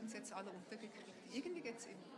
uns jetzt alle untergekriegt. Irgendwie geht es immer.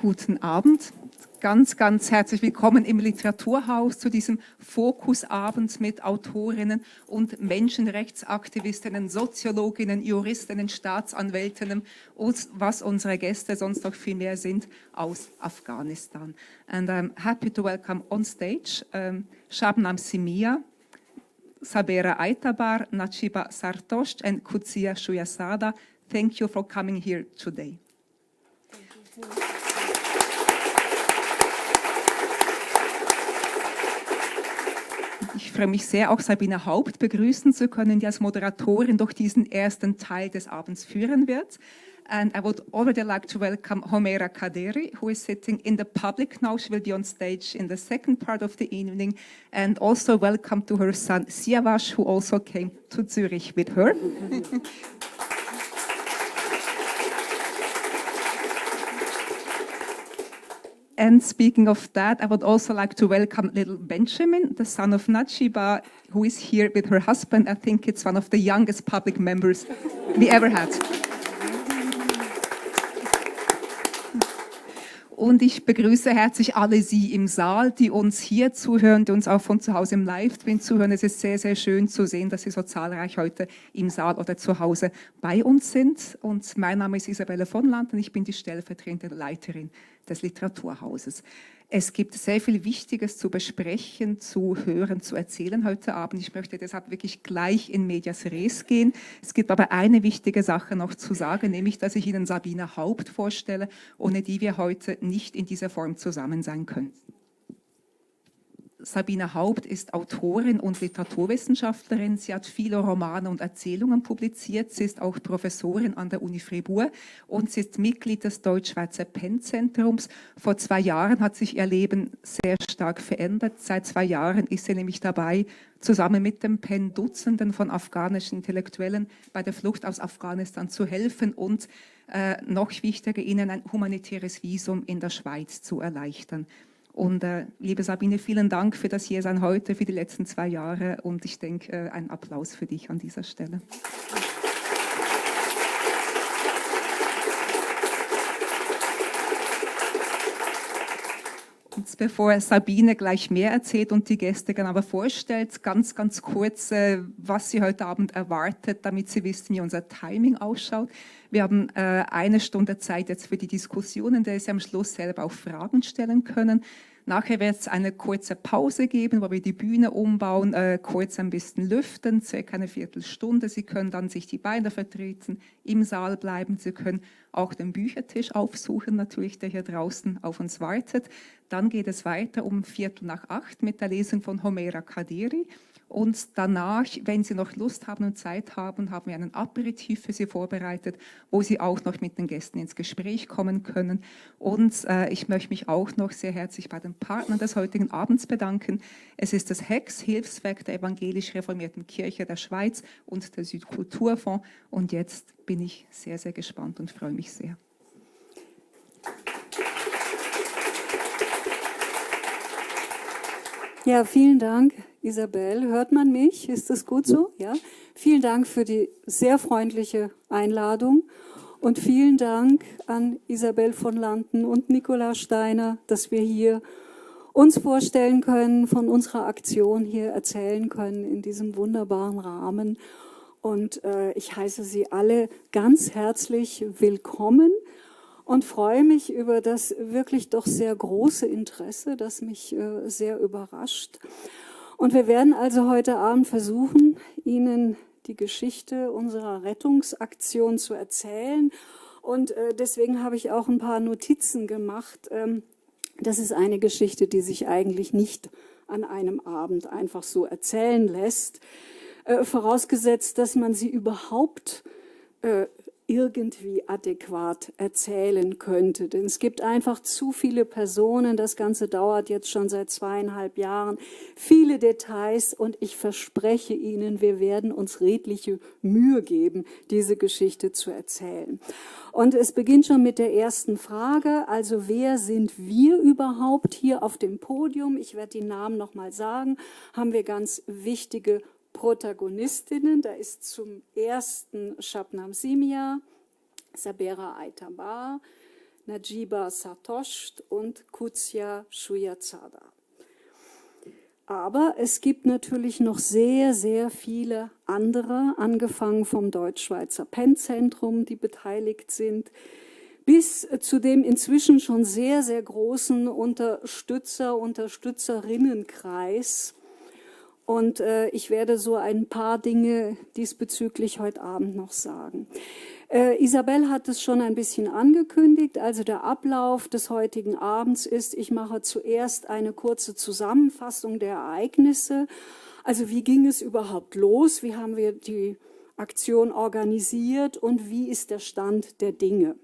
Guten Abend, ganz, ganz herzlich willkommen im Literaturhaus zu diesem Fokusabend mit Autorinnen und Menschenrechtsaktivistinnen, Soziologinnen, Juristinnen, Staatsanwältinnen und was unsere Gäste sonst noch viel mehr sind aus Afghanistan. And I'm happy to welcome on stage Shabnam Simia, Sabera Aitabar, Najibah Zartosht and Qudsia Shujazada. Thank you for coming here today. Ich freue mich sehr, auch Sabine Haupt begrüßen zu können, die als Moderatorin durch diesen ersten Teil des Abends führen wird. And I would already like to welcome Homera Kaderi, who is sitting in the public now. She will be on stage in the second part of the evening. And also welcome to her son, Siavash, who also came to Zurich with her. And speaking of that, I would also like to welcome little Benjamin, the son of Najibah, who is here with her husband. I think it's one of the youngest public members we ever had. Und ich begrüße herzlich alle Sie im Saal, die uns hier zuhören, die uns auch von zu Hause im Livestream zuhören. Es ist sehr, sehr schön zu sehen, dass Sie so zahlreich heute im Saal oder zu Hause bei uns sind. Und mein Name ist Isabelle von Land und ich bin die stellvertretende Leiterin des Literaturhauses. Es gibt sehr viel Wichtiges zu besprechen, zu hören, zu erzählen heute Abend. Ich möchte deshalb wirklich gleich in medias res gehen. Es gibt aber eine wichtige Sache noch zu sagen, nämlich, dass ich Ihnen Sabine Haupt vorstelle, ohne die wir heute nicht in dieser Form zusammen sein können. Sabine Haupt ist Autorin und Literaturwissenschaftlerin. Sie hat viele Romane und Erzählungen publiziert. Sie ist auch Professorin an der Uni Fribourg und sie ist Mitglied des Deutschschweizer PEN-Zentrums. Vor 2 Jahren hat sich ihr Leben sehr stark verändert. Seit 2 Jahren ist sie nämlich dabei, zusammen mit dem PEN Dutzenden von afghanischen Intellektuellen bei der Flucht aus Afghanistan zu helfen und noch wichtiger, ihnen ein humanitäres Visum in der Schweiz zu erleichtern. Und liebe Sabine, vielen Dank für das Hiersein heute, für die letzten 2 Jahre. Und ich denke, ein Applaus für dich an dieser Stelle. Und bevor Sabine gleich mehr erzählt und die Gäste gerne aber vorstellt, ganz kurz, was Sie heute Abend erwartet, damit Sie wissen, wie unser Timing ausschaut. Wir haben 1 Stunde Zeit jetzt für die Diskussion, in der Sie am Schluss selber auch Fragen stellen können. Nachher wird es eine kurze Pause geben, wo wir die Bühne umbauen, kurz ein bisschen lüften, circa eine Viertelstunde. Sie können dann sich die Beine vertreten, im Saal bleiben. Sie können auch den Büchertisch aufsuchen, natürlich, der hier draußen auf uns wartet. Dann geht es weiter um 7:45 mit der Lesung von Homera Kadiri. Und danach, wenn Sie noch Lust haben und Zeit haben, haben wir einen Aperitif für Sie vorbereitet, wo Sie auch noch mit den Gästen ins Gespräch kommen können. Und ich möchte mich auch noch sehr herzlich bei den Partnern des heutigen Abends bedanken. Es ist das HEX, Hilfswerk der Evangelisch Reformierten Kirche der Schweiz und der Südkulturfonds. Und jetzt bin ich sehr, sehr gespannt und freue mich sehr. Ja, vielen Dank, Isabel. Hört man mich? Ist das gut so? Ja. Vielen Dank für die sehr freundliche Einladung und vielen Dank an Isabel von Landen und Nicola Steiner, dass wir hier uns vorstellen können, von unserer Aktion hier erzählen können in diesem wunderbaren Rahmen. Und ich heiße Sie alle ganz herzlich willkommen und freue mich über das wirklich doch sehr große Interesse, das mich sehr überrascht. Und wir werden also heute Abend versuchen, Ihnen die Geschichte unserer Rettungsaktion zu erzählen. Und deswegen habe ich auch ein paar Notizen gemacht. Das ist eine Geschichte, die sich eigentlich nicht an einem Abend einfach so erzählen lässt, vorausgesetzt, dass man sie überhaupt irgendwie adäquat erzählen könnte. Denn es gibt einfach zu viele Personen, das Ganze dauert jetzt schon seit 2,5 Jahren, viele Details und ich verspreche Ihnen, wir werden uns redliche Mühe geben, diese Geschichte zu erzählen. Und es beginnt schon mit der ersten Frage, also wer sind wir überhaupt hier auf dem Podium? Ich werde die Namen nochmal sagen, haben wir ganz wichtige Protagonistinnen. Da ist zum ersten Shabnam Simia, Sabera Aitabar, Najibah Zartosht und Qudsia Shujazada. Aber es gibt natürlich noch sehr, sehr viele andere, angefangen vom Deutschschweizer PEN-Zentrum, die beteiligt sind, bis zu dem inzwischen schon sehr, sehr großen Unterstützerinnenkreis. Und ich werde so ein paar Dinge diesbezüglich heute Abend noch sagen. Isabel hat es schon ein bisschen angekündigt. Also der Ablauf des heutigen Abends ist, ich mache zuerst eine kurze Zusammenfassung der Ereignisse. Also wie ging es überhaupt los? Wie haben wir die Aktion organisiert? Und wie ist der Stand der Dinge?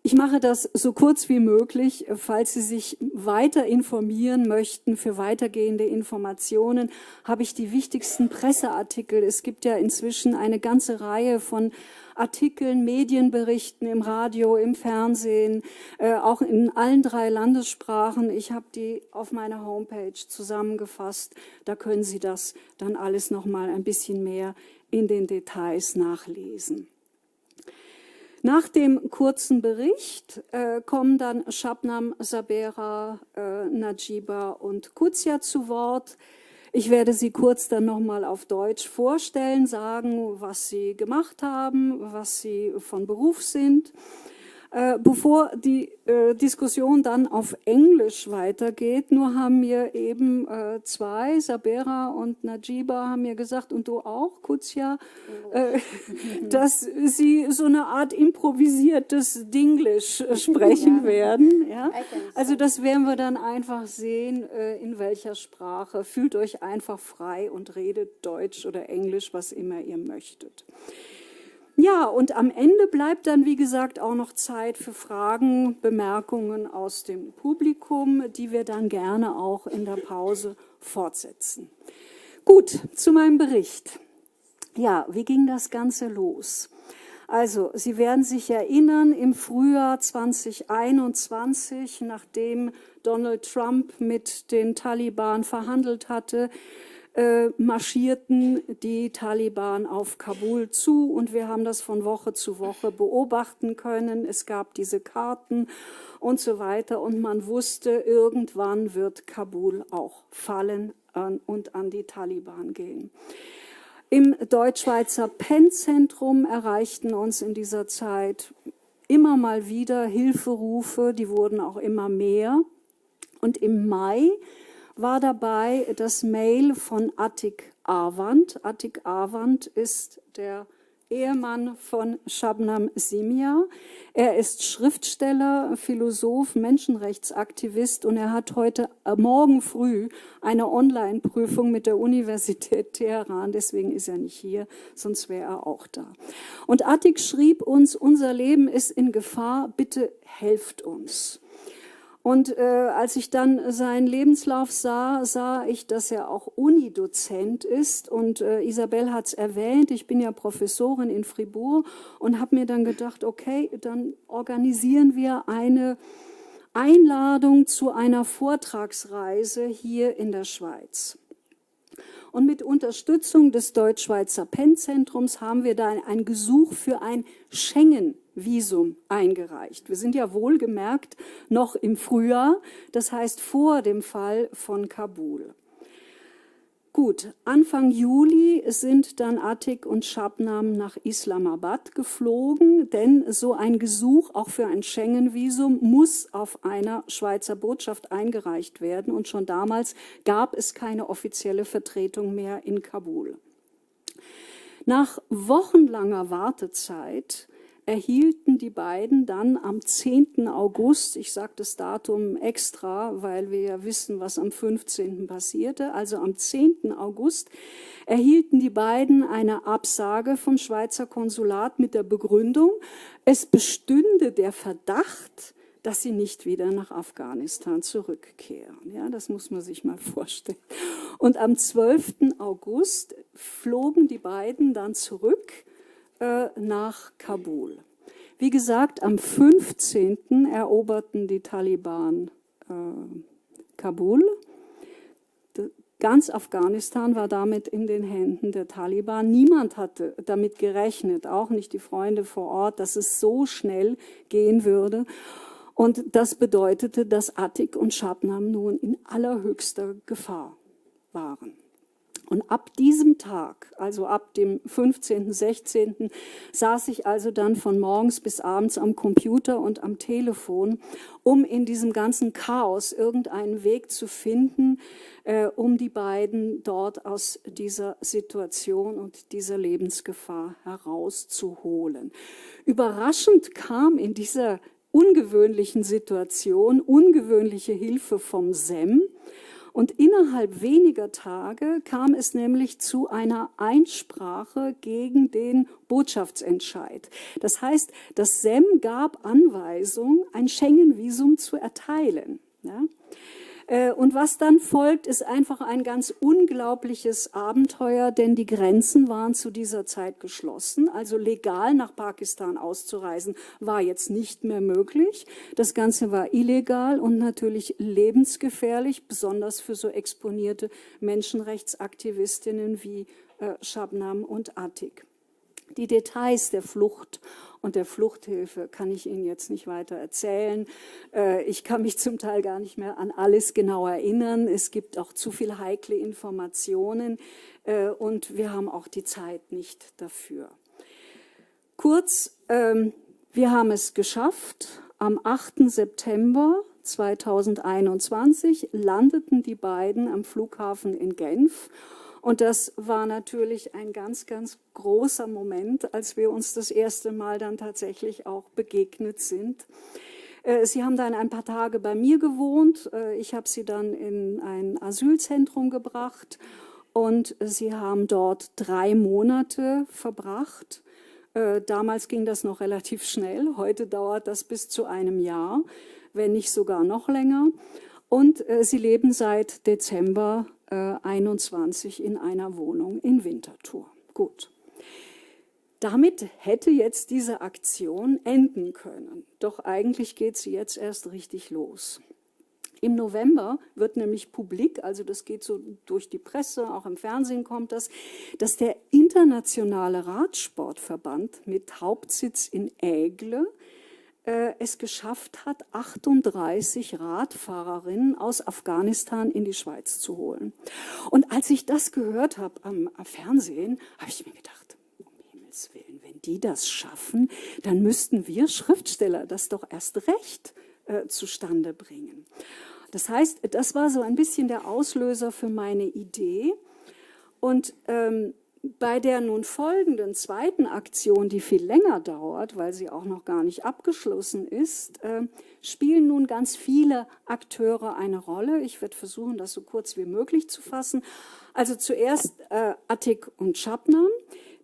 Ich mache das so kurz wie möglich, falls Sie sich weiter informieren möchten. Für weitergehende Informationen habe ich die wichtigsten Presseartikel. Es gibt ja inzwischen eine ganze Reihe von Artikeln, Medienberichten im Radio, im Fernsehen, auch in allen 3 Landessprachen. Ich habe die auf meiner Homepage zusammengefasst. Da können Sie das dann alles noch mal ein bisschen mehr in den Details nachlesen. Nach dem kurzen Bericht kommen dann Shabnam, Sabera, Najibah und Qudsia zu Wort. Ich werde sie kurz dann nochmal auf Deutsch vorstellen, sagen, was sie gemacht haben, was sie von Beruf sind. Bevor die Diskussion dann auf Englisch weitergeht, nur haben mir eben zwei, Sabera und Najibah, haben mir gesagt, und du auch, Qudsia, dass sie so eine Art improvisiertes Dinglish sprechen werden. Ja? Also das werden wir dann einfach sehen, in welcher Sprache. Fühlt euch einfach frei und redet Deutsch oder Englisch, was immer ihr möchtet. Ja, und am Ende bleibt dann, wie gesagt, auch noch Zeit für Fragen, Bemerkungen aus dem Publikum, die wir dann gerne auch in der Pause fortsetzen. Gut, zu meinem Bericht. Ja, wie ging das Ganze los? Also, Sie werden sich erinnern, im Frühjahr 2021, nachdem Donald Trump mit den Taliban verhandelt hatte, marschierten die Taliban auf Kabul zu und wir haben das von Woche zu Woche beobachten können. Es gab diese Karten und so weiter und man wusste, irgendwann wird Kabul auch fallen und an die Taliban gehen. Im Deutschschweizer PEN-Zentrum erreichten uns in dieser Zeit immer mal wieder Hilferufe, die wurden auch immer mehr. Und im Mai war dabei das Mail von Atik Awand. Atik Awand ist der Ehemann von Shabnam Simia. Er ist Schriftsteller, Philosoph, Menschenrechtsaktivist und er hat heute Morgen früh eine Online-Prüfung mit der Universität Teheran. Deswegen ist er nicht hier, sonst wäre er auch da. Und Atik schrieb uns, unser Leben ist in Gefahr, bitte helft uns. Und als ich dann seinen Lebenslauf sah ich, dass er auch Unidozent ist. Und Isabel hat es erwähnt, ich bin ja Professorin in Fribourg und habe mir dann gedacht, okay, dann organisieren wir eine Einladung zu einer Vortragsreise hier in der Schweiz. Und mit Unterstützung des Deutschschweizer PEN-Zentrums haben wir da ein Gesuch für ein Schengen-Visum eingereicht. Wir sind ja wohlgemerkt noch im Frühjahr, das heißt vor dem Fall von Kabul. Gut, Anfang Juli sind dann Atik und Shabnam nach Islamabad geflogen, denn so ein Gesuch auch für ein Schengen-Visum muss auf einer Schweizer Botschaft eingereicht werden und schon damals gab es keine offizielle Vertretung mehr in Kabul. Nach wochenlanger Wartezeit erhielten die beiden dann am 10. August, ich sage das Datum extra, weil wir ja wissen, was am 15. passierte, also am 10. August erhielten die beiden eine Absage vom Schweizer Konsulat mit der Begründung, es bestünde der Verdacht, dass sie nicht wieder nach Afghanistan zurückkehren. Ja, das muss man sich mal vorstellen. Und am 12. August flogen die beiden dann zurück nach Kabul. Wie gesagt, am 15. eroberten die Taliban Kabul. Ganz Afghanistan war damit in den Händen der Taliban. Niemand hatte damit gerechnet, auch nicht die Freunde vor Ort, dass es so schnell gehen würde. Und das bedeutete, dass Atik und Shabnam nun in allerhöchster Gefahr waren. Und ab diesem Tag, also ab dem 15., 16., saß ich also dann von morgens bis abends am Computer und am Telefon, um in diesem ganzen Chaos irgendeinen Weg zu finden, um die beiden dort aus dieser Situation und dieser Lebensgefahr herauszuholen. Überraschend kam in dieser ungewöhnlichen Situation ungewöhnliche Hilfe vom SEM. Und innerhalb weniger Tage kam es nämlich zu einer Einsprache gegen den Botschaftsentscheid. Das heißt, das SEM gab Anweisung, ein Schengen-Visum zu erteilen. Ja? Und was dann folgt, ist einfach ein ganz unglaubliches Abenteuer, denn die Grenzen waren zu dieser Zeit geschlossen. Also legal nach Pakistan auszureisen war jetzt nicht mehr möglich. Das Ganze war illegal und natürlich lebensgefährlich, besonders für so exponierte Menschenrechtsaktivistinnen wie Shabnam und Atik. Die Details der Flucht und der Fluchthilfe kann ich Ihnen jetzt nicht weiter erzählen. Ich kann mich zum Teil gar nicht mehr an alles genau erinnern. Es gibt auch zu viel heikle Informationen und wir haben auch die Zeit nicht dafür. Kurz, Wir haben es geschafft. Am 8. September 2021 landeten die beiden am Flughafen in Genf. Und das war natürlich ein ganz, ganz großer Moment, als wir uns das erste Mal dann tatsächlich auch begegnet sind. Sie haben dann ein paar Tage bei mir gewohnt. Ich habe sie dann in ein Asylzentrum gebracht und sie haben dort 3 Monate verbracht. Damals ging das noch relativ schnell. Heute dauert das bis zu einem Jahr, wenn nicht sogar noch länger. Und sie leben seit Dezember 21 in einer Wohnung in Winterthur. Gut. Damit hätte jetzt diese Aktion enden können. Doch eigentlich geht sie jetzt erst richtig los. Im November wird nämlich publik, also das geht so durch die Presse, auch im Fernsehen kommt das, dass der internationale Radsportverband mit Hauptsitz in Aigle es geschafft hat, 38 Radfahrerinnen aus Afghanistan in die Schweiz zu holen. Und als ich das gehört habe am Fernsehen, habe ich mir gedacht, um Himmels Willen, wenn die das schaffen, dann müssten wir Schriftsteller das doch erst recht zustande bringen. Das heißt, das war so ein bisschen der Auslöser für meine Idee. Und bei der nun folgenden zweiten Aktion, die viel länger dauert, weil sie auch noch gar nicht abgeschlossen ist, spielen nun ganz viele Akteure eine Rolle. Ich werde versuchen, das so kurz wie möglich zu fassen. Also zuerst Atik und Shabnam,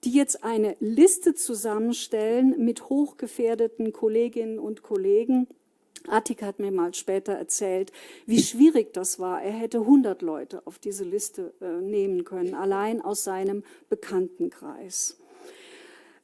die jetzt eine Liste zusammenstellen mit hochgefährdeten Kolleginnen und Kollegen. Atik hat mir mal später erzählt, wie schwierig das war. Er hätte 100 Leute auf diese Liste nehmen können, allein aus seinem Bekanntenkreis.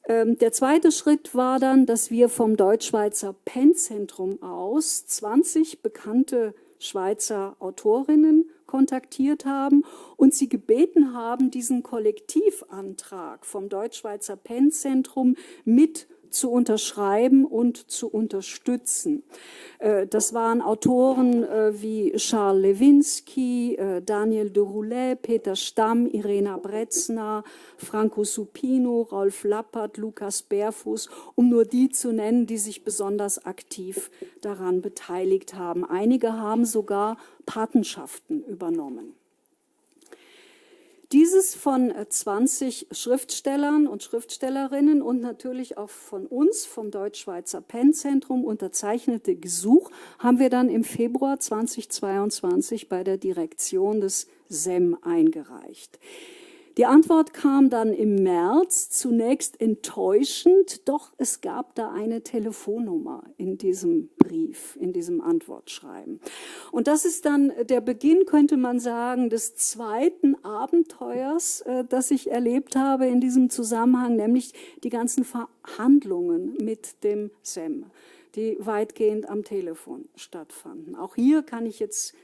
Der zweite Schritt war dann, dass wir vom Deutschschweizer PEN-Zentrum aus 20 bekannte Schweizer Autorinnen kontaktiert haben und sie gebeten haben, diesen Kollektivantrag vom Deutschschweizer PEN-Zentrum mit zu unterschreiben und zu unterstützen. Das waren Autoren wie Charles Lewinsky, Daniel de Roulet, Peter Stamm, Irena Brezna, Franco Supino, Rolf Lappert, Lukas Bärfuß, um nur die zu nennen, die sich besonders aktiv daran beteiligt haben. Einige haben sogar Patenschaften übernommen. Dieses von 20 Schriftstellern und Schriftstellerinnen und natürlich auch von uns, vom Deutschschweizer PEN-Zentrum unterzeichnete Gesuch haben wir dann im Februar 2022 bei der Direktion des SEM eingereicht. Die Antwort kam dann im März, zunächst enttäuschend, doch es gab da eine Telefonnummer in diesem Brief, in diesem Antwortschreiben. Und das ist dann der Beginn, könnte man sagen, des zweiten Abenteuers, das ich erlebt habe in diesem Zusammenhang, nämlich die ganzen Verhandlungen mit dem SEM, die weitgehend am Telefon stattfanden. Auch hier kann ich jetzt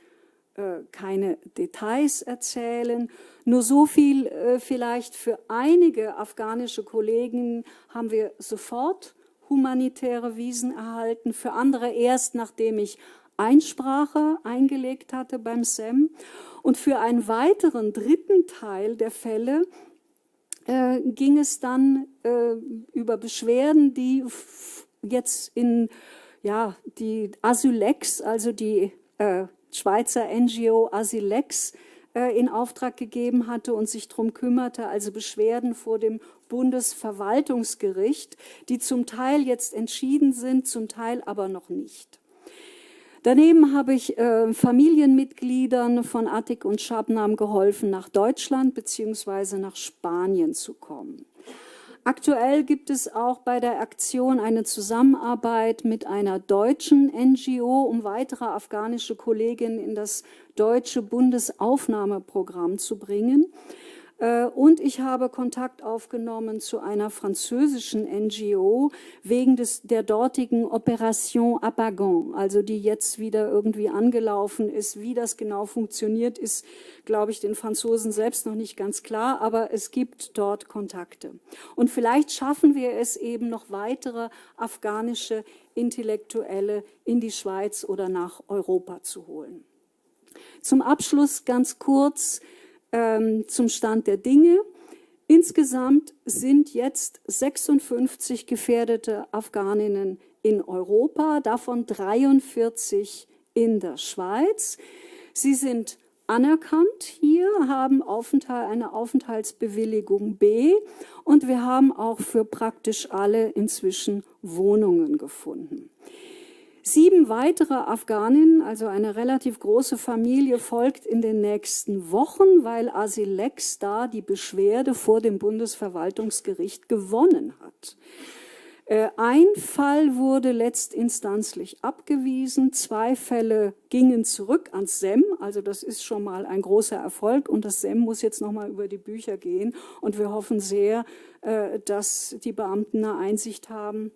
keine Details erzählen. Nur so viel vielleicht für einige afghanische Kollegen haben wir sofort humanitäre Visen erhalten, für andere erst, nachdem ich Einsprache eingelegt hatte beim SEM. Und für einen weiteren dritten Teil der Fälle ging es dann über Beschwerden, die jetzt in die Asylex, also die Schweizer NGO Asylex in Auftrag gegeben hatte und sich darum kümmerte, also Beschwerden vor dem Bundesverwaltungsgericht, die zum Teil jetzt entschieden sind, zum Teil aber noch nicht. Daneben habe ich Familienmitgliedern von Atik und Shabnam geholfen, nach Deutschland bzw. nach Spanien zu kommen. Aktuell gibt es auch bei der Aktion eine Zusammenarbeit mit einer deutschen NGO, um weitere afghanische Kolleginnen in das deutsche Bundesaufnahmeprogramm zu bringen. Und ich habe Kontakt aufgenommen zu einer französischen NGO wegen der dortigen Opération Apagan, also die jetzt wieder irgendwie angelaufen ist. Wie das genau funktioniert, ist, glaube ich, den Franzosen selbst noch nicht ganz klar, aber es gibt dort Kontakte. Und vielleicht schaffen wir es eben noch weitere afghanische Intellektuelle in die Schweiz oder nach Europa zu holen. Zum Abschluss ganz kurz zum Stand der Dinge. Insgesamt sind jetzt 56 gefährdete Afghaninnen in Europa, davon 43 in der Schweiz. Sie sind anerkannt hier, haben eine Aufenthaltsbewilligung B und wir haben auch für praktisch alle inzwischen Wohnungen gefunden. 7 weitere Afghaninnen, also eine relativ große Familie, folgt in den nächsten Wochen, weil Asilex da die Beschwerde vor dem Bundesverwaltungsgericht gewonnen hat. Ein Fall wurde letztinstanzlich abgewiesen, 2 Fälle gingen zurück ans SEM, also das ist schon mal ein großer Erfolg und das SEM muss jetzt nochmal über die Bücher gehen und wir hoffen sehr, dass die Beamten eine Einsicht haben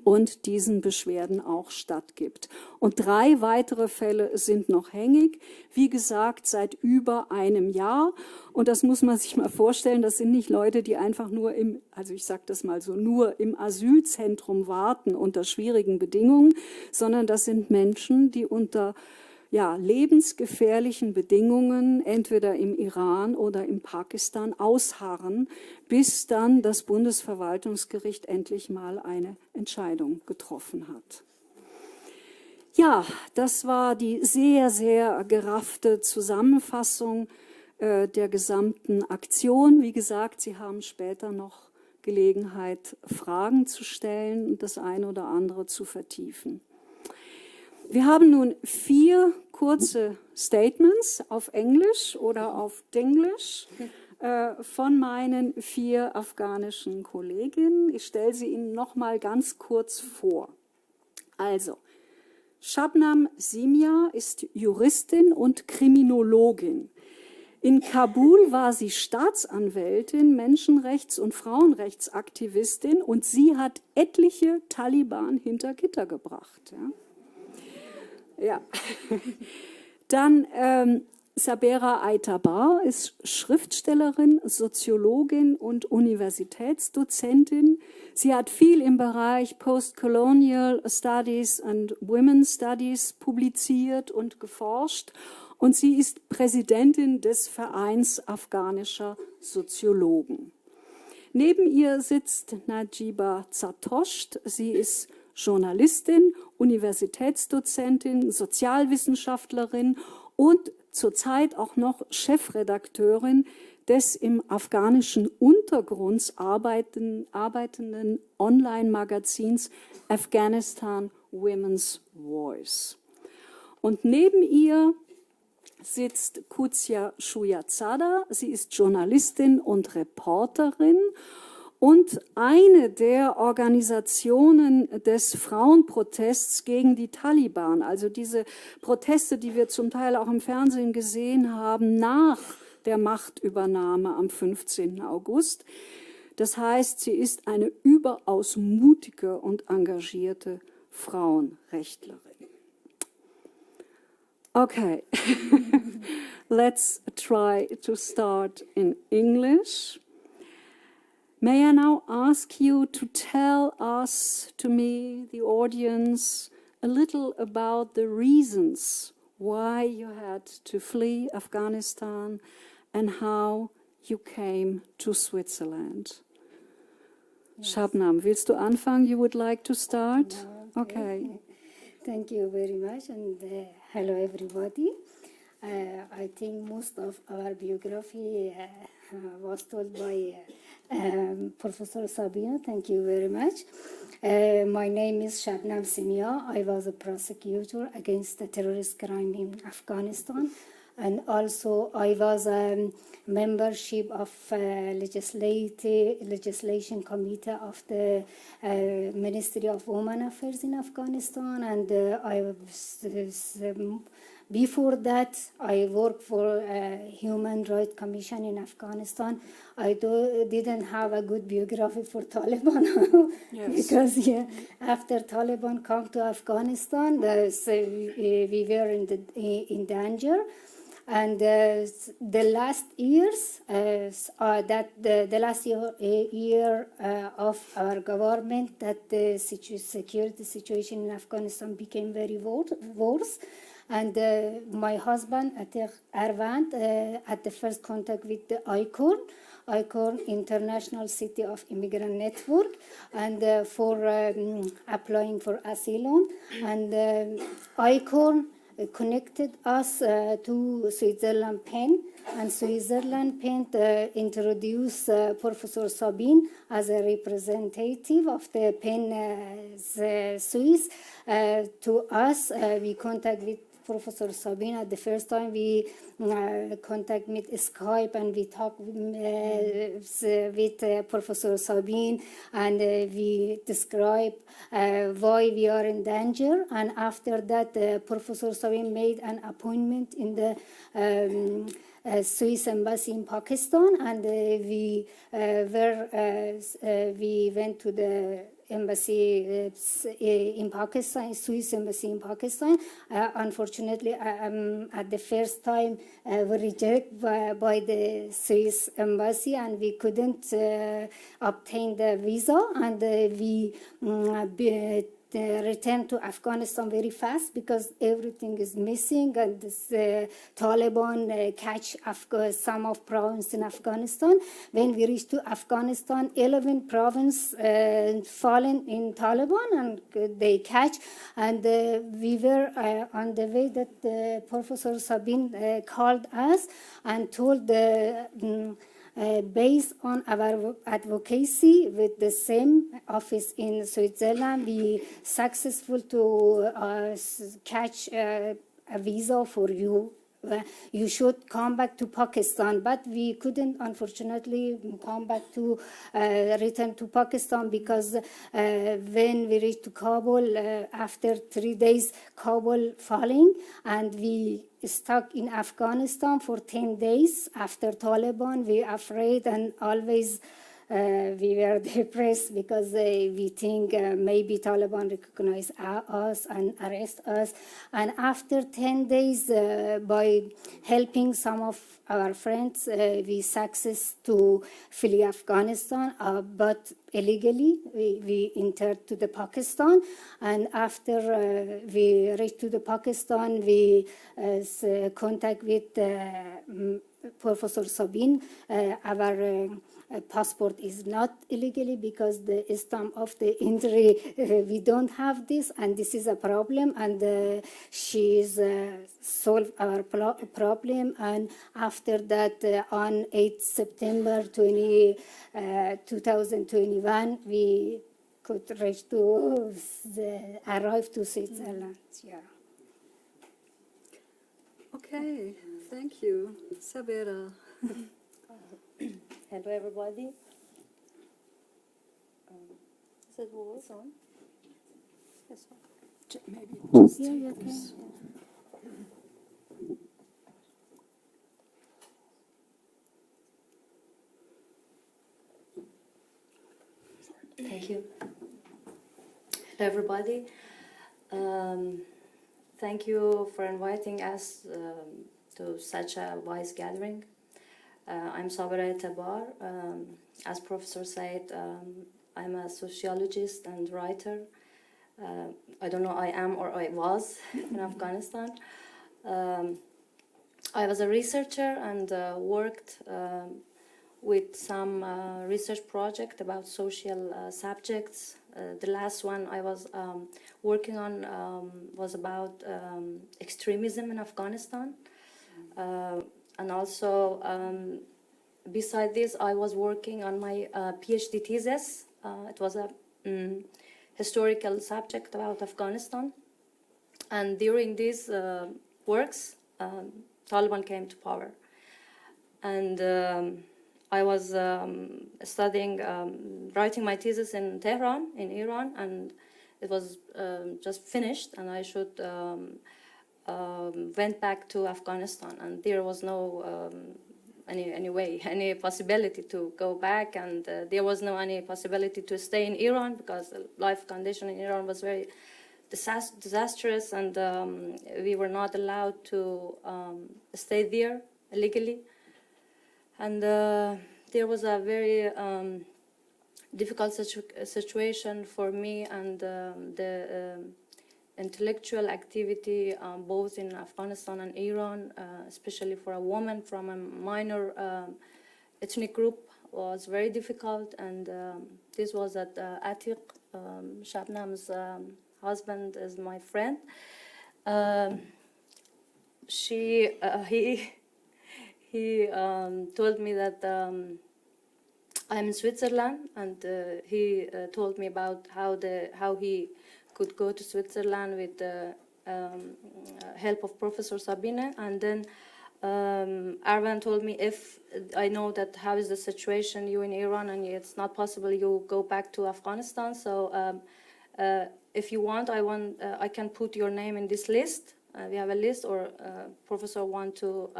und diesen Beschwerden auch stattgibt. Und 3 weitere Fälle sind noch hängig, wie gesagt, seit über einem Jahr. Und das muss man sich mal vorstellen, das sind nicht Leute, die einfach nur also ich sage das mal so, nur im Asylzentrum warten unter schwierigen Bedingungen, sondern das sind Menschen, die unter lebensgefährlichen Bedingungen entweder im Iran oder in Pakistan ausharren, bis dann das Bundesverwaltungsgericht endlich mal eine Entscheidung getroffen hat. Ja, das war die sehr, sehr geraffte Zusammenfassung der gesamten Aktion. Wie gesagt, Sie haben später noch Gelegenheit, Fragen zu stellen und das eine oder andere zu vertiefen. Wir haben nun 4 kurze Statements auf Englisch oder auf Denglisch von meinen 4 afghanischen Kolleginnen. Ich stelle sie Ihnen noch mal ganz kurz vor. Also, Shabnam Simia ist Juristin und Kriminologin. In Kabul war sie Staatsanwältin, Menschenrechts- und Frauenrechtsaktivistin und sie hat etliche Taliban hinter Gitter gebracht. Ja. Dann Sabera Aitabar ist Schriftstellerin, Soziologin und Universitätsdozentin. Sie hat viel im Bereich Postcolonial Studies and Women's Studies publiziert und geforscht. Und sie ist Präsidentin des Vereins afghanischer Soziologen. Neben ihr sitzt Najibah Zartosht. Sie ist Journalistin, Universitätsdozentin, Sozialwissenschaftlerin und zurzeit auch noch Chefredakteurin des im afghanischen Untergrund arbeitenden Online-Magazins Afghanistan Women's Voice. Und neben ihr sitzt Qudsia Shujazada. Sie ist Journalistin und Reporterin und eine der Organisationen des Frauenprotests gegen die Taliban, also diese Proteste, die wir zum Teil auch im Fernsehen gesehen haben, nach der Machtübernahme am 15. August. Das heißt, sie ist eine überaus mutige und engagierte Frauenrechtlerin. Okay, let's try to start in English. May I now ask you to tell us, to me, the audience, a little about the reasons why you had to flee Afghanistan and how you came to Switzerland? Yes. Shabnam, willst du anfangen? You would like to start? No, okay. Thank you very much, and hello everybody. I think most of our biography was told by Professor Sabine. Thank you very much. My name is Shabnam Simia. I was a prosecutor against the terrorist crime in Afghanistan, and also I was a membership of legislation committee of the Ministry of Women Affairs in Afghanistan, and I was before that, I worked for a Human Rights Commission in Afghanistan. I didn't have a good biography for Taliban because after Taliban come to Afghanistan, we were in danger. And the last years, the last year of our government, that the security situation in Afghanistan became very worse. And my husband, Arvand, had the first contact with the ICORN, International City of Immigrant Network, and for applying for asylum. And ICORN connected us to Switzerland PEN, and Switzerland PEN introduced Professor Sabine as a representative of the PEN Swiss to us. We contact with Professor Sabine. At the first time we contact with Skype, and we talk with Professor Sabine, and we describe why we are in danger. And after that, Professor Sabine made an appointment in the Swiss embassy in Pakistan, and we went to the embassy in Pakistan, Swiss embassy in Pakistan. Unfortunately, at the first time, we rejected by the Swiss embassy, and we couldn't obtain the visa, and we returned to Afghanistan very fast because everything is missing, and this, Taliban catch some of provinces in Afghanistan. When we reached to Afghanistan, 11 provinces fallen in Taliban, and they catch. And we were on the way that Professor Sabine called us and told the based on our advocacy with the same office in Switzerland, we successful to catch a visa for you. You should come back to Pakistan, but we couldn't, unfortunately, come back to return to Pakistan because when we reached to Kabul, after 3 days, Kabul falling, and we stuck in Afghanistan for 10 days after Taliban. We were afraid, and always we were depressed because we think maybe Taliban recognize us and arrest us. And after 10 days, by helping some of our friends, we success to flee Afghanistan, but illegally we entered to the Pakistan. And after we reached to the Pakistan, we contact with Professor Sabine. Our passport is not illegally because the stamp of the injury, we don't have this, and this is a problem, and she's solved our problem. And after that, on 8 September 2021, we could reach to arrive to Switzerland. Yeah. Okay, thank you. Sabera. Hello, everybody. Is it voice on? Yes. Maybe just Yeah, you can. Thank you. Hello, everybody. Thank you for inviting us to such a wise gathering. I'm Sabera Aitabar. As Professor said, I'm a sociologist and writer. I don't know, I am or I was in Afghanistan. I was a researcher and worked with some research project about social subjects. The last one I was working on was about extremism in Afghanistan. And also, beside this, I was working on my PhD thesis. It was a historical subject about Afghanistan. And during these works, Taliban came to power. And I was studying, writing my thesis in Tehran, in Iran, and it was just finished, and I should went back to Afghanistan, and there was no any possibility to go back, and there was no any possibility to stay in Iran because the life condition in Iran was very disastrous, and we were not allowed to stay there legally. And there was a very difficult situation for me and the intellectual activity both in Afghanistan and Iran, especially for a woman from a minor ethnic group, was very difficult. And this was at Atiq, Shabnam's husband, is my friend. He told me that I'm in Switzerland, and he told me about how he could go to Switzerland with the help of Professor Sabine. And then Arvan told me, if I know that how is the situation you in Iran and it's not possible you go back to Afghanistan, so if you want, I can put your name in this list. We have a list, or professor want to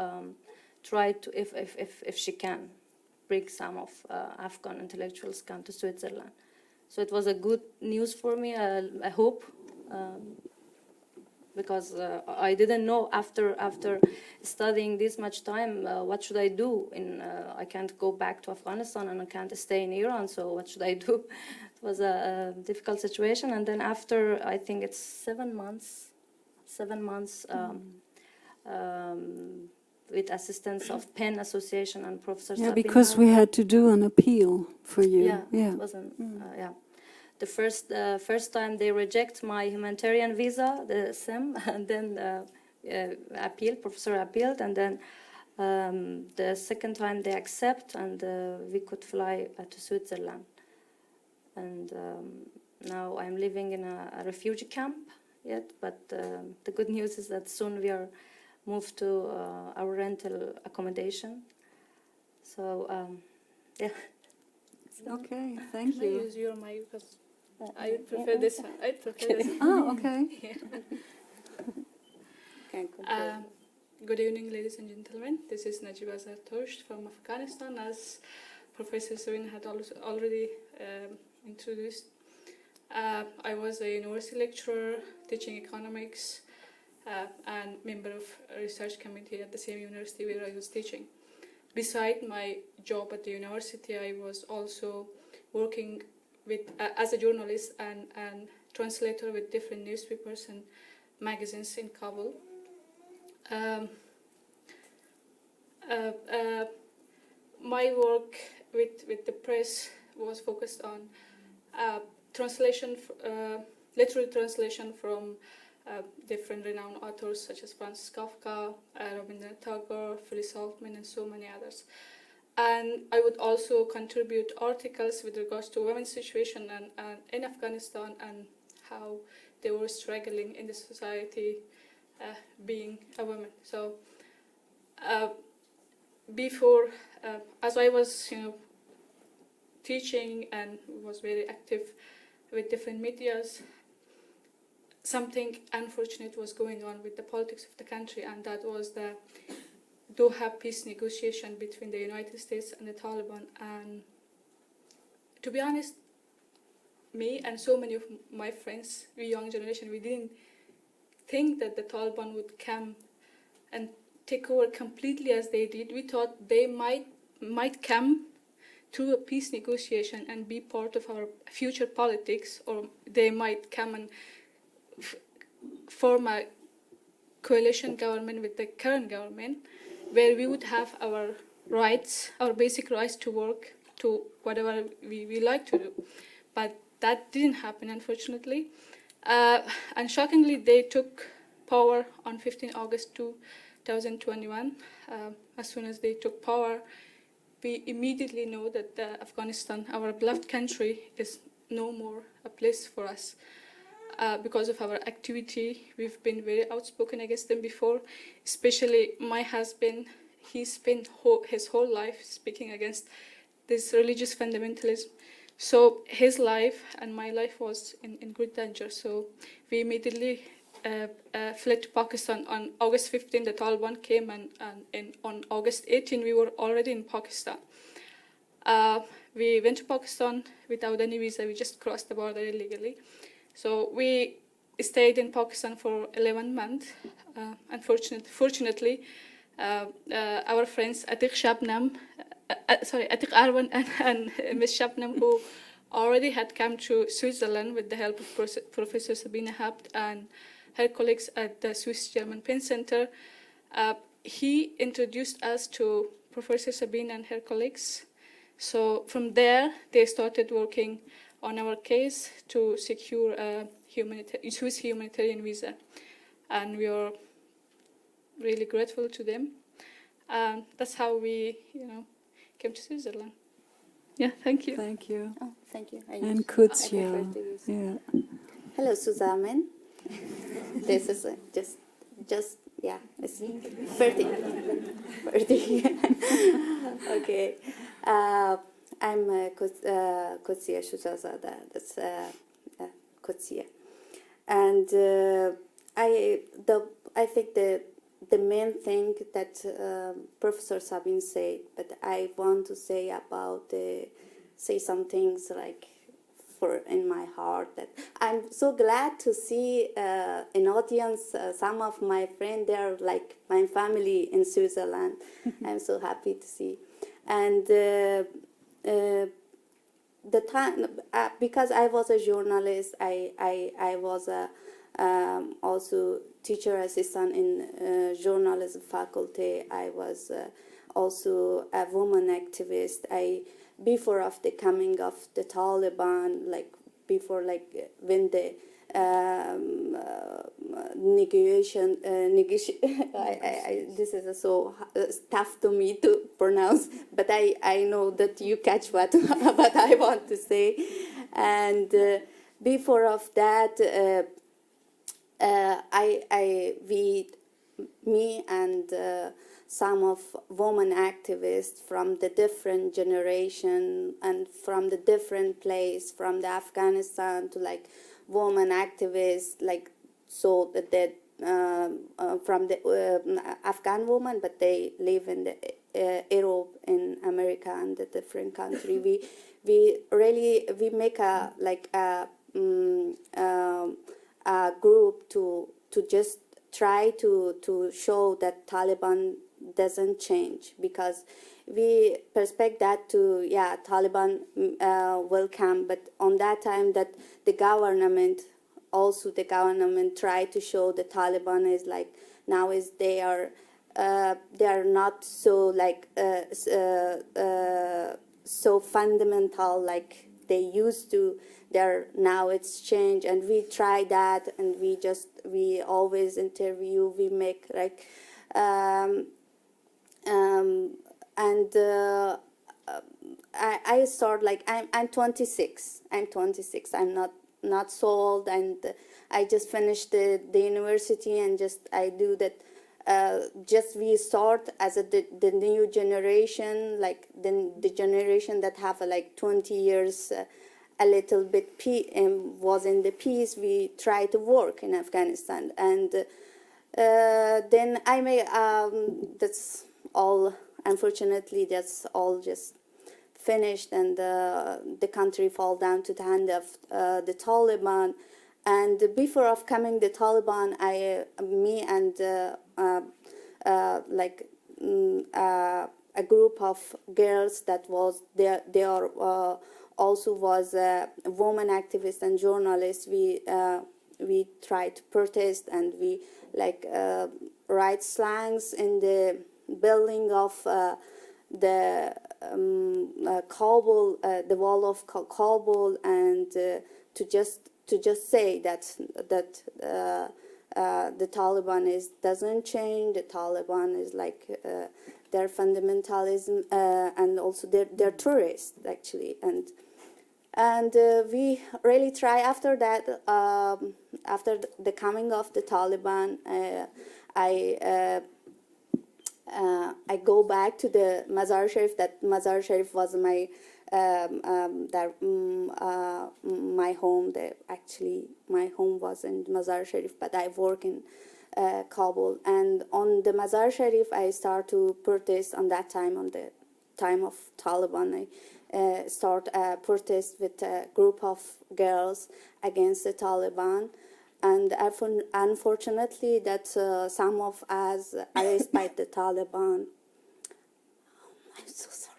try to, if she can, bring some of Afghan intellectuals come to Switzerland. So it was a good news for me, I hope, because I didn't know after studying this much time, what should I do? I can't go back to Afghanistan and I can't stay in Iran, so what should I do? It was a difficult situation. And then after, I think it's 7 months, with assistance of PEN Association and Professor Sabine because Haupt. we had to do an appeal for you. Yeah. It wasn't, yeah. The first time they reject my humanitarian visa, the SEM, and then Professor appealed, and then the second time they accept, and we could fly to Switzerland. And now I'm living in a refugee camp yet, but the good news is that soon we are moved to our rental accommodation. So, yeah. Okay, thank Can I you. use your mic because I prefer this one. I prefer this one. Oh, okay. Good evening, ladies and gentlemen. This is Najibah Zartosht from Afghanistan, as Professor Sabine had already introduced. I was a university lecturer teaching economics and member of a research committee at the same university where I was teaching. Beside my job at the university, I was also working with as a journalist and translator with different newspapers and magazines in Kabul. My work with the press was focused on translation, literary translation from different renowned authors such as Francis Kafka, Rabindranath Tagore, Phyllis Hoffman, and so many others. And I would also contribute articles with regards to women's situation and in Afghanistan and how they were struggling in the society being a woman. So before, as I was, teaching and was very active with different medias, something unfortunate was going on with the politics of the country, and that was the Doha peace negotiation between the United States and the Taliban. And to be honest, me and so many of my friends, we young generation, we didn't think that the Taliban would come and take over completely as they did. We thought they might come to a peace negotiation and be part of our future politics, or they might come and form a coalition government with the current government, where we would have our rights, our basic rights to work, to whatever we like to do. But that didn't happen, unfortunately. And shockingly, they took power on 15 August 2021. As soon as they took power, we immediately know that Afghanistan, our beloved country, is no more a place for us. Because of our activity, we've been very outspoken against them before, especially my husband. He spent his whole life speaking against this religious fundamentalism. So his life and my life was in great danger. So we immediately fled to Pakistan. On August 15, the Taliban came, and on August 18, we were already in Pakistan. We went to Pakistan without any visa. We just crossed the border illegally. So we stayed in Pakistan for 11 months. Fortunately, our friends Atiq Arwan and Ms. Shabnam, who already had come to Switzerland with the help of Professor Sabine Haupt and her colleagues at the Swiss-German PEN-Center. He introduced us to Professor Sabine and her colleagues. So from there, they started working on our case to secure a Swiss humanitarian visa. And we are really grateful to them. That's how we, came to Switzerland. Yeah, thank you. Thank you. Oh, thank you. And Qudsia. Yeah. Hello, Suzamen. This is just yeah, it's 30. Okay. I'm Qudsia Shujazada. That's Qudsia. And I think the main thing that Professor Sabine said, but I want to say about say some things like in my heart, that I'm so glad to see an audience. Some of my friends, they are like my family in Switzerland. I'm so happy to see. And the time, because I was a journalist, I was also teacher assistant in journalism faculty. I was also a woman activist. Before of the coming of the Taliban, like before, like when the negotiation, this is so tough to me to pronounce, but I know that you catch what I want to say. And before of that, me and some of women activists from the different generation and from the different place, from the Afghanistan to like women activists, like so that they from the Afghan women, but they live in the Europe, in America, and the different country. We make a group to just try to show that Taliban doesn't change, because we perspect that Taliban will come, but on that time that the government tried to show the Taliban is like now is they are not so like so fundamental like they used to. Now it's changed, and we try that, and we always interview, we make like I start like I'm 26. I'm not so old, and I just finished the university, and I do that. We start as the new generation, like the generation that have like 20 years. A little bit was in the peace. We try to work in Afghanistan, and then I may that's all. Unfortunately, that's all just finished, and the country fall down to the hand of the Taliban. And before of coming the Taliban, me and a group of girls that was there. They are. Also was a woman activist and journalist. We tried to protest, and we write slangs in the building of the Kabul, the wall of Kabul, and to just say that the Taliban doesn't change. The Taliban is like their fundamentalism, and also they're terrorists actually, and we really try after that. After the coming of the Taliban, I go back to the Mazar Sharif. That Mazar Sharif was my my home. My home was in Mazar Sharif, but I work in Kabul. And on the Mazar Sharif, I start to protest on that time, on the time of Taliban. I start a protest with a group of girls against the Taliban. And unfortunately, that some of us arrested by the Taliban. I'm so sorry.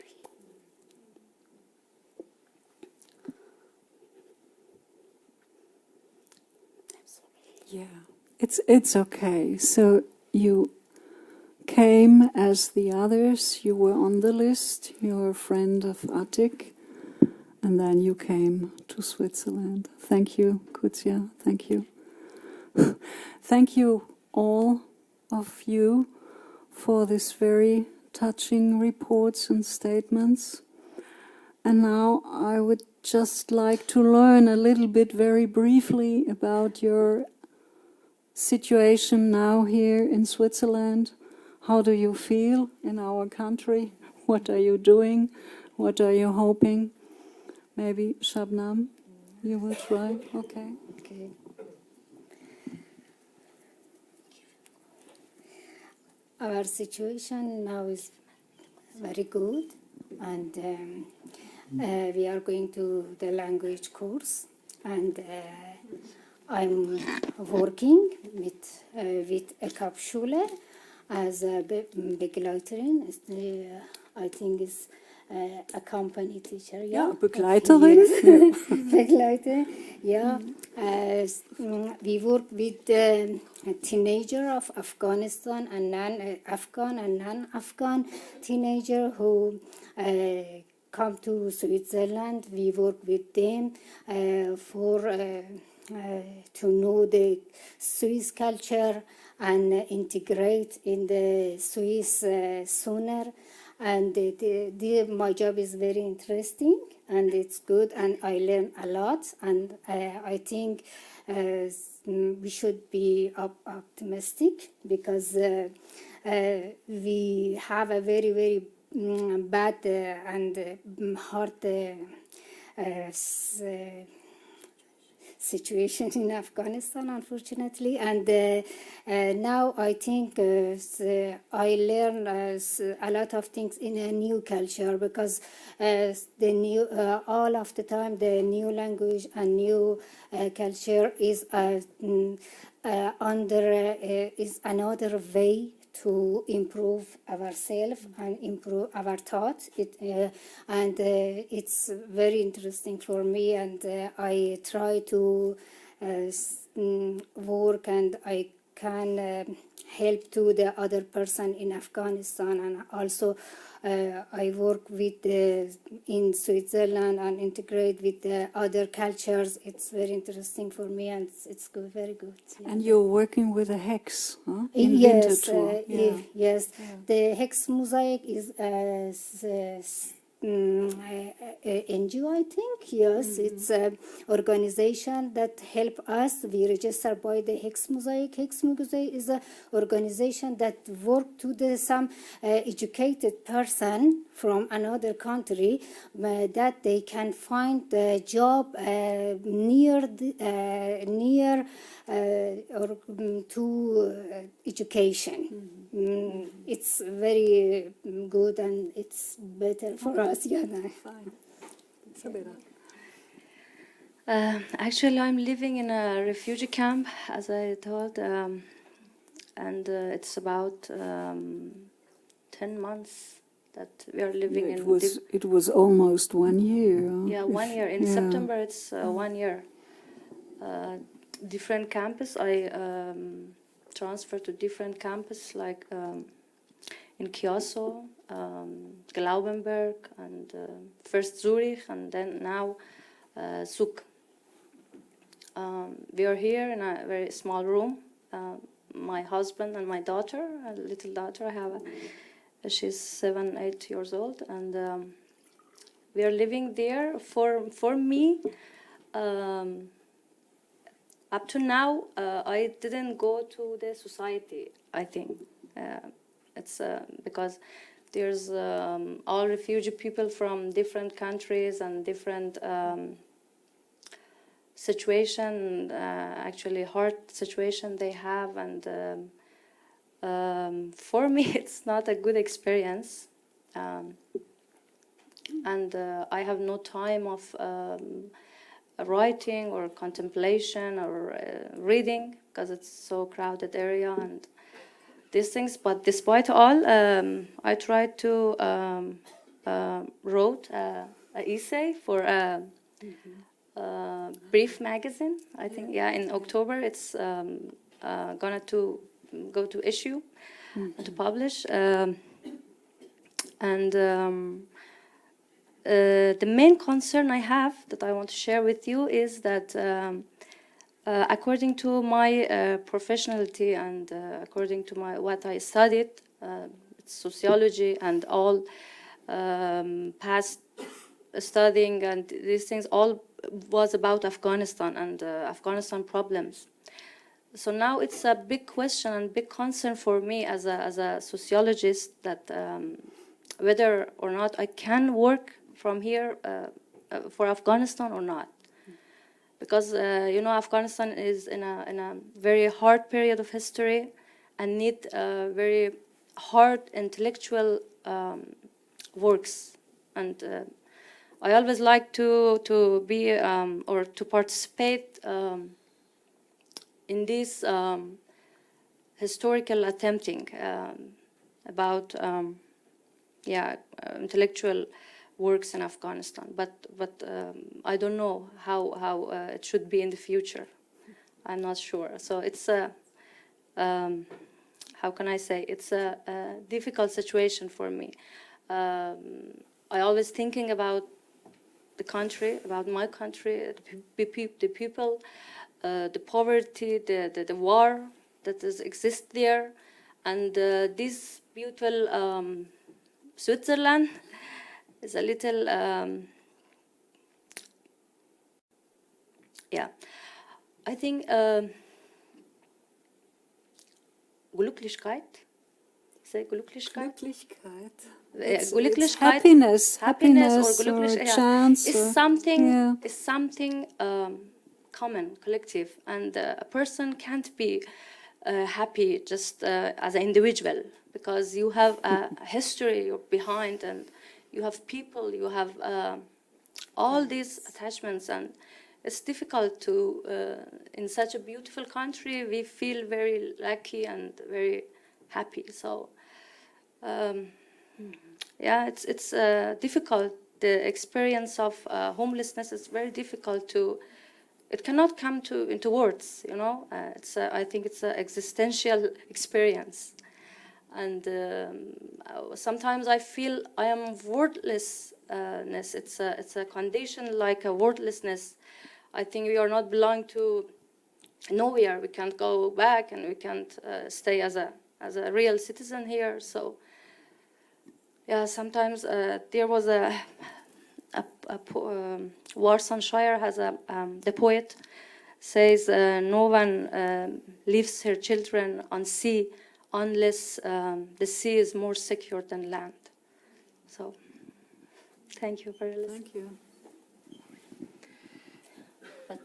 Yeah, it's okay. So you came as the others, you were on the list, you were a friend of Atik, and then you came to Switzerland. Thank you, Qudsia, thank you. Thank you, all of you, for this very touching reports and statements. And now I would just like to learn a little bit very briefly about your situation now here in Switzerland. How do you feel in our country? What are you doing? What are you hoping? Maybe Shabnam, you will try? Okay. Okay. Our situation now is very good, and we are going to the language course, and I'm working with a Kapschule as a Begleiterin. I think it's a company teacher. Ja, Begleiterin. Yes. Begleiterin, yeah. We work with a teenager of Afghanistan and non-Afghan and non-Afghan teenager who come to Switzerland. We work with them to know the Swiss culture and integrate in the Swiss sooner. And my job is very interesting and it's good, and I learn a lot. And I think we should be optimistic, because we have a very, very bad and hard situation in Afghanistan, unfortunately. And now I think I learn a lot of things in a new culture, because the new all of the time the new language and new culture is is another way to improve ourselves and improve our thoughts. It's very interesting for me, and I try to work, and I can help to the other person in Afghanistan, and also I work with in Switzerland and integrate with the other cultures. It's very interesting for me, and it's good, very good. Yeah. And you're working with a hex, huh? In Yes, Winterthur. yes. Yeah. The hex mosaic is NGO, I think. Yes, it's an organization that help us. We register by the Hex Mosaic. Hex Mosaic is an organization that work to some educated person from another country that they can find a job near or to education. It's very good, and it's better for us. Yeah, Fine. Sabera. Actually, I'm living in a refugee camp, as I told, and it's about 10 months that we are living in. It was almost 1 year. Huh? Yeah, 1 year. In September, it's 1 year. Different campus. I transferred to different campus, like in Chiasso, Glaubenberg, and first Zurich, and then now Zug. We are here in a very small room. My husband and my daughter, a little daughter I have, she's 7, 8 years old, and we are living there. For me, up to now, I didn't go to the society, I think. It's because there's all refugee people from different countries and different situation, actually hard situation they have, and for me it's not a good experience, and I have no time of writing or contemplation or reading, because it's so crowded area and these things. But despite all, I tried to wrote an essay for brief magazine. I think in October it's gonna to go to issue to publish, and the main concern I have that I want to share with you is that according to my professionality and according to what I studied, sociology and all past studying and these things all was about Afghanistan and Afghanistan problems. So now it's a big question and big concern for me as a sociologist that whether or not I can work from here for Afghanistan or not. Because Afghanistan is in a very hard period of history and need very hard intellectual works. And I always like to be or to participate in this historical attempting about intellectual works in Afghanistan, but I don't know how it should be in the future. I'm not sure. So it's a how can I say? It's a difficult situation for me. I always thinking about the country, about my country, the people, the poverty, the war that exists there, and this beautiful Switzerland is a little, I think Glücklichkeit. Say Glücklichkeit. It's happiness or chance is something common, collective, and a person can't be happy just as an individual, because you have a history behind, and you have people, you have all these attachments, and it's difficult to, in such a beautiful country, we feel very lucky and very happy. So, it's difficult. The experience of homelessness is very difficult to. It cannot come into words, I think it's an existential experience. And sometimes I feel I am wordlessness. It's a condition like a wordlessness. I think we are not belong to nowhere. We can't go back, and we can't stay as a real citizen here. So sometimes there was Warsanshire has the poet says no one leaves her children on sea unless the sea is more secure than land. So, thank you for listening. Thank you. But,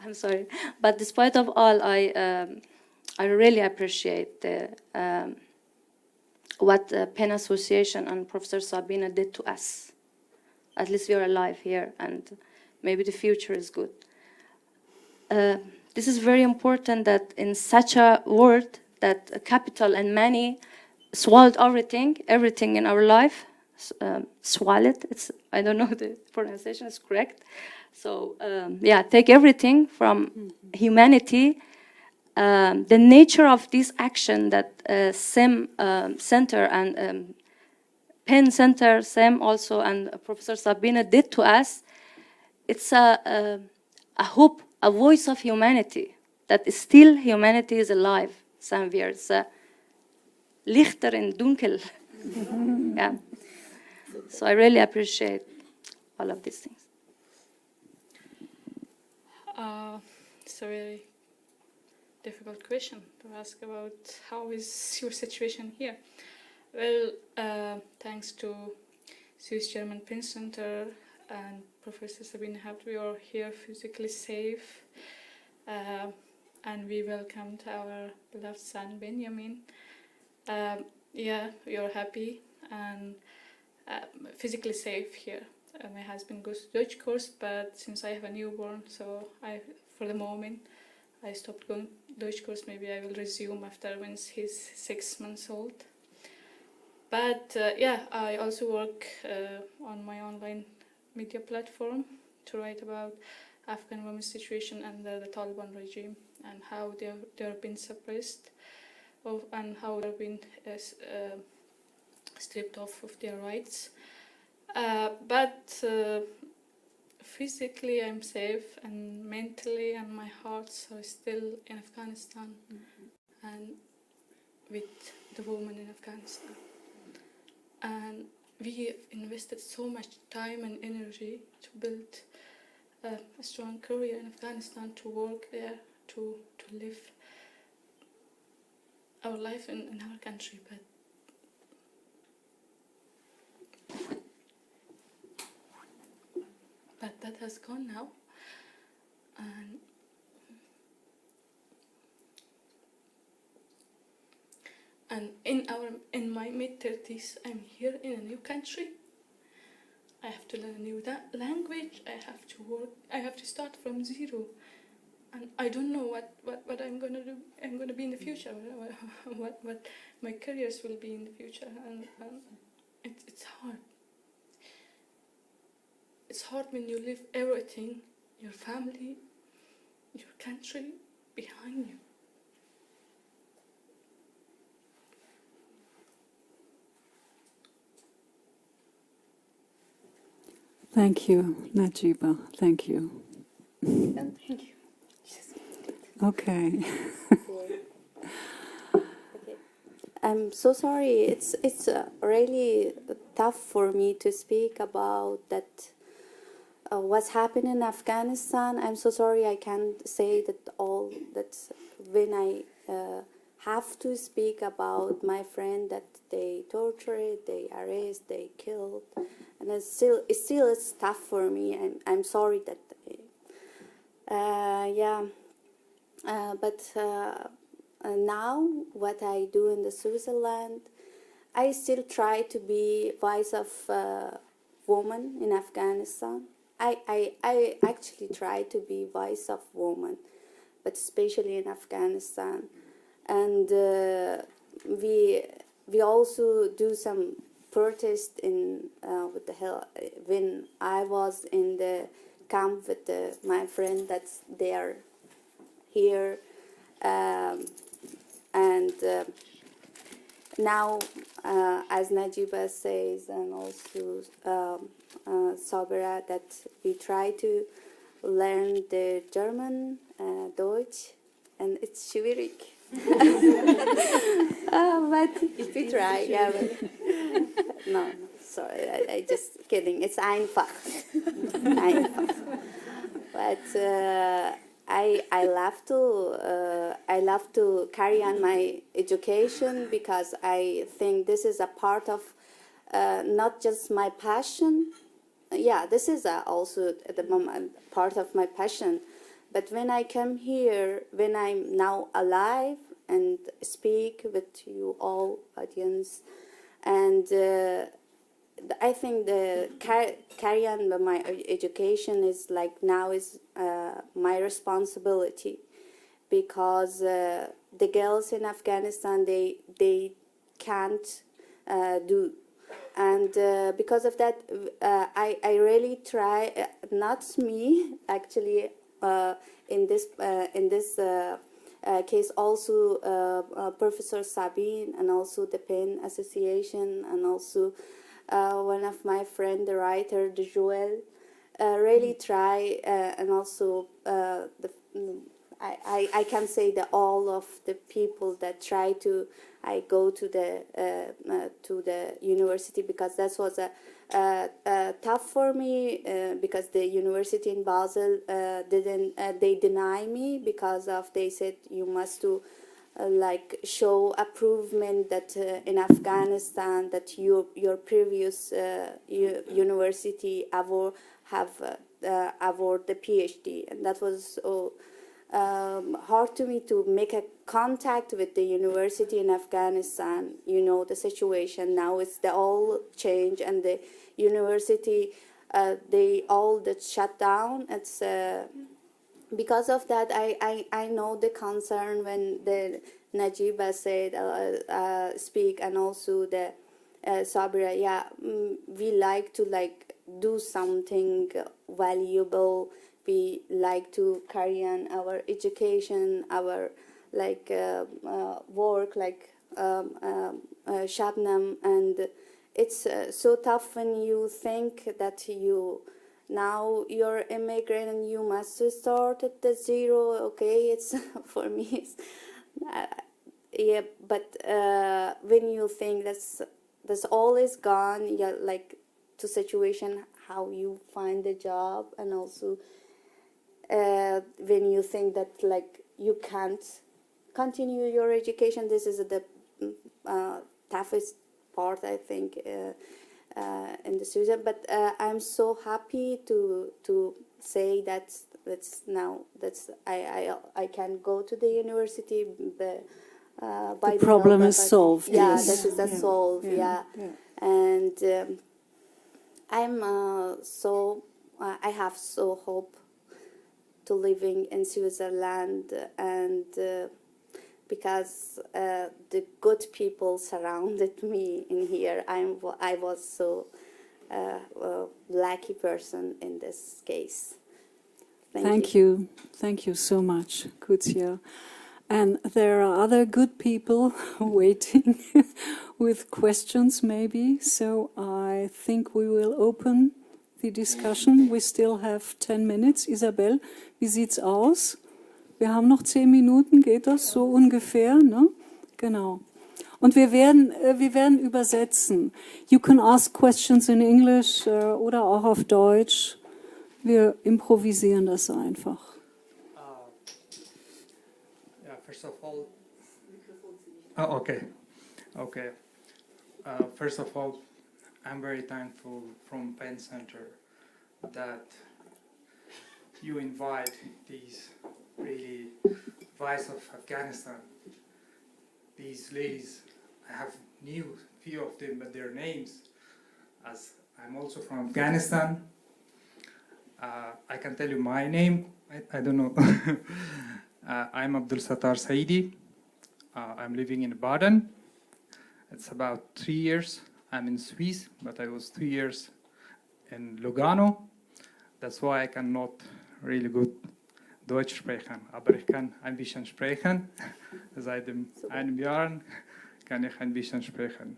I'm sorry, but despite of all, I really appreciate what the PEN Association and Professor Sabine did to us. At least we are alive here, and maybe the future is good. This is very important that in such a world that capital and money swallowed everything in our life, swallowed. I don't know the pronunciation is correct. So take everything from humanity. The nature of this action that SEM Center and PEN Center, SEM also, and Professor Sabine did to us, it's a hope, a voice of humanity, that still humanity is alive somewhere. It's a Lichter in Dunkel. Yeah. So I really appreciate all of these things. It's a very difficult question to ask about how is your situation here. Well, thanks to Swiss German PEN Center and Professor Sabine Haupt, we are here physically safe, and we welcomed our beloved son Benjamin. We are happy and physically safe here. My husband goes to Dutch course, but since I have a newborn, so for the moment I stopped going Dutch course. Maybe I will resume after when he's 6 months old. But I also work on my online media platform to write about Afghan women's situation under the Taliban regime and how they're been suppressed and how they've been stripped off of their rights. But physically I'm safe, and mentally and my hearts are still in Afghanistan and with the women in Afghanistan. And we have invested so much time and energy to build a strong career in Afghanistan, to work there, to live our life in our country. But that has gone now. And in my mid-30s, I'm here in a new country. I have to learn a new language. I have to work. I have to start from zero, and I don't know what I'm going to do. I'm going to be in the future. What my careers will be in the future, and it's hard. It's hard when you leave everything, your family, your country behind you. Thank you, Najibah. Thank you. Thank you. Okay. Okay. I'm so sorry. It's really tough for me to speak about that. What's happened in Afghanistan. I'm so sorry I can't say that all. That's when I have to speak about my friend that they tortured, they arrest, they killed, and it's still tough for me. I'm sorry that. But now what I do in the Switzerland, I still try to be voice of woman in Afghanistan. I actually try to be voice of woman, but especially in Afghanistan. And we also do some protest in with the hell when I was in the camp with my friend that's there here, and now as Najibah says, and also Sabera, that we try to learn the German, Deutsch, and it's schwierig. But we try, yeah. But, no, sorry, I just kidding. It's einfach. Einfach. But I love to carry on my education because I think this is a part of not just my passion. Yeah, this is also at the moment part of my passion. But when I come here, when I'm now alive and speak with you all, audience, and I think the carry on with my education is like now is my responsibility, because the girls in Afghanistan they can't do, and because of that I really try. Not me actually. In this case, also Professor Sabine, and also the PEN Association, and also one of my friend, the writer, the Joel, really try, and also I can say that all of the people that try to, I go to the university, because that was tough for me, because the university in Basel they deny me because of, they said you must do like show improvement that in Afghanistan that your previous university award the PhD, and that was hard to me to make a contact with the university in Afghanistan. You know the situation now, it's the all change, and the university they all that shut down. It's because of that I know the concern when the Najibah said speak, and also the Sabera. Yeah, we like to like do something valuable we like to carry on our education, our work, Shabnam, and it's so tough when you think that you're immigrant and you must start at the zero. Okay, it's for me, it's, yeah, but when you think that's all is gone, yeah, like to situation how you find a job, and also when you think that like you can't continue your education, this is the toughest part, I think, in the Sudan. But I'm so happy to say that I can go to the university. By the problem help is of, solved. Yeah, yes. that is the solve. Yeah. And I'm so I have so hope to living in Switzerland, and because the good people surrounded me in here, I was so lucky person in this case. Thank you. Thank you so much, Qudsia. And there are other good people waiting with questions maybe, so I think we will open the discussion. We still have 10 minutes. Isabel, wie sieht's aus? Wir haben noch 10 Minuten, geht das so ungefähr, ne? Genau. Und wir werden übersetzen. You can ask questions in English oder auch auf Deutsch. Wir improvisieren das einfach. First of all, okay. First of all, I'm very thankful from PEN Center that you invite these really voice of Afghanistan. These ladies, I have knew few of them, but their names, as I'm also from Afghanistan. I can tell you my name. I don't know. I'm Abdul Sattar Saidi. I'm living in Baden. It's about 3 years. I'm in Swiss, but I was 2 years in Lugano. That's why I cannot really good Deutsch sprechen. Aber ich kann ein bisschen sprechen. Seit einem Jahr kann ich ein bisschen sprechen.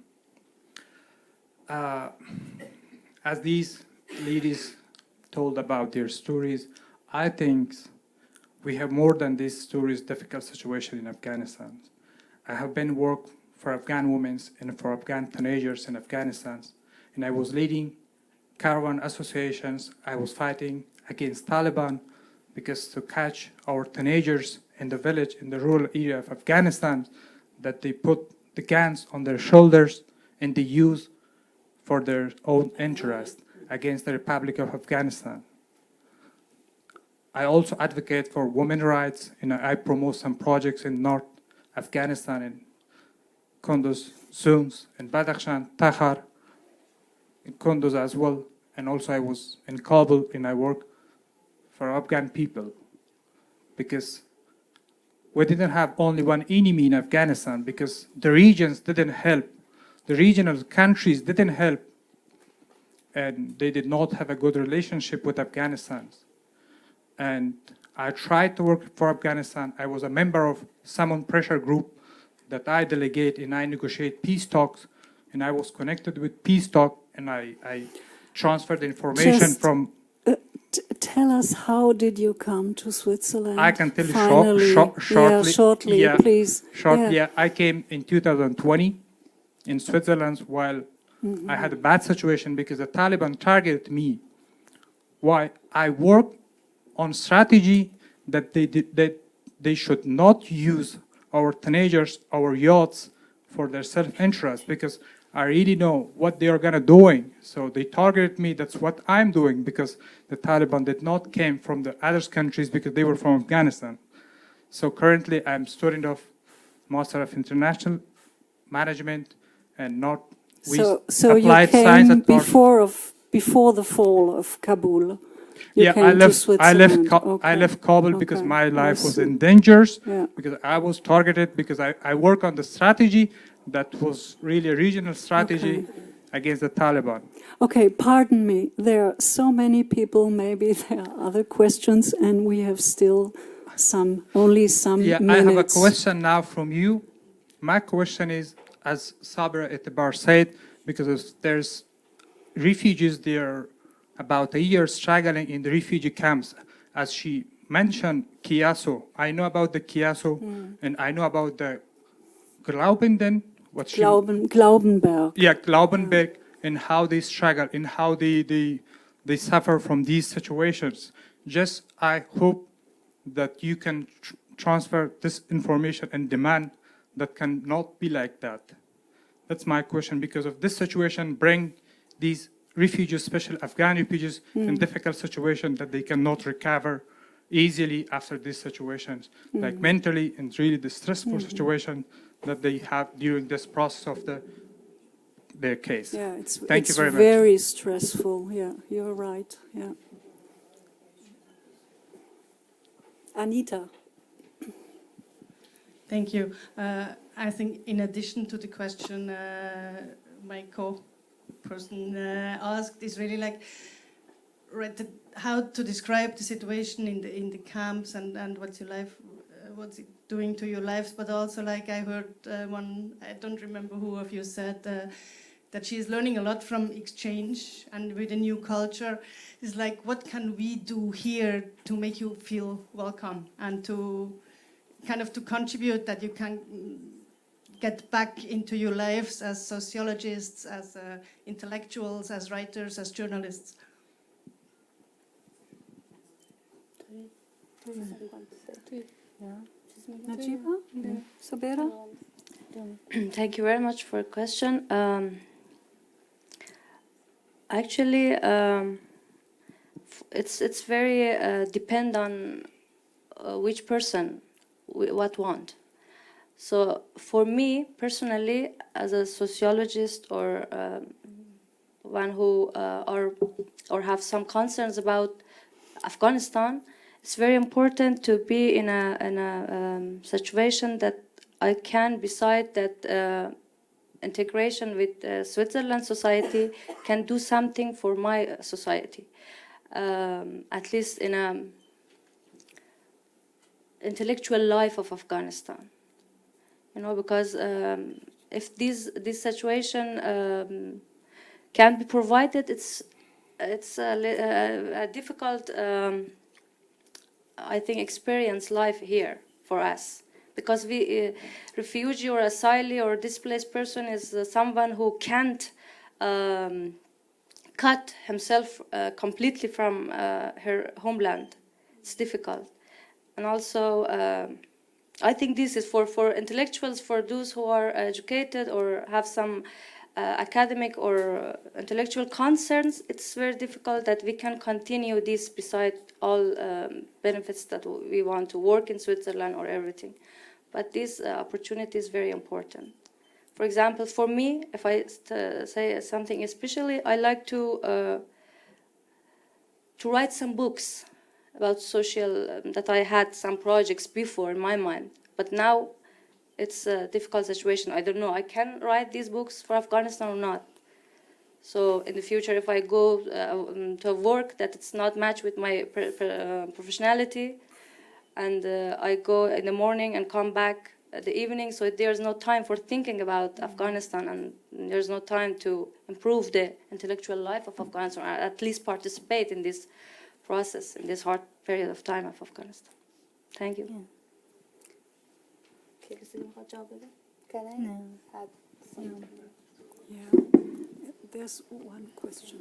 As these ladies told about their stories, I think we have more than these stories, difficult situation in Afghanistan. I have been work for Afghan women and for Afghan teenagers in Afghanistan, and I was leading caravan associations. I was fighting against Taliban because to catch our teenagers in the village, in the rural area of Afghanistan, that they put the guns on their shoulders and they use for their own interest against the Republic of Afghanistan. I also advocate for women's rights, and I promote some projects in North Afghanistan, in Kunduz, Zones, in Badakhshan, Takhar, in Kunduz as well. And also I was in Kabul and I work for Afghan people, because we didn't have only one enemy in Afghanistan, because the regions didn't help, the regional countries didn't help, and they did not have a good relationship with Afghanistan. And I tried to work for Afghanistan. I was a member of Salmon Pressure Group that I delegate and I negotiate peace talks, and I was connected with peace talk, and I transferred information from... Tell us, how did you come to Switzerland? I can tell you shortly. Yeah, shortly, yeah, please. Shortly, Yeah. I came in 2020 in Switzerland while I had a bad situation because the Taliban targeted me. Why? I worked on strategy that they should not use our teenagers, our youths, for their self-interest, because I really know what they are gonna doing. So they targeted me. That's what I'm doing, because the Taliban did not came from the other countries because they were from Afghanistan. So currently I'm student of Master of International Management and not. So you came before the fall of Kabul. You came to Switzerland. I left Kabul because Okay. my life was in danger, Yeah. because I was targeted, because I work on the strategy that was really a regional strategy against the Taliban. Okay, pardon me. There are so many people. Maybe there are other questions, and we have still only some Yeah, minutes. I have a question now from you. My question is, as Sabera Aitabar said, because there's refugees there about a year struggling in the refugee camps. As she mentioned, Kiaso. I know about the Kiaso, and I know about the Glaubenden. Glaubenberg. Yeah, Glaubenberg, and how they struggle and how they suffer from these situations. Just I hope that you can transfer this information and demand that cannot be like that. That's my question, because of this situation bring these refugees, especially Afghan refugees, in difficult situations that they cannot recover easily after these situations, like mentally, and really the stressful situation that they have during this process of their case. Yeah, it's Thank you very much. very stressful. Yeah, you're right. Yeah. Anita. Thank you. I think in addition to the question my co-person asked is really like how to describe the situation in the camps and what's your life, what's it doing to your lives, but also like I heard one, I don't remember who of you said that she is learning a lot from exchange and with a new culture. It's like, what can we do here to make you feel welcome and to kind of to contribute that you can get back into your lives as sociologists, as intellectuals, as writers, as journalists? Najibah? Sabera? Thank you very much for your question. Actually, it's very depend on which person what want. So for me personally, as a sociologist or one who or have some concerns about Afghanistan, it's very important to be in a situation that I can, beside that integration with Switzerland society, can do something for my society, at least in a intellectual life of Afghanistan. You know, because if this situation can be provided, it's a difficult, I think, experience life here for us. Because we, refugee or asylee or displaced person is someone who can't cut himself completely from her homeland. It's difficult. And also, I think this is for intellectuals, for those who are educated or have some academic or intellectual concerns, it's very difficult that we can continue this beside all benefits that we want to work in Switzerland or everything. But this opportunity is very important. For example, for me, if I say something especially, I like to write some books about social, that I had some projects before in my mind. But now it's a difficult situation. I don't know, I can write these books for Afghanistan or not. So in the future, if I go to a work that it's not matched with my professionality, and I go in the morning and come back at the evening, so there's no time for thinking about Afghanistan, and there's no time to improve the intellectual life of Afghanistan, or at least participate in this process, in this hard period of time of Afghanistan. Thank you. Can I add something? Yeah. There's one question.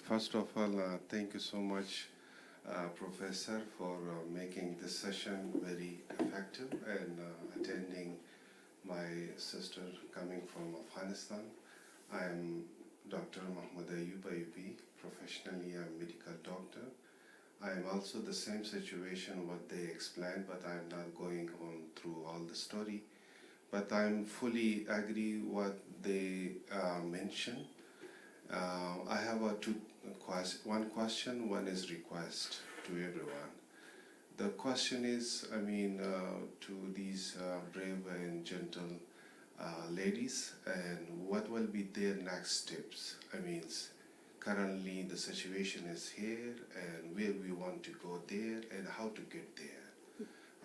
First of all, thank you so much, Professor, for making this session very effective and attending my sister coming from Afghanistan. I am Dr. Mahmoud Ayub Ayubi. Professionally, I'm a medical doctor. I am also the same situation what they explained, but I'm not going on through all the story. But I'm fully agree what they mentioned. I have one question, one is request to everyone. the question is, to these brave and gentle ladies, and what will be their next steps? Currently the situation is here, and where we want to go there, and how to get there.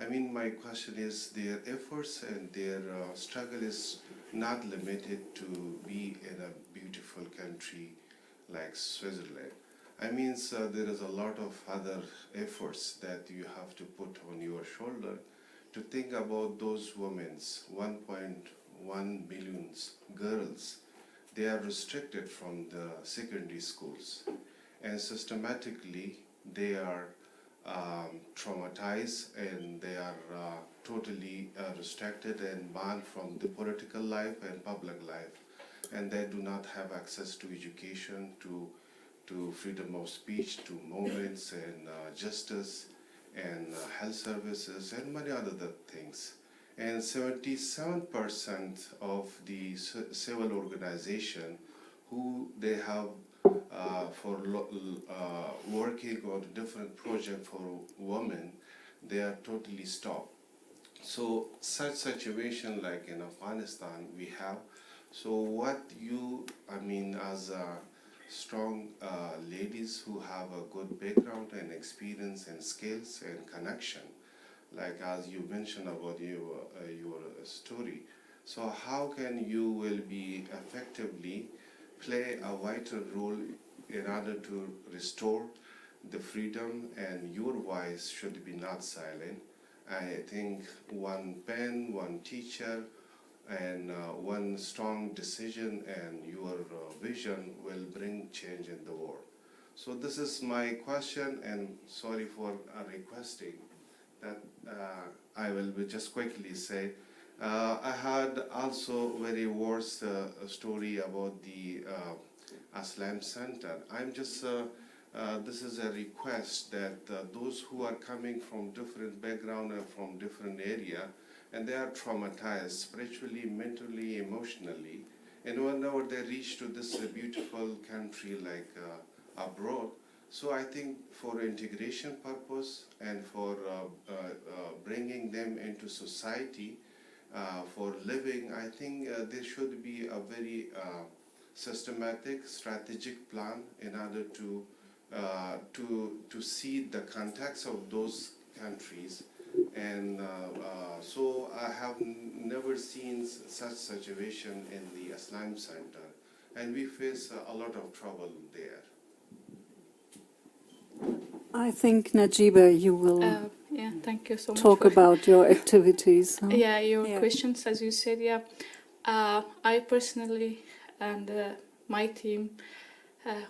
My question is, their efforts and their struggle is not limited to be in a beautiful country like Switzerland. There is a lot of other efforts that you have to put on your shoulder to think about those women, 1.1 billion girls. They are restricted from the secondary schools, and systematically they are traumatized, and they are totally restricted and banned from the political life and public life, and they do not have access to education, to freedom of speech, to movements and justice and health services and many other things. And 77% of the civil organization who they have working on different projects for women, they are totally stopped. So such situation like in Afghanistan we have. So what you, as strong ladies who have a good background and experience and skills and connection, like as you mentioned about your story, so how can you will be effectively play a vital role in order to restore the freedom, and your voice should be not silent. I think one pen, one teacher, and one strong decision and your vision will bring change in the world. So this is my question, and sorry for requesting that I will just quickly say, I had also very worst story about the Asylum Center. This is a request that those who are coming from different background and from different area, and they are traumatized spiritually, mentally, emotionally, and whenever they reach to this beautiful country like abroad, so I think for integration purpose and for bringing them into society, for living, I think there should be a very systematic, strategic plan in order to see the context of those countries. And so I have never seen such situation in the Asylum Center, and we face a lot of trouble there. I think, Najibah, you will thank you so much talk about your activities. Huh? Your questions, as you said, I personally and my team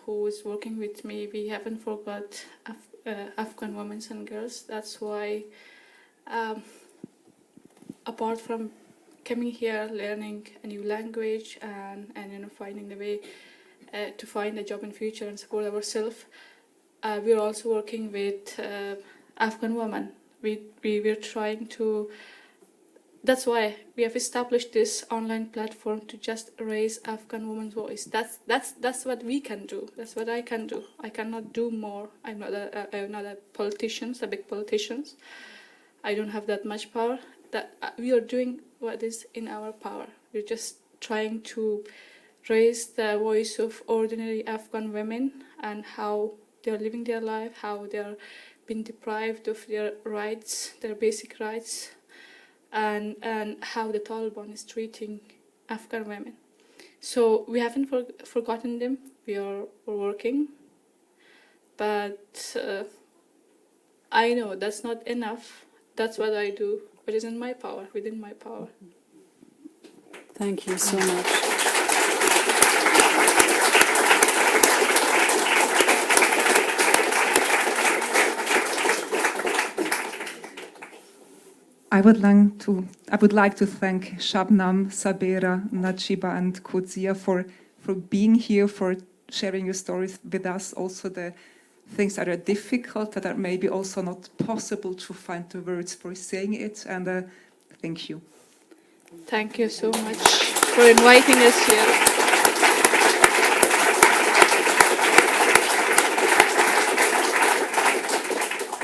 who is working with me, we haven't forgot Afghan women and girls. That's why, apart from coming here, learning a new language and finding the way to find a job in future and support ourselves, we're also working with Afghan women. We're trying to. That's why we have established this online platform to just raise Afghan women's voice. That's what we can do. That's what I can do. I cannot do more. I'm not a politician, a big politician. I don't have that much power. That we are doing what is in our power. We're just trying to raise the voice of ordinary Afghan women and how they're living their life, how they're being deprived of their rights, their basic rights, and how the Taliban is treating Afghan women. So we haven't forgotten them. We're working, but I know that's not enough. That's what I do, what is in my power, within my power. Thank you so much. I would like to thank Shabnam, Sabera, Najibah, and Qudsia for being here, for sharing your stories with us. Also, the things that are difficult, that are maybe also not possible to find the words for saying it. And thank you. Thank you so much for inviting us here.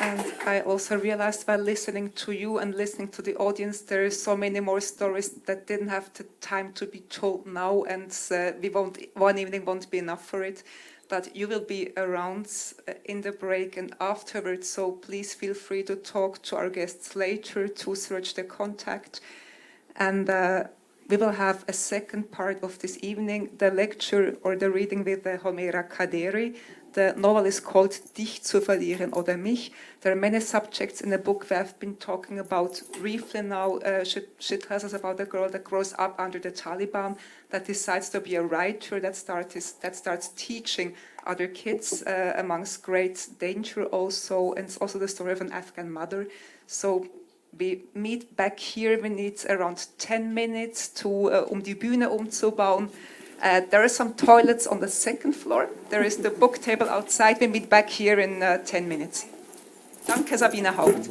And I also realized while listening to you and listening to the audience, there are so many more stories that didn't have the time to be told now, and one evening won't be enough for it. But you will be around in the break and afterwards, so please feel free to talk to our guests later, to search the contact. And we will have a second part of this evening, the lecture or the reading with Homeira Kaderi. The novel is called Dich zu verlieren oder mich. There are many subjects in the book we have been talking about briefly now. She tells us about a girl that grows up under the Taliban, that decides to be a writer, that starts teaching other kids amongst great danger also, and it's also the story of an Afghan mother. So we meet back here. We need around 10 minutes to die Bühne umzubauen. There are some toilets on the second floor. There is the book table outside. We meet back here in 10 minutes. Danke, Sabine Haupt.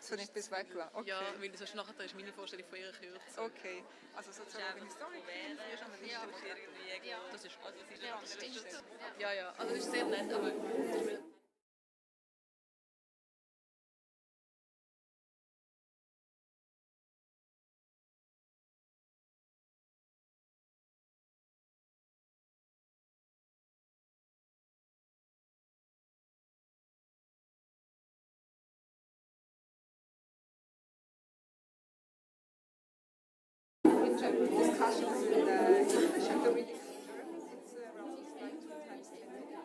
So nicht bis weglassen. Okay. Ja, weil sonst nachher ist meine Vorstellung von ihr kürzer. Okay, also sozusagen eine Historikerin, früher Journalistin. Das ist gut. Das ist ja, also das ist sehr nett, aber... Discussions in English and the reading in German. It's around like 2 times 10 minutes.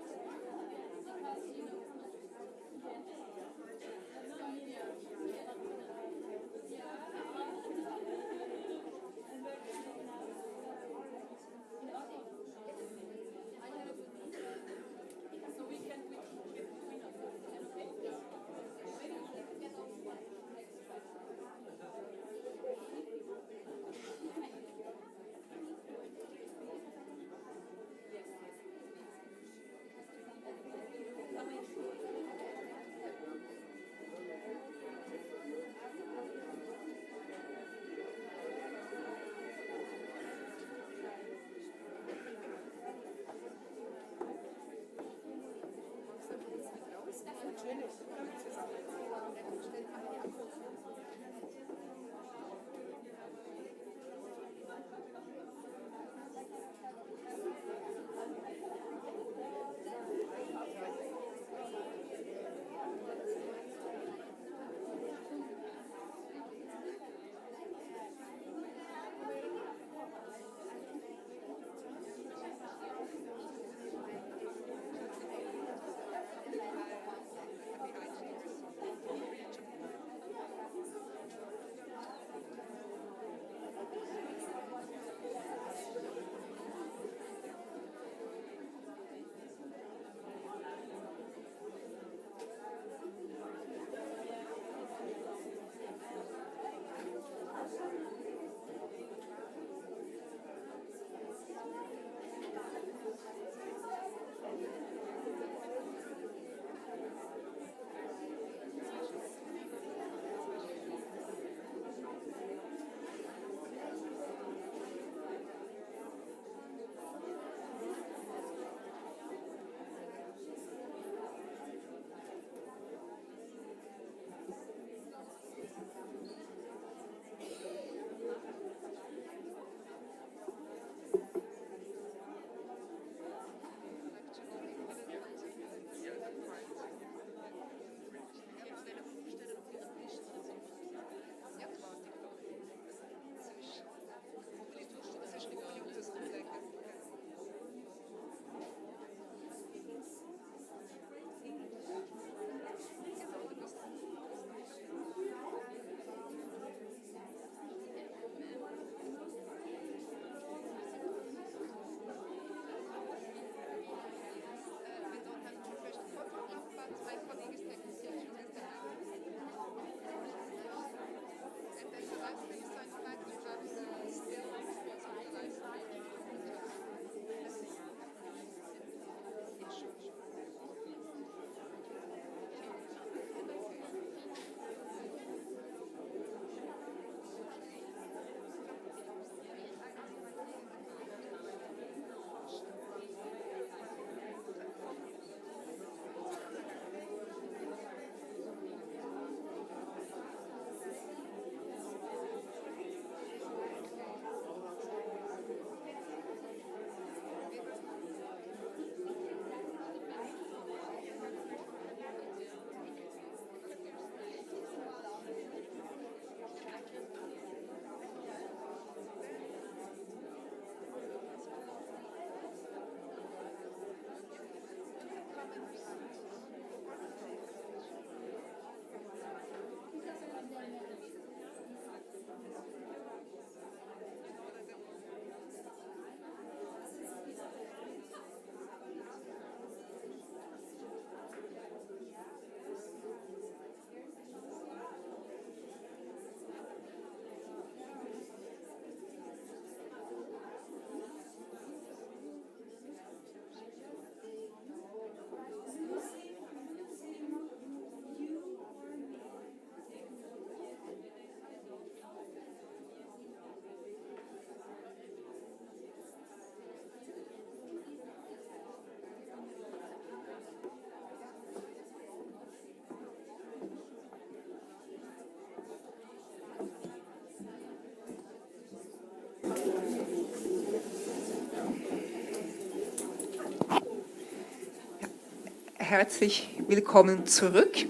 herzlich willkommen zurück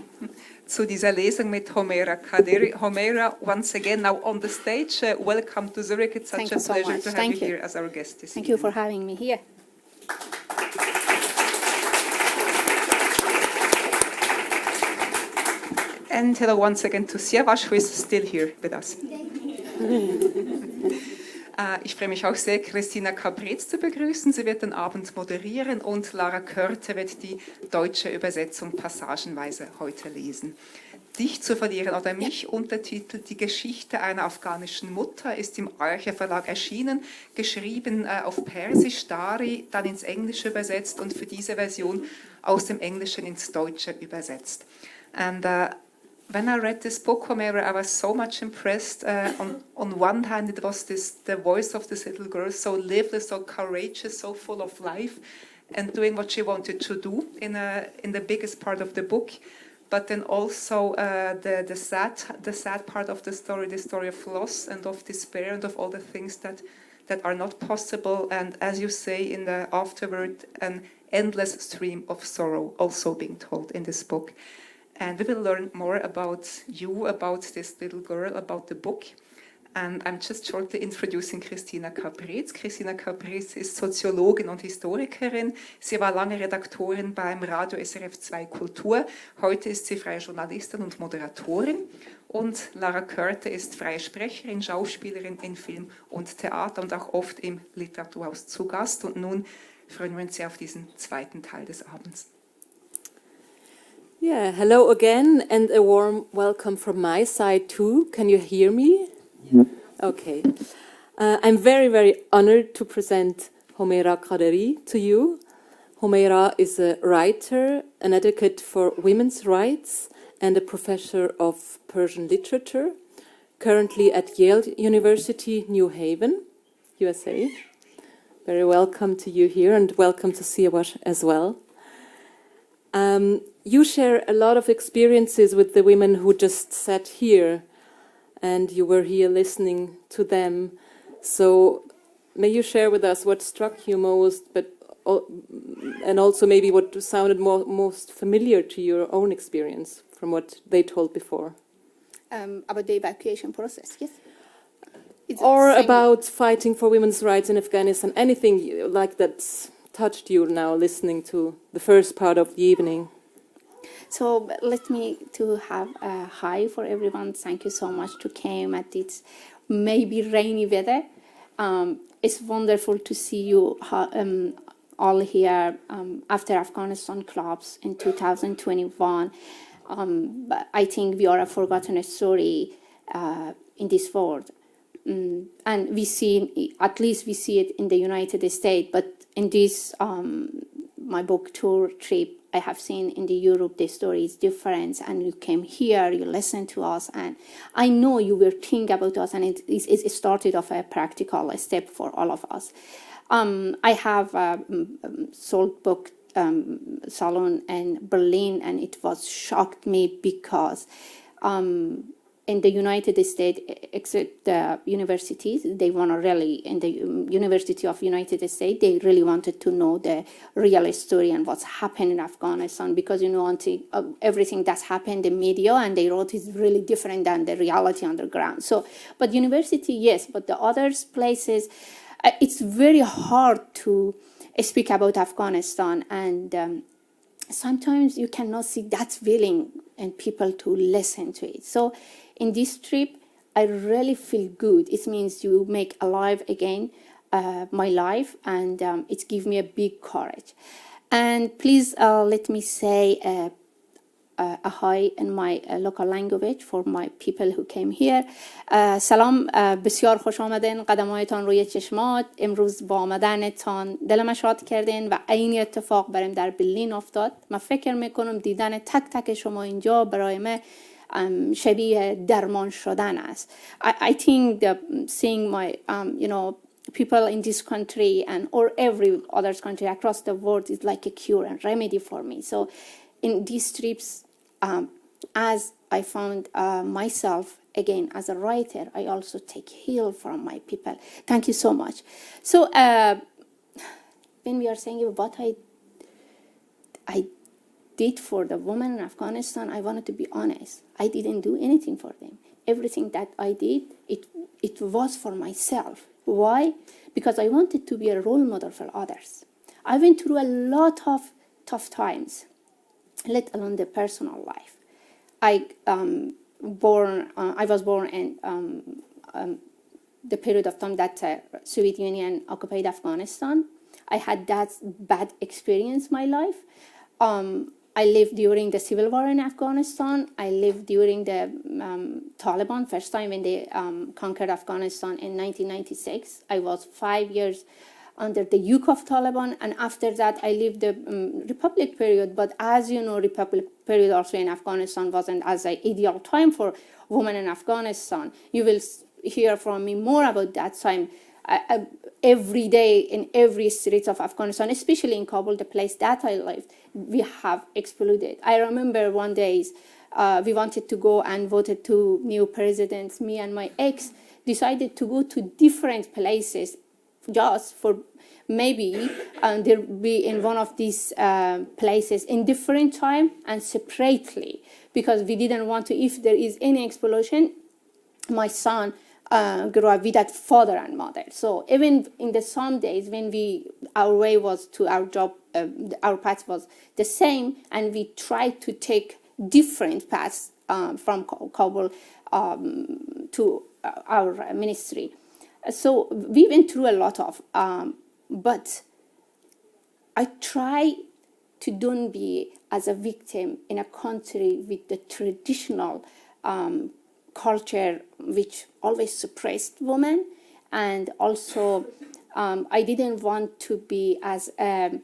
zu dieser Lesung mit Homera Kaderi. Homera, once again now on the stage. Welcome to Zurich. It's such a pleasure to have you here as our guest this Thank evening. you for having me here. And hello once again to Siavash, who is still here with us. Ich freue mich auch sehr, Christina Kapretz zu begrüßen. Sie wird den Abend moderieren und Lara Körte wird die deutsche Übersetzung passagenweise heute lesen. Dich zu verlieren oder mich, untertitelt Die Geschichte einer afghanischen Mutter, ist im Arche Verlag erschienen, geschrieben auf Persisch, Dari, dann ins Englische übersetzt und für diese Version aus dem Englischen ins Deutsche übersetzt. And when I read this book, Homera, I was so much impressed. On one hand, it was the voice of this little girl, so liveless, so courageous, so full of life, and doing what she wanted to do in the biggest part of the book. But then also the sad part of the story of loss and of despair and of all the things that are not possible. And as you say in the afterword, an endless stream of sorrow also being told in this book. And we will learn more about you, about this little girl, about the book. And I'm just shortly introducing Christina Kapretz. Christina Kapretz ist Soziologin und Historikerin. Sie war lange Redaktorin beim Radio SRF 2 Kultur. Heute ist sie freie Journalistin und Moderatorin. Und Lara Körte ist freie Sprecherin, Schauspielerin in Film und Theater und auch oft im Literaturhaus zu Gast. Und nun freuen wir uns sehr auf diesen zweiten Teil des Abends. Yeah, hello again and a warm welcome from my side too. Can you hear me? Yeah. Okay. I'm very, very honored to present Homera Kaderi to you. Homera is a writer, an advocate for women's rights and a professor of Persian literature, currently at Yale University, New Haven, USA. Very welcome to you here and welcome to Siavash as well. You share a lot of experiences with the women who just sat here, and you were here listening to them. So may you share with us what struck you most, and also maybe what sounded most familiar to your own experience from what they told before? About the evacuation process, yes? Or about fighting for women's rights in Afghanistan, anything like that's touched you now listening to the first part of the evening? So let me to have a hi for everyone. Thank you so much to came at this maybe rainy weather. It's wonderful to see you all here after Afghanistan clubs in 2021. But I think we are a forgotten story in this world. And we see, at least we see it in the United States, but in this, my book tour trip, I have seen in the Europe, the story is different, and you came here, you listened to us, and I know you were thinking about us, and it started off a practical step for all of us. I have sold book salon in Berlin, and it was shocked me because in the United States, except the universities, they want to really, in the University of United States, they really wanted to know the real story and what's happened in Afghanistan, because, you know, everything that's happened in the media and they wrote is really different than the reality on the ground. So, but university, yes, but the other places, it's very hard to speak about Afghanistan, and sometimes you cannot see that feeling in people to listen to it. So in this trip, I really feel good. It means you make alive again my life, and it gives me a big courage. And please let me say a hi in my local language for my people who came here. سلام، بسیار خوش آمدین. قدمایتان روی چشمات. امروز با آمدنتان دلم شاد کردین و این اتفاق برام در برلین افتاد. من فکر میکنم دیدن تک تک شما اینجا برای من شبیه درمان شدن است. I think that seeing my people in this country and or every other country across the world is like a cure and remedy for me. So in these trips, as I found myself again as a writer, I also take heal from my people. Thank you so much. So when we are saying what I did for the women in Afghanistan, I wanted to be honest. I didn't do anything for them. Everything that I did, it was for myself. Why? Because I wanted to be a role model for others. I went through a lot of tough times, let alone the personal life. I was born in the period of time that Soviet Union occupied Afghanistan. I had that bad experience in my life. I lived during the civil war in Afghanistan. I lived during the Taliban, first time when they conquered Afghanistan in 1996. I was 5 years under the yoke of Taliban, and after that I lived the Republic period. But as you know, Republic period also in Afghanistan wasn't as an ideal time for women in Afghanistan. You will hear from me more about that time. Every day in every street of Afghanistan, especially in Kabul, the place that I lived, we have exploded. I remember one day we wanted to go and voted to new presidents. Me and my ex decided to go to different places just for maybe they'll be in one of these places in different time and separately, because we didn't want to, if there is any explosion, my son grew up without father and mother. So even in the some days when our way was to our job, our path was the same, and we tried to take different paths from Kabul to our ministry. So we went through a lot of, but I try to don't be as a victim in a country with the traditional culture which always suppressed women, and also I didn't want to be as a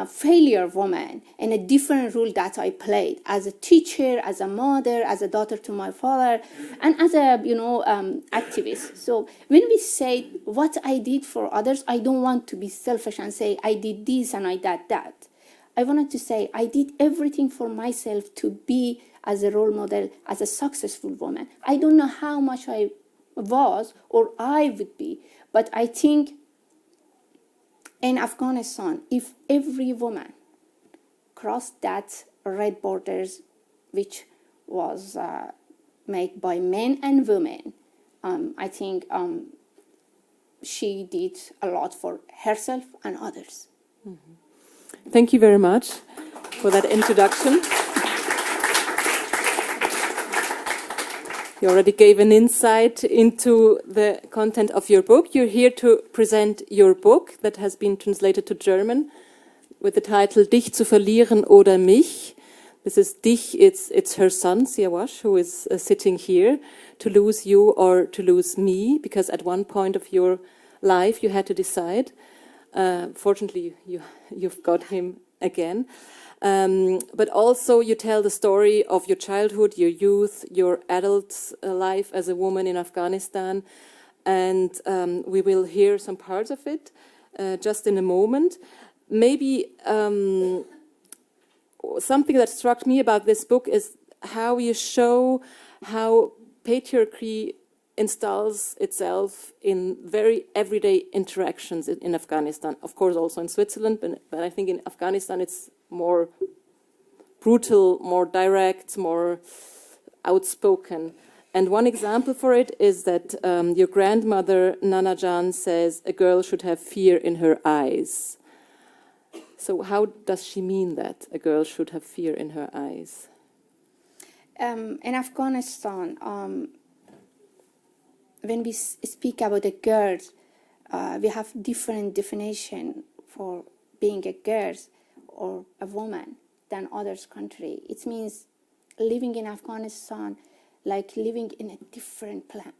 failure woman in a different role that I played as a teacher, as a mother, as a daughter to my father, and as a activist. So when we say what I did for others, I don't want to be selfish and say I did this and I did that. I wanted to say I did everything for myself to be as a role model, as a successful woman. I don't know how much I was or I would be, but I think in Afghanistan, if every woman crossed that red borders, which was made by men and women, I think she did a lot for herself and others. Mm-hmm. Thank you very much for that introduction. You already gave an insight into the content of your book. You're here to present your book that has been translated to German with the title Dich zu verlieren oder mich. This is Dich, it's her son, Siawash, who is sitting here, to lose you or to lose me, because at one point of your life you had to decide. Fortunately, you've got him again. But also you tell the story of your childhood, your youth, your adult life as a woman in Afghanistan, and we will hear some parts of it just in a moment. Maybe something that struck me about this book is how you show how patriarchy installs itself in very everyday interactions in Afghanistan. Of course, also in Switzerland, but I think in Afghanistan it's more brutal, more direct, more outspoken. And one example for it is that your grandmother, Nana Jan, says a girl should have fear in her eyes. So how does she mean that a girl should have fear in her eyes? In Afghanistan, when we speak about a girl, we have different definition for being a girl or a woman than others country. It means living in Afghanistan like living in a different planet.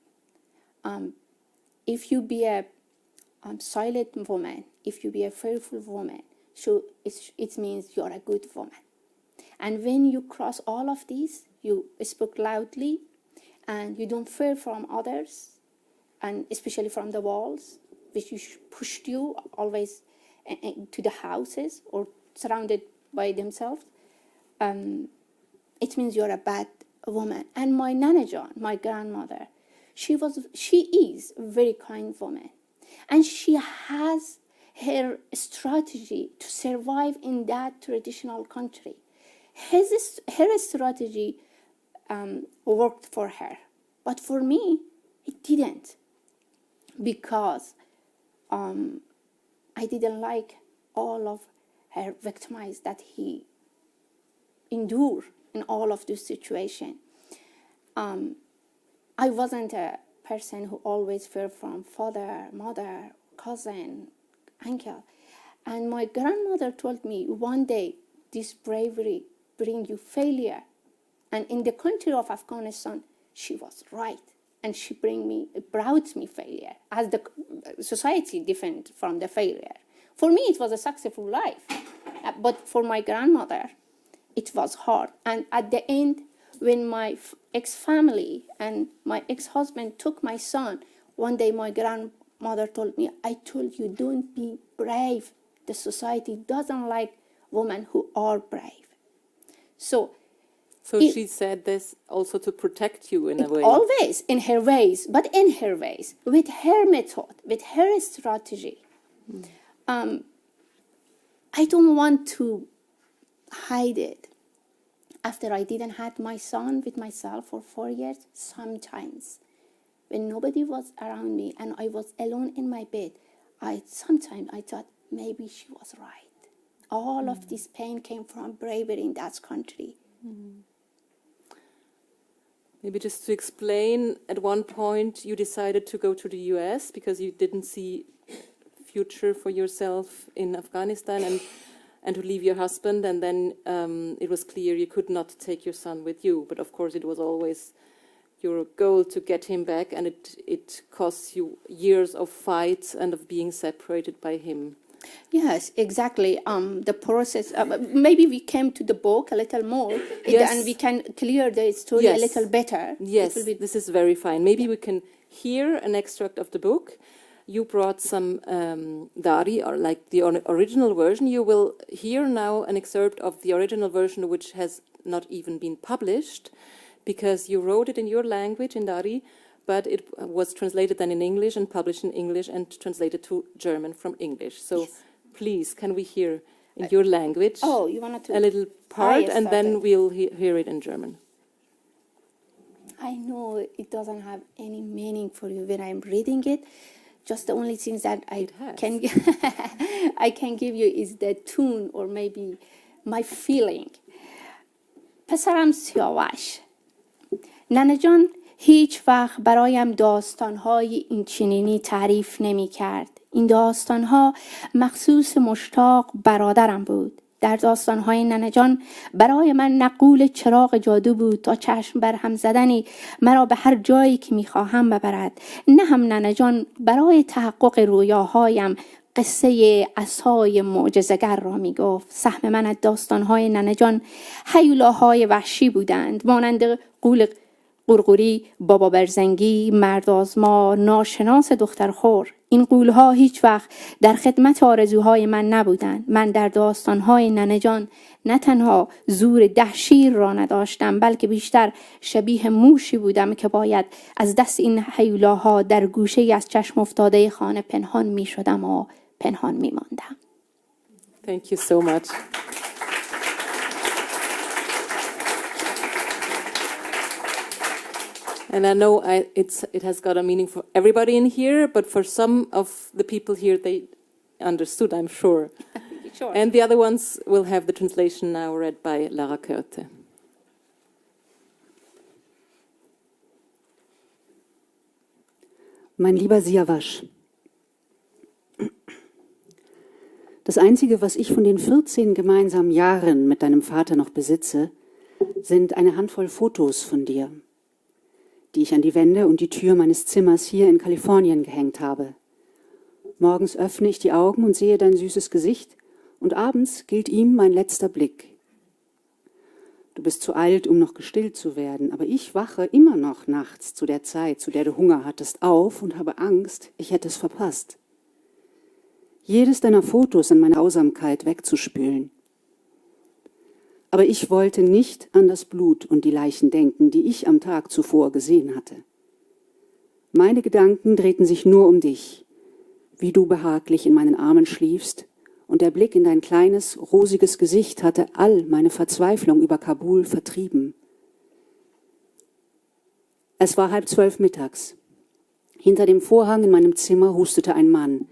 If you be a silent woman, if you be a fearful woman, so it means you're a good woman. And when you cross all of these, you speak loudly, and you don't fear from others, and especially from the walls, which pushed you always to the houses or surrounded by themselves. It means you're a bad woman. And my Nana Jan, my grandmother, she is a very kind woman, and she has her strategy to survive in that traditional country. her strategy worked for her. But for me, it didn't, because I didn't like all of her victims that he endured in all of this situation. I wasn't a person who always feared from father, mother, cousin, uncle. And my grandmother told me one day, this bravery bring you failure. And in the country of Afghanistan, she was right. And she brought me failure, as the society different from the failure. For me, it was a successful life. But for my grandmother, it was hard. And at the end, when my ex-family and my ex-husband took my son, one day my grandmother told me, I told you, don't be brave. The society doesn't like women who are brave. So she said this also to protect you in a way. Always, in her ways, but in her ways, with her method, with her strategy. I don't want to hide it. After I didn't have my son with myself for 4 years, sometimes when nobody was around me and I was alone in my bed, sometimes I thought maybe she was right. All of this pain came from bravery in that country. Maybe just to explain, at one point you decided to go to the US because you didn't see future for yourself in Afghanistan and to leave your husband, and then it was clear you could not take your son with you. But of course it was always your goal to get him back, and it cost you years of fights and of being separated by him. Yes, exactly. The process, maybe we came to the book a little more, Yes. and we can clear the story a little better. Yes, this is very fine. Maybe we can hear an extract of the book. You brought some Dari, or like the original version. You will hear now an excerpt of the original version, which has not even been published, because you wrote it in your language, in Dari, but it was translated then in English and published in English and translated to German from English. So please, can we hear in your language you wanted to a little part, and then we'll hear it in German. I know it doesn't have any meaning for you when I'm reading it. Just the only things that I can give you is the tune or maybe my feeling. پسرم سیاوش، ننه جان هیچ وقت برایم داستان‌های این چنینی تعریف نمی‌کرد. این داستان‌ها مخصوص مشتاق برادرم بود. در داستان‌های ننه جان برای من نقول چراغ جادو بود تا چشم بر هم زدنی مرا به هر جایی که می‌خواهم ببرد. نه هم ننه جان برای تحقق رویاهایم قصه عصای معجزه‌گر را می‌گفت. سهم من از داستان‌های ننه جان هیولاهای وحشی بودند، مانند قول قرقری، بابا برزنگی، مردآزما، ناشناس دخترخور. این غول‌ها هیچ وقت در خدمت آرزوهای من نبودند. من در داستان‌های ننه جان نه تنها زور 10 شیر را نداشتم، بلکه بیشتر شبیه موشی بودم که باید از دست این هیولاها در گوشه‌ای از چشم افتاده خانه پنهان می‌شدم و پنهان می‌ماندم. Thank you so much. And I know it has got a meaning for everybody in here, but for some of the people here, they understood, I'm sure. Sure. And the other ones will have the translation now read by Lara Körte. Mein lieber Siavash, das Einzige, was ich von den 14 gemeinsamen Jahren mit deinem Vater noch besitze, sind eine Handvoll Fotos von dir, die ich an die Wände und die Tür meines Zimmers hier in Kalifornien gehängt habe. Morgens öffne ich die Augen und sehe dein süßes Gesicht, und abends gilt ihm mein letzter Blick. Du bist zu alt, um noch gestillt zu werden, aber ich wache immer noch nachts zu der Zeit, zu der du Hunger hattest, auf und habe Angst, ich hätte es verpasst. Jedes deiner Fotos in meine Grausamkeit wegzuspülen. Aber ich wollte nicht an das Blut und die Leichen denken, die ich am Tag zuvor gesehen hatte. Meine Gedanken drehten sich nur um dich, wie du behaglich in meinen Armen schliefst und der Blick in dein kleines, rosiges Gesicht hatte all meine Verzweiflung über Kabul vertrieben. Es war 11:30 mittags. Hinter dem Vorhang in meinem Zimmer hustete ein Mann.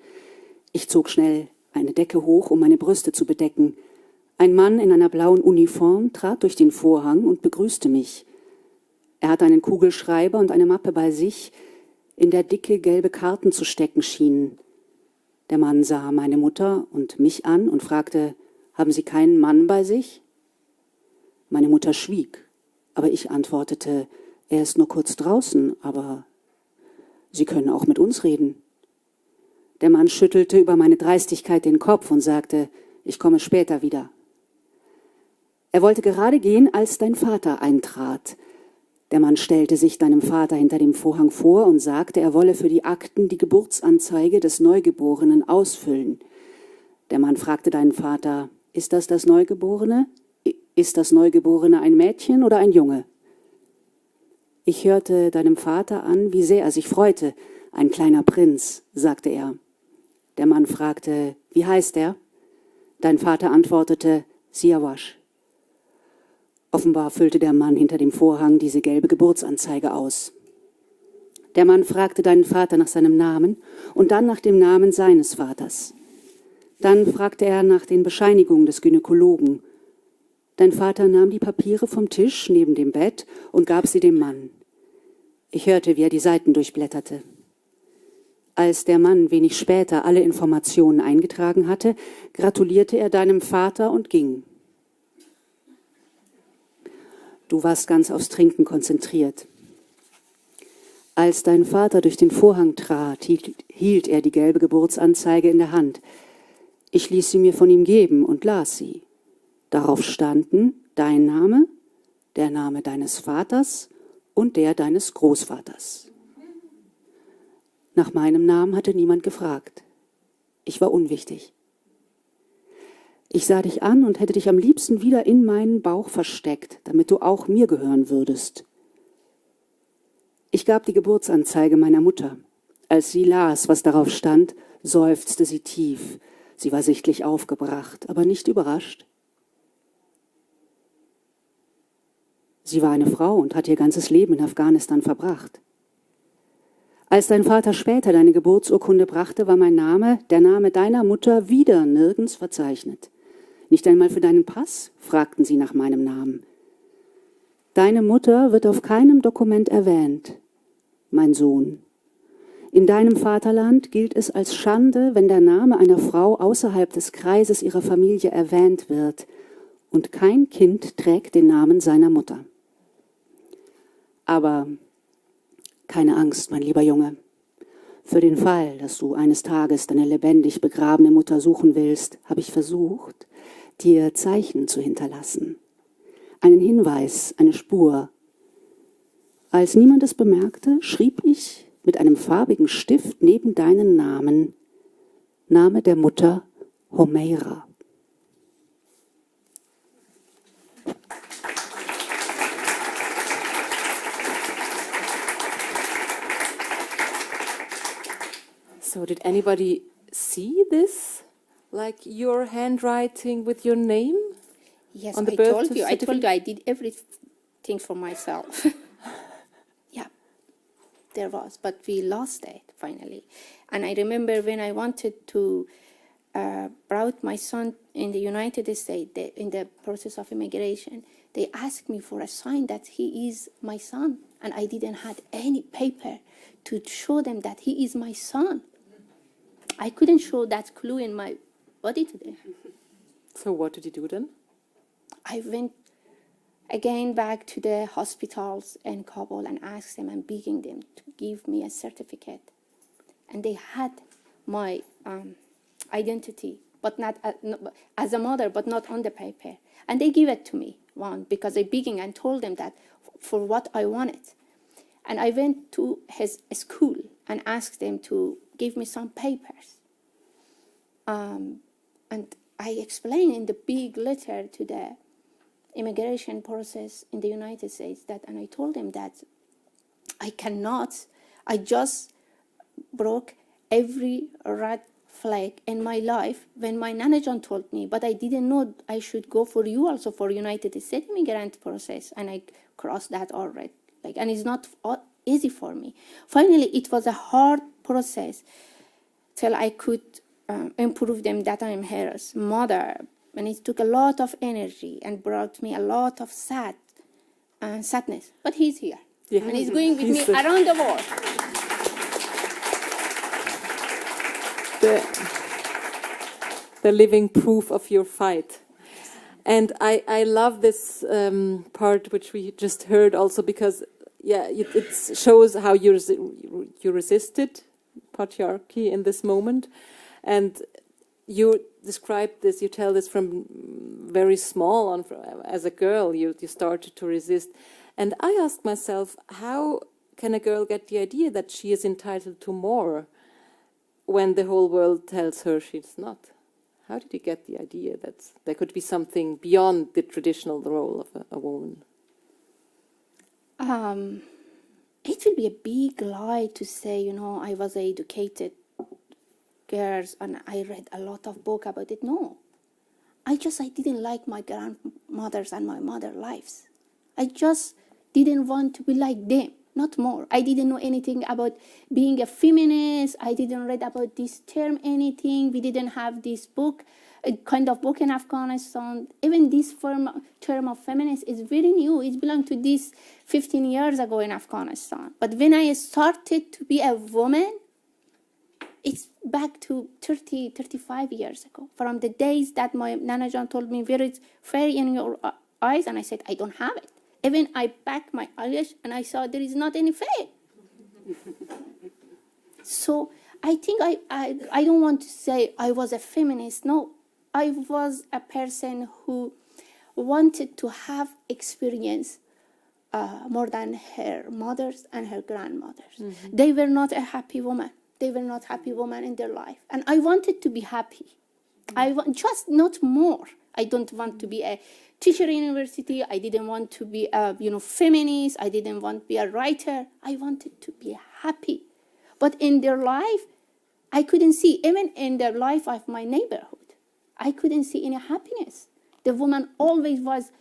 Ich zog schnell eine Decke hoch, um meine Brüste zu bedecken. Ein Mann in einer blauen Uniform trat durch den Vorhang und begrüßte mich. Er hatte einen Kugelschreiber und eine Mappe bei sich, in der dicke gelbe Karten zu stecken schienen. Der Mann sah meine Mutter und mich an und fragte, haben Sie keinen Mann bei sich? Meine Mutter schwieg, aber ich antwortete, er ist nur kurz draußen, aber Sie können auch mit uns reden. Der Mann schüttelte über meine Dreistigkeit den Kopf und sagte, ich komme später wieder. Er wollte gerade gehen, als dein Vater eintrat. Der Mann stellte sich deinem Vater hinter dem Vorhang vor und sagte, er wolle für die Akten die Geburtsanzeige des Neugeborenen ausfüllen. Der Mann fragte deinen Vater, ist das das Neugeborene? Ist das Neugeborene ein Mädchen oder ein Junge? Ich hörte deinem Vater an, wie sehr er sich freute. Ein kleiner Prinz, sagte er. Der Mann fragte, wie heißt er? Dein Vater antwortete, Siawash. Offenbar füllte der Mann hinter dem Vorhang diese gelbe Geburtsanzeige aus. Der Mann fragte deinen Vater nach seinem Namen und dann nach dem Namen seines Vaters. Dann fragte er nach den Bescheinigungen des Gynäkologen. Dein Vater nahm die Papiere vom Tisch neben dem Bett und gab sie dem Mann. Ich hörte, wie er die Seiten durchblätterte. Als der Mann wenig später alle Informationen eingetragen hatte, gratulierte er deinem Vater und ging. Du warst ganz aufs Trinken konzentriert. Als dein Vater durch den Vorhang trat, hielt er die gelbe Geburtsanzeige in der Hand. Ich ließ sie mir von ihm geben und las sie. Darauf standen dein Name, der Name deines Vaters und der deines Großvaters. Nach meinem Namen hatte niemand gefragt. Ich war unwichtig. Ich sah dich an und hätte dich am liebsten wieder in meinen Bauch versteckt, damit du auch mir gehören würdest. Ich gab die Geburtsanzeige meiner Mutter. Als sie las, was darauf stand, seufzte sie tief. Sie war sichtlich aufgebracht, aber nicht überrascht. Sie war eine Frau und hat ihr ganzes Leben in Afghanistan verbracht. Als dein Vater später deine Geburtsurkunde brachte, war mein Name, der Name deiner Mutter, wieder nirgends verzeichnet. Nicht einmal für deinen Pass fragten sie nach meinem Namen. Deine Mutter wird auf keinem Dokument erwähnt, mein Sohn. In deinem Vaterland gilt es als Schande, wenn der Name einer Frau außerhalb des Kreises ihrer Familie erwähnt wird, und kein Kind trägt den Namen seiner Mutter. Aber keine Angst, mein lieber Junge. Für den Fall, dass du eines Tages deine lebendig begrabene Mutter suchen willst, habe ich versucht, dir Zeichen zu hinterlassen. Einen Hinweis, eine Spur. Als niemand es bemerkte, schrieb ich mit einem farbigen Stift neben deinen Namen, Name der Mutter Homeira. So did anybody see this? Like your handwriting with your name? Yes, on the I birth told you. I certificate? told you I did everything for myself. Yeah, there was, but we lost it finally. And I remember when I wanted to brought my son in the United States, in the process of immigration, they asked me for a sign that he is my son, and I didn't have any paper to show them that he is my son. I couldn't show that clue in my body today. So what did you do then? I went again back to the hospitals in Kabul and asked them and begging them to give me a certificate. And they had my identity, but not as a mother, but not on the paper. And they gave it to me, because I begging and told them that for what I wanted. And I went to his school and asked them to give me some papers. And I explained in the big letter to the immigration process in the United States and I told them that I just broke every flag in my life when my Nanajan told me, but I didn't know I should go for you also for United States immigrant process, and I crossed that already. And it's not easy for me. Finally, it was a hard process till I could improve them that I'm her mother, and it took a lot of energy and brought me a lot of sadness. But he's here, and he's going with me around the world. The living proof of your fight. And I love this part which we just heard also, because it shows how you resisted patriarchy in this moment. And you describe this, you tell this from very small on, as a girl, you started to resist. And I asked myself, how can a girl get the idea that she is entitled to more when the whole world tells her she's not? How did you get the idea that there could be something beyond the traditional role of a woman? It will be a big lie to say, I was an educated girl and I read a lot of books about it. No. I didn't like my grandmother's and my mother's lives. I just didn't want to be like them. Not more. I didn't know anything about being a feminist. I didn't read about this term, anything. We didn't have this book, a kind of book in Afghanistan. Even this term of feminist is very new. It belonged to this 15 years ago in Afghanistan. But when I started to be a woman, it's back to 30, 35 years ago. From the days that my Nanajan told me, where is fairy in your eyes? And I said, I don't have it. Even I backed my eyelash and I saw there is not any fair. So I think I don't want to say I was a feminist. No, I was a person who wanted to have experience more than her mothers and her grandmothers. Mm-hmm. They were not a happy woman. They were not happy women in their life. And I wanted to be happy. Mm-hmm. I want just not more. I don't want to be a teacher in university. I didn't want to be a feminist. I didn't want to be a writer. I wanted to be happy. But in their life, I couldn't see, even in the life of my neighborhood, I couldn't see any happiness. The woman always was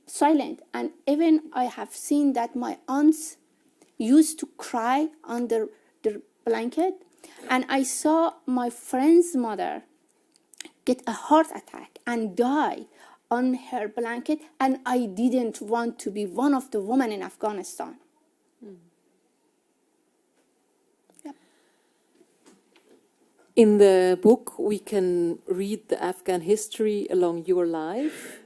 silent. And even I have seen that my aunts used to cry under their blanket. And I saw my friend's mother get a heart attack and die on her blanket, and I didn't want to be one of the women in Afghanistan. Mm. Yep. In the book, we can read the Afghan history along your life.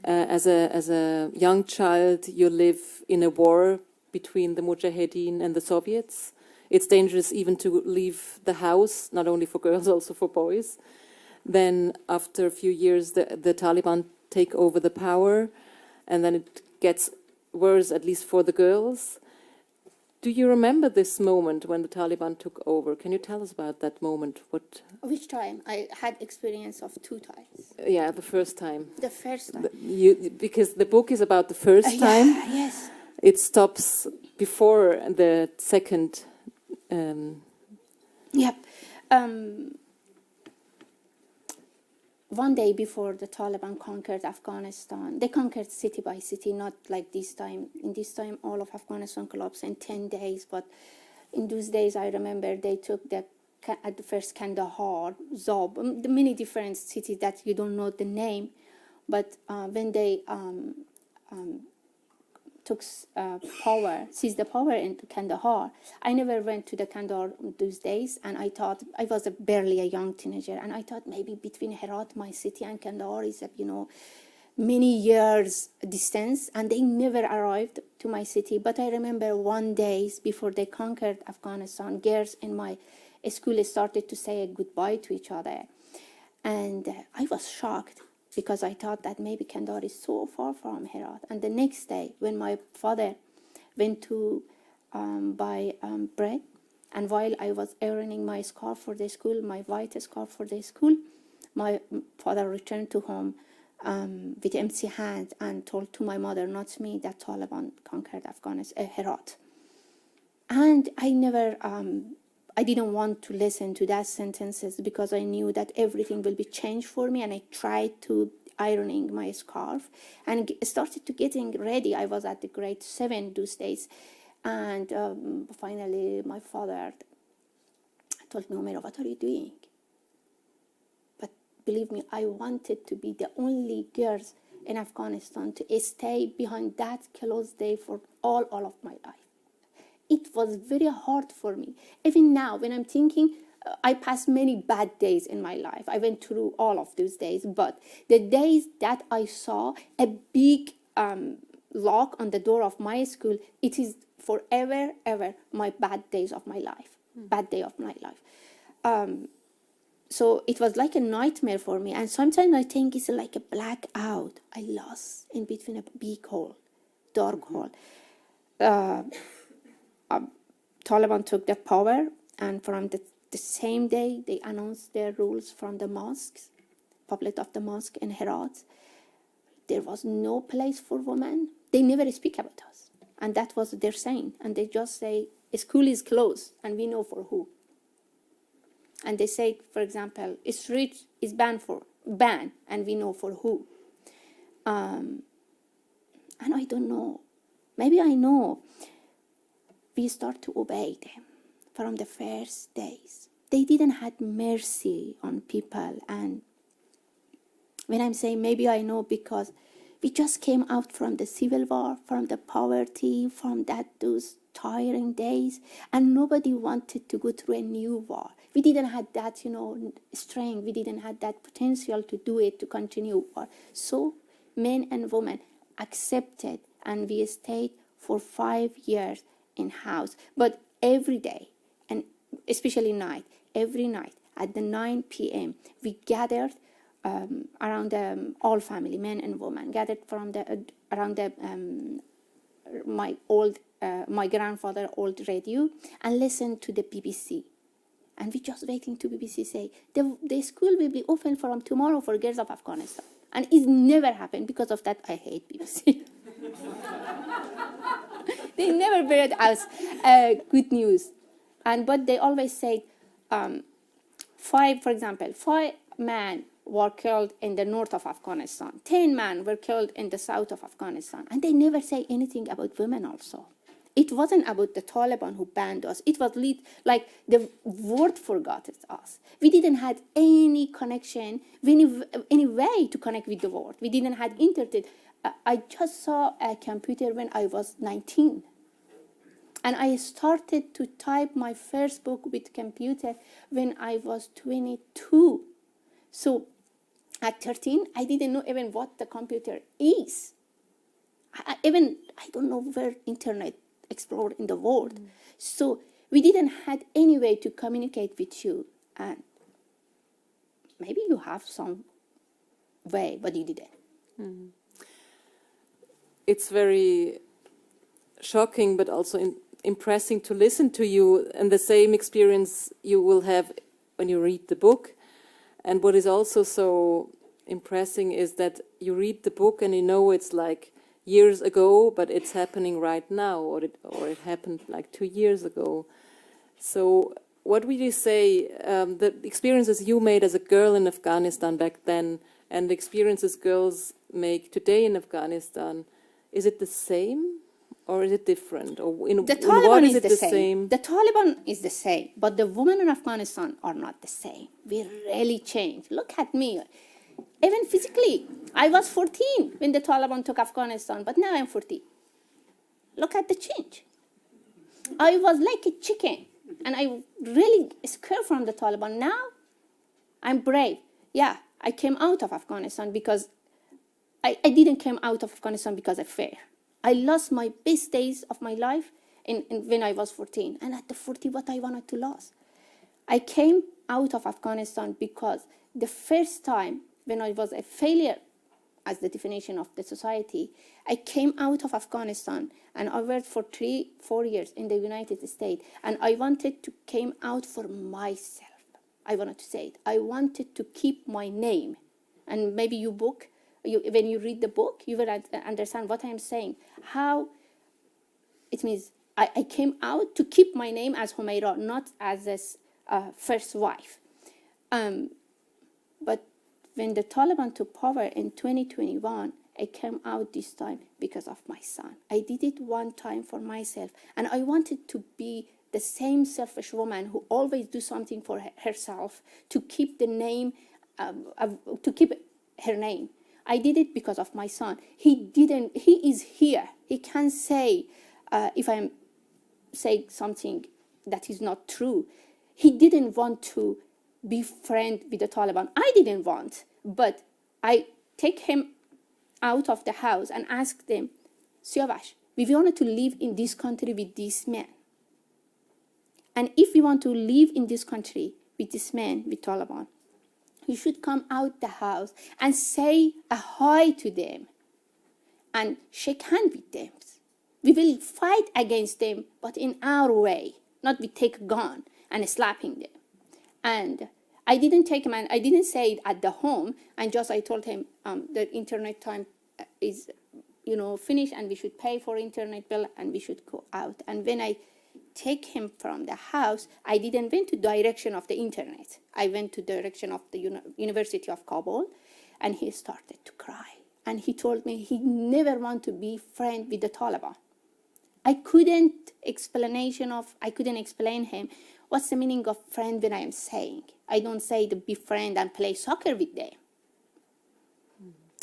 As a young child, you live in a war between the Mujahideen and the Soviets. It's dangerous even to leave the house, not only for girls, also for boys. Then after a few years, the Taliban take over the power, and then it gets worse, at least for the girls. Do you remember this moment when the Taliban took over? Can you tell us about that moment? Which time? I had experience of 2 times. Yeah, the first time. The first time. Because the book is about the first time. Yes. It stops before the second. Yep. One day before the Taliban conquered Afghanistan, they conquered city by city, not like this time. In this time, all of Afghanistan collapsed in 10 days. But in those days, I remember they took at the first Kandahar, Zob, the many different cities that you don't know the name. But when they seized the power in Kandahar, I never went to the Kandahar those days, and I thought, I was barely a young teenager, and I thought maybe between Herat, my city, and Kandahar is many years distance, and they never arrived to my city. But I remember one day before they conquered Afghanistan, girls in my school started to say goodbye to each other, and I was shocked, because I thought that maybe Kandahar is so far from Herat. And the next day, when my father went to buy bread, and while I was ironing my scarf for the school, my white scarf for the school, my father returned to home with empty hands and told to my mother, not me, that Taliban conquered Herat. And I never I didn't want to listen to that sentences because I knew that everything will be changed for me. And I tried to ironing my scarf and started to getting ready. I was at the grade 7 those days. And finally, my father told me, Omera, what are you doing? But believe me, I wanted to be the only girls in Afghanistan to stay behind that closed day for all of my life. It was very hard for me. Even now, when I'm thinking, I passed many bad days in my life. I went through all of those days, but the days that I saw a big lock on the door of my school, it is forever, ever my bad days of my life, bad day of my life. So it was like a nightmare for me. And sometimes I think it's like a blackout. I lost in between a big hole, dark hole. Taliban took the power, and from the same day, they announced their rules from the mosques, public of the mosque in Herat. There was no place for women. They never speak about us. And that was their saying. And they just say, school is closed, and we know for who. And they say, for example, street is banned, and we know for who. And I don't know. Maybe I know. We start to obey them from the first days. They didn't have mercy on people. And when I'm saying maybe I know, because we just came out from the civil war, from the poverty, from those tiring days, and nobody wanted to go through a new war. We didn't have that, strength. We didn't have that potential to do it, to continue war. So men and women accepted, and we stayed for 5 years in house. But every day, and especially night, every night at the 9 p.m., we gathered around all family, men and women, gathered from around my grandfather old radio, and listened to the BBC. And we just waiting to BBC say, the school will be open from tomorrow for girls of Afghanistan. And it never happened. Because of that, I hate BBC. They never brought us good news. But they always say, 5 men were killed in the north of Afghanistan. 10 men were killed in the south of Afghanistan. And they never say anything about women also. It wasn't about the Taliban who banned us. It was like the world forgot us. We didn't have any connection, any way to connect with the world. We didn't have internet. I just saw a computer when I was 19. And I started to type my first book with computer when I was 22. So at 13, I didn't know even what the computer is. I don't know where internet explored in the world. So we didn't have any way to communicate with you. And maybe you have some way, but you didn't. Mm. It's very shocking, but also impressing to listen to you, and the same experience you will have when you read the book. And what is also so impressing is that you read the book and you know it's like years ago, but it's happening right now, or it happened like 2 years ago. So what would you say, the experiences you made as a girl in Afghanistan back then and the experiences girls make today in Afghanistan, is it the same or is it different? Or in the Taliban what is it the same. The Taliban is the same, but the women in Afghanistan are not the same. We really changed. Look at me. Even physically, I was 14 when the Taliban took Afghanistan, but now I'm 40. Look at the change. I was like a chicken, and I really scared from the Taliban. Now, I'm brave. Yeah, I came out of Afghanistan because I didn't come out of Afghanistan because of fear. I lost my best days of my life when I was 14. And at the 40, what I wanted to lose. I came out of Afghanistan because the first time when I was a failure as the definition of the society, I came out of Afghanistan and I worked for 3-4 years in the United States. And I wanted to come out for myself. I wanted to say it. I wanted to keep my name. And maybe when you read the book, you will understand what I'm saying. How it means I came out to keep my name as Humaira, not as a first wife. But when the Taliban took power in 2021, I came out this time because of my son. I did it one time for myself, and I wanted to be the same selfish woman who always do something for herself to keep the name, to keep her name. I did it because of my son. He is here. He can say, if I'm saying something that is not true. He didn't want to be friend with the Taliban. I didn't want, but I take him out of the house and ask them, Siavash, we wanted to live in this country with this man. And if we want to live in this country with this man, with Taliban, you should come out the house and say a hi to them and shake hands with them. We will fight against them, but in our way, not we take a gun and slapping them. And I didn't take him, and I didn't say it at the home, and just I told him the internet time is, finished, and we should pay for internet bill, and we should go out. And when I take him from the house, I didn't went to direction of the internet. I went to direction of the University of Kabul, and he started to cry. And he told me he never want to be friend with the Taliban. I couldn't explain him what's the meaning of friend when I am saying. I don't say to be friend and play soccer with them.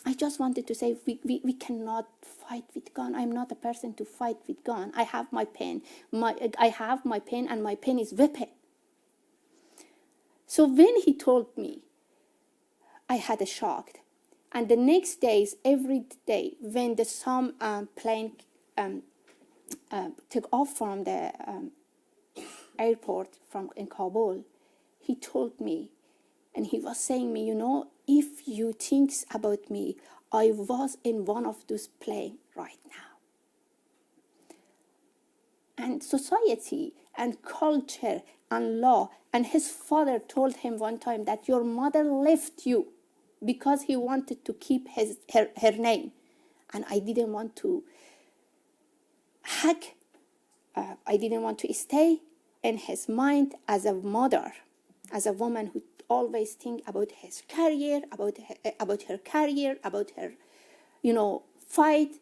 I just wanted to say we cannot fight with gun. I'm not a person to fight with gun. I have my pen. I have my pen, and my pen is weapon. So when he told me, I had a shock. And the next days, every day, when some plane took off from the airport in Kabul, he told me, and he was saying me, if you think about me, I was in one of those planes right now. And society and culture and law, and his father told him one time that your mother left you because he wanted to keep her name. And I didn't want to hack, I didn't want to stay in his mind as a mother, as a woman who always think about his career, about her career, about her, fight.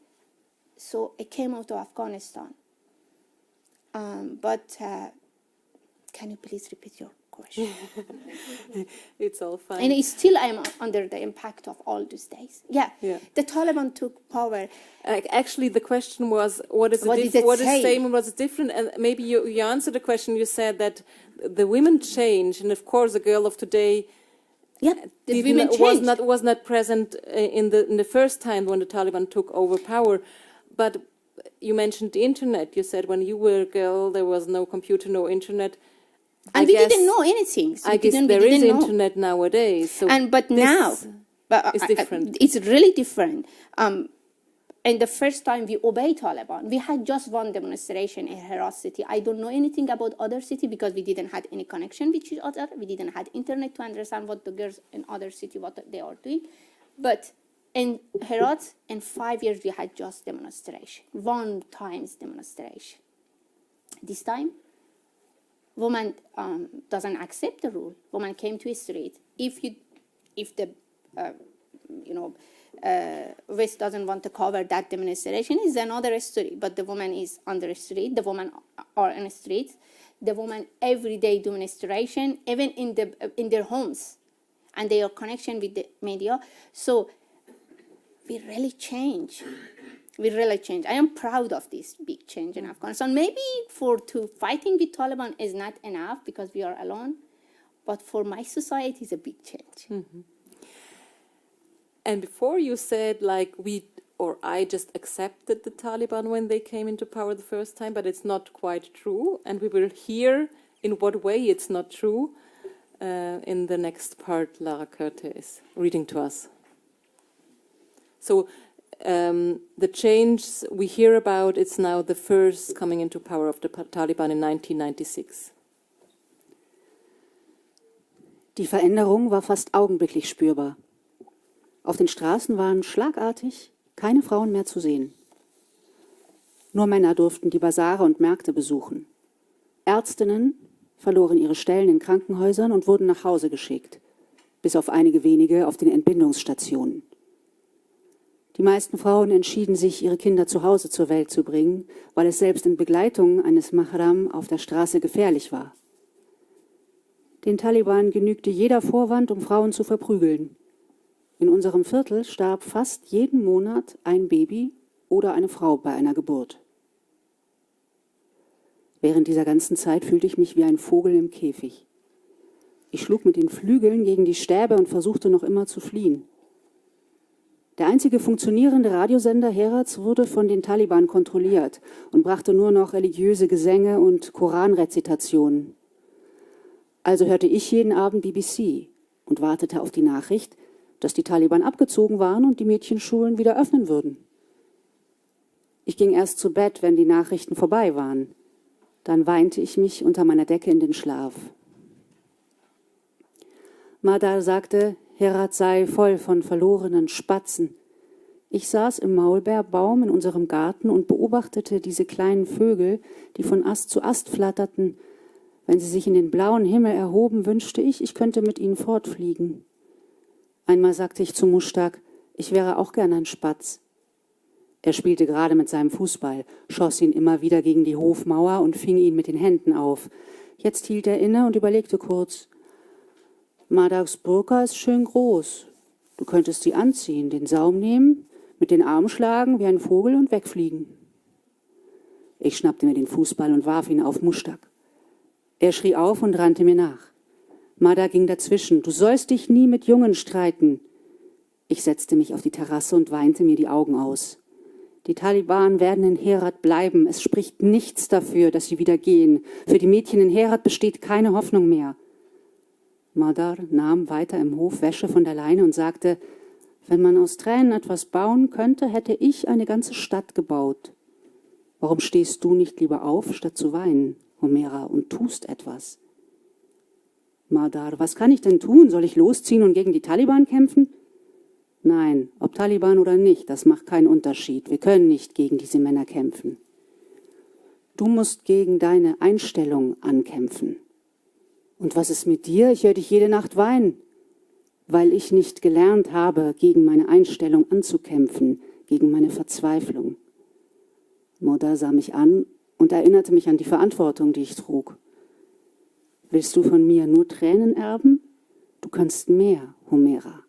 So I came out of Afghanistan. But can you please repeat your question? It's all fine. And still I am under the impact of all these days. Yeah. The Taliban took power. Actually, the question was, what is the same and what's different? And maybe you answered the question. You said that the women change, and of course, a girl of today was not present in the first time when the Taliban took over power. But you mentioned the internet. You said when you were a girl, there was no computer, no internet. And we didn't know anything. So I guess there is internet nowadays. So but now, it's different. It's really different. And the first time we obeyed Taliban, we had just one demonstration in Herat city. I don't know anything about other city because we didn't have any connection with each other. We didn't have internet to understand what the girls in other city, what they are doing. But in Herat, in 5 years, we had just demonstration. One times demonstration. This time, woman doesn't accept the rule. Woman came to the street. If the West doesn't want to cover that demonstration, is another story. But the woman is on the street. The women are in the street. The woman every day demonstration, even in their homes, and their connection with the media. So we really change. I am proud of this big change in Afghanistan. Maybe fighting with Taliban is not enough because we are alone, but for my society, it's a big change. Mm-hmm. And before you said I just accepted the Taliban when they came into power the first time, but it's not quite true. And we will hear in what way it's not true in the next part Lara Körte is reading to us. So the change we hear about, it's now the first coming into power of the Taliban in 1996. Die Veränderung war fast augenblicklich spürbar. Auf den Straßen waren schlagartig keine Frauen mehr zu sehen. Nur Männer durften die Basare und Märkte besuchen. Ärztinnen verloren ihre Stellen in Krankenhäusern und wurden nach Hause geschickt, bis auf einige wenige auf den Entbindungsstationen. Die meisten Frauen entschieden sich, ihre Kinder zu Hause zur Welt zu bringen, weil es selbst in Begleitung eines Mahram auf der Straße gefährlich war. Den Taliban genügte jeder Vorwand, um Frauen zu verprügeln. In unserem Viertel starb fast jeden Monat ein Baby oder eine Frau bei einer Geburt. Während dieser ganzen Zeit fühlte ich mich wie ein Vogel im Käfig. Ich schlug mit den Flügeln gegen die Stäbe und versuchte noch immer zu fliehen. Der einzige funktionierende Radiosender Herats wurde von den Taliban kontrolliert und brachte nur noch religiöse Gesänge und Koranrezitationen. Also hörte ich jeden Abend BBC und wartete auf die Nachricht, dass die Taliban abgezogen waren und die Mädchenschulen wieder öffnen würden. Ich ging erst zu Bett, wenn die Nachrichten vorbei waren. Dann weinte ich mich unter meiner Decke in den Schlaf. Madar sagte, Herat sei voll von verlorenen Spatzen. Ich saß im Maulbeerbaum in unserem Garten und beobachtete diese kleinen Vögel, die von Ast zu Ast flatterten. Wenn sie sich in den blauen Himmel erhoben, wünschte ich könnte mit ihnen fortfliegen. Einmal sagte ich zu Mushtaq, ich wäre auch gern ein Spatz. Er spielte gerade mit seinem Fußball, schoss ihn immer wieder gegen die Hofmauer und fing ihn mit den Händen auf. Jetzt hielt er inne und überlegte kurz. Madars Burka ist schön groß. Du könntest sie anziehen, den Saum nehmen, mit den Armen schlagen wie ein Vogel und wegfliegen. Ich schnappte mir den Fußball und warf ihn auf Mushtaq. Er schrie auf und rannte mir nach. Madar ging dazwischen. Du sollst dich nie mit Jungen streiten. Ich setzte mich auf die Terrasse und weinte mir die Augen aus. Die Taliban werden in Herat bleiben. Es spricht nichts dafür, dass sie wieder gehen. Für die Mädchen in Herat besteht keine Hoffnung mehr. Madar nahm weiter im Hof Wäsche von der Leine und sagte, wenn man aus Tränen etwas bauen könnte, hätte ich eine ganze Stadt gebaut. Warum stehst du nicht lieber auf, statt zu weinen, Homera, und tust etwas? Madar, was kann ich denn tun? Soll ich losziehen und gegen die Taliban kämpfen? Nein, ob Taliban oder nicht, das macht keinen Unterschied. Wir können nicht gegen diese Männer kämpfen. Du musst gegen deine Einstellung ankämpfen. Und was ist mit dir? Ich höre dich jede Nacht weinen, weil ich nicht gelernt habe, gegen meine Einstellung anzukämpfen, gegen meine Verzweiflung. Madar sah mich an und erinnerte mich an die Verantwortung, die ich trug. Willst du von mir nur Tränen erben? Du kannst mehr, Homera.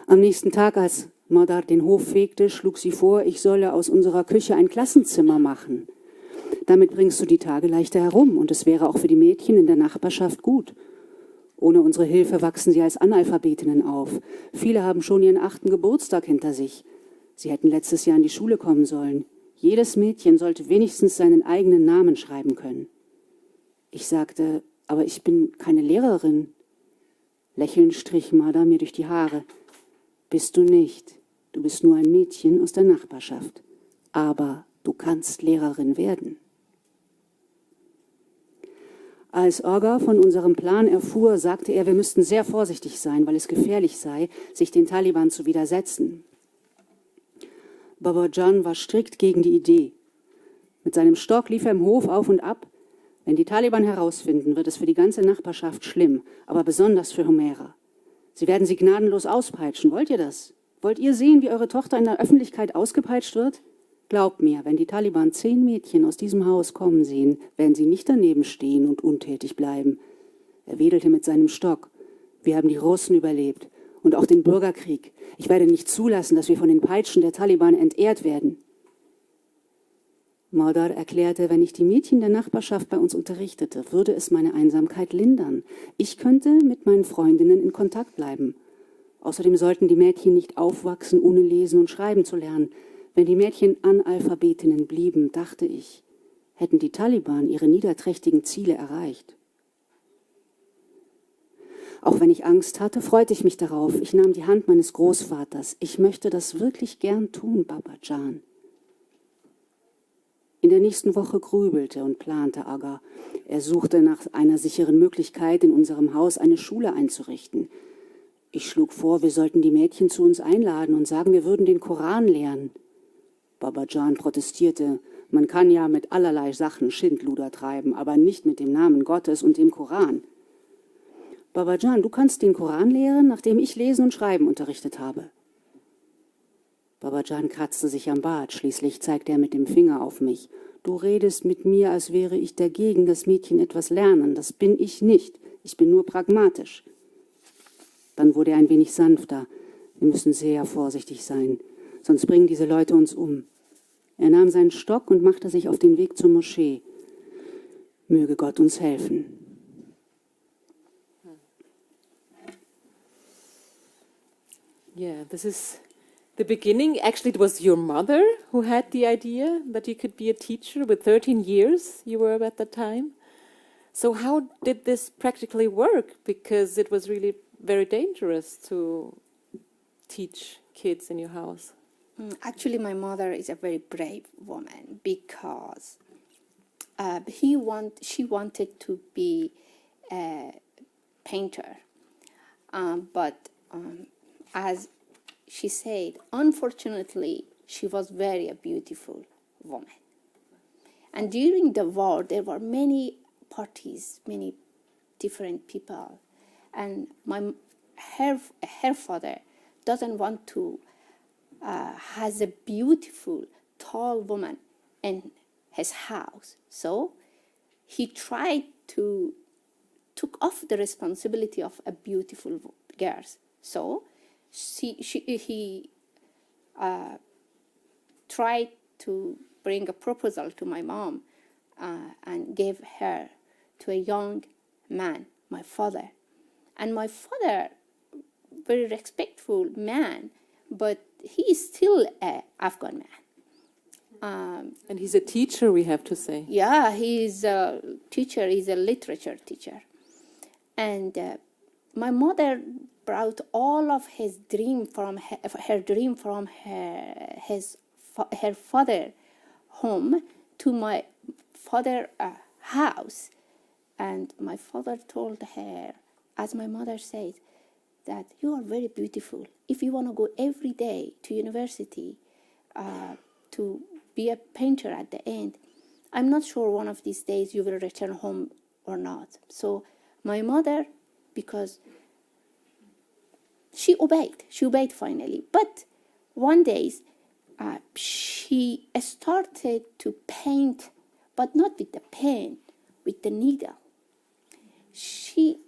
Am nächsten Tag, als Madar den Hof fegte, schlug sie vor, ich solle aus unserer Küche ein Klassenzimmer machen. Damit bringst du die Tage leichter herum und es wäre auch für die Mädchen in der Nachbarschaft gut. Ohne unsere Hilfe wachsen sie als Analphabetinnen auf. Viele haben schon ihren 8. Geburtstag hinter sich. Sie hätten letztes Jahr in die Schule kommen sollen. Jedes Mädchen sollte wenigstens seinen eigenen Namen schreiben können. Ich sagte, aber ich bin keine Lehrerin. Lächelnd strich Madar mir durch die Haare. Bist du nicht. Du bist nur ein Mädchen aus der Nachbarschaft. Aber du kannst Lehrerin werden. Als Orga von unserem Plan erfuhr, sagte er, wir müssten sehr vorsichtig sein, weil es gefährlich sei, sich den Taliban zu widersetzen. Babajan war strikt gegen die Idee. Mit seinem Stock lief er im Hof auf und ab. Wenn die Taliban herausfinden, wird es für die ganze Nachbarschaft schlimm, aber besonders für Homera. Sie werden sie gnadenlos auspeitschen. Wollt ihr das? Wollt ihr sehen, wie eure Tochter in der Öffentlichkeit ausgepeitscht wird? Glaubt mir, wenn die Taliban 10 Mädchen aus diesem Haus kommen sehen, werden sie nicht daneben stehen und untätig bleiben. Er wedelte mit seinem Stock. Wir haben die Russen überlebt und auch den Bürgerkrieg. Ich werde nicht zulassen, dass wir von den Peitschen der Taliban entehrt werden. Madar erklärte, wenn ich die Mädchen der Nachbarschaft bei uns unterrichtete, würde es meine Einsamkeit lindern. Ich könnte mit meinen Freundinnen in Kontakt bleiben. Außerdem sollten die Mädchen nicht aufwachsen, ohne lesen und schreiben zu lernen. Wenn die Mädchen Analphabetinnen blieben, dachte ich, hätten die Taliban ihre niederträchtigen Ziele erreicht. Auch wenn ich Angst hatte, freute ich mich darauf. Ich nahm die Hand meines Großvaters. Ich möchte das wirklich gern tun, Babajan. In der nächsten Woche grübelte und plante Aga. Er suchte nach einer sicheren Möglichkeit, in unserem Haus eine Schule einzurichten. Ich schlug vor, wir sollten die Mädchen zu uns einladen und sagen, wir würden den Koran lehren. Babajan protestierte, man kann ja mit allerlei Sachen Schindluder treiben, aber nicht mit dem Namen Gottes und dem Koran. Babajan, du kannst den Koran lehren, nachdem ich Lesen und Schreiben unterrichtet habe. Babajan kratzte sich am Bart, schließlich zeigte er mit dem Finger auf mich. Du redest mit mir, als wäre ich dagegen, dass Mädchen etwas lernen. Das bin ich nicht. Ich bin nur pragmatisch. Dann wurde er ein wenig sanfter. Wir müssen sehr vorsichtig sein, sonst bringen diese Leute uns um. Er nahm seinen Stock und machte sich auf den Weg zur Moschee. Möge Gott uns helfen. Yeah, this is the beginning. Actually, it was your mother who had the idea that you could be a teacher. With 13 years you were at that time. So how did this practically work? Because it was really very dangerous to teach kids in your house. Actually, my mother is a very brave woman because she wanted to be a painter, but as she said, unfortunately, she was very a beautiful woman. And during the war, there were many parties, many different people, and her father doesn't want to has a beautiful, tall woman in his house. So he tried to took off the responsibility of a beautiful girl. So he tried to bring a proposal to my mom and gave her to a young man, my father. And my father, very respectful man, but he is still an Afghan man. And he's a teacher, we have to say. Yeah, he's a teacher, he's a literature teacher. And my mother brought all of his dream from her dream from her father home to my father house. And my father told her, as my mother said, that you are very beautiful. If you want to go every day to university to be a painter at the end, I'm not sure one of these days you will return home or not. So my mother, because she obeyed finally. But one day she started to paint, but not with the pen, with the needle. She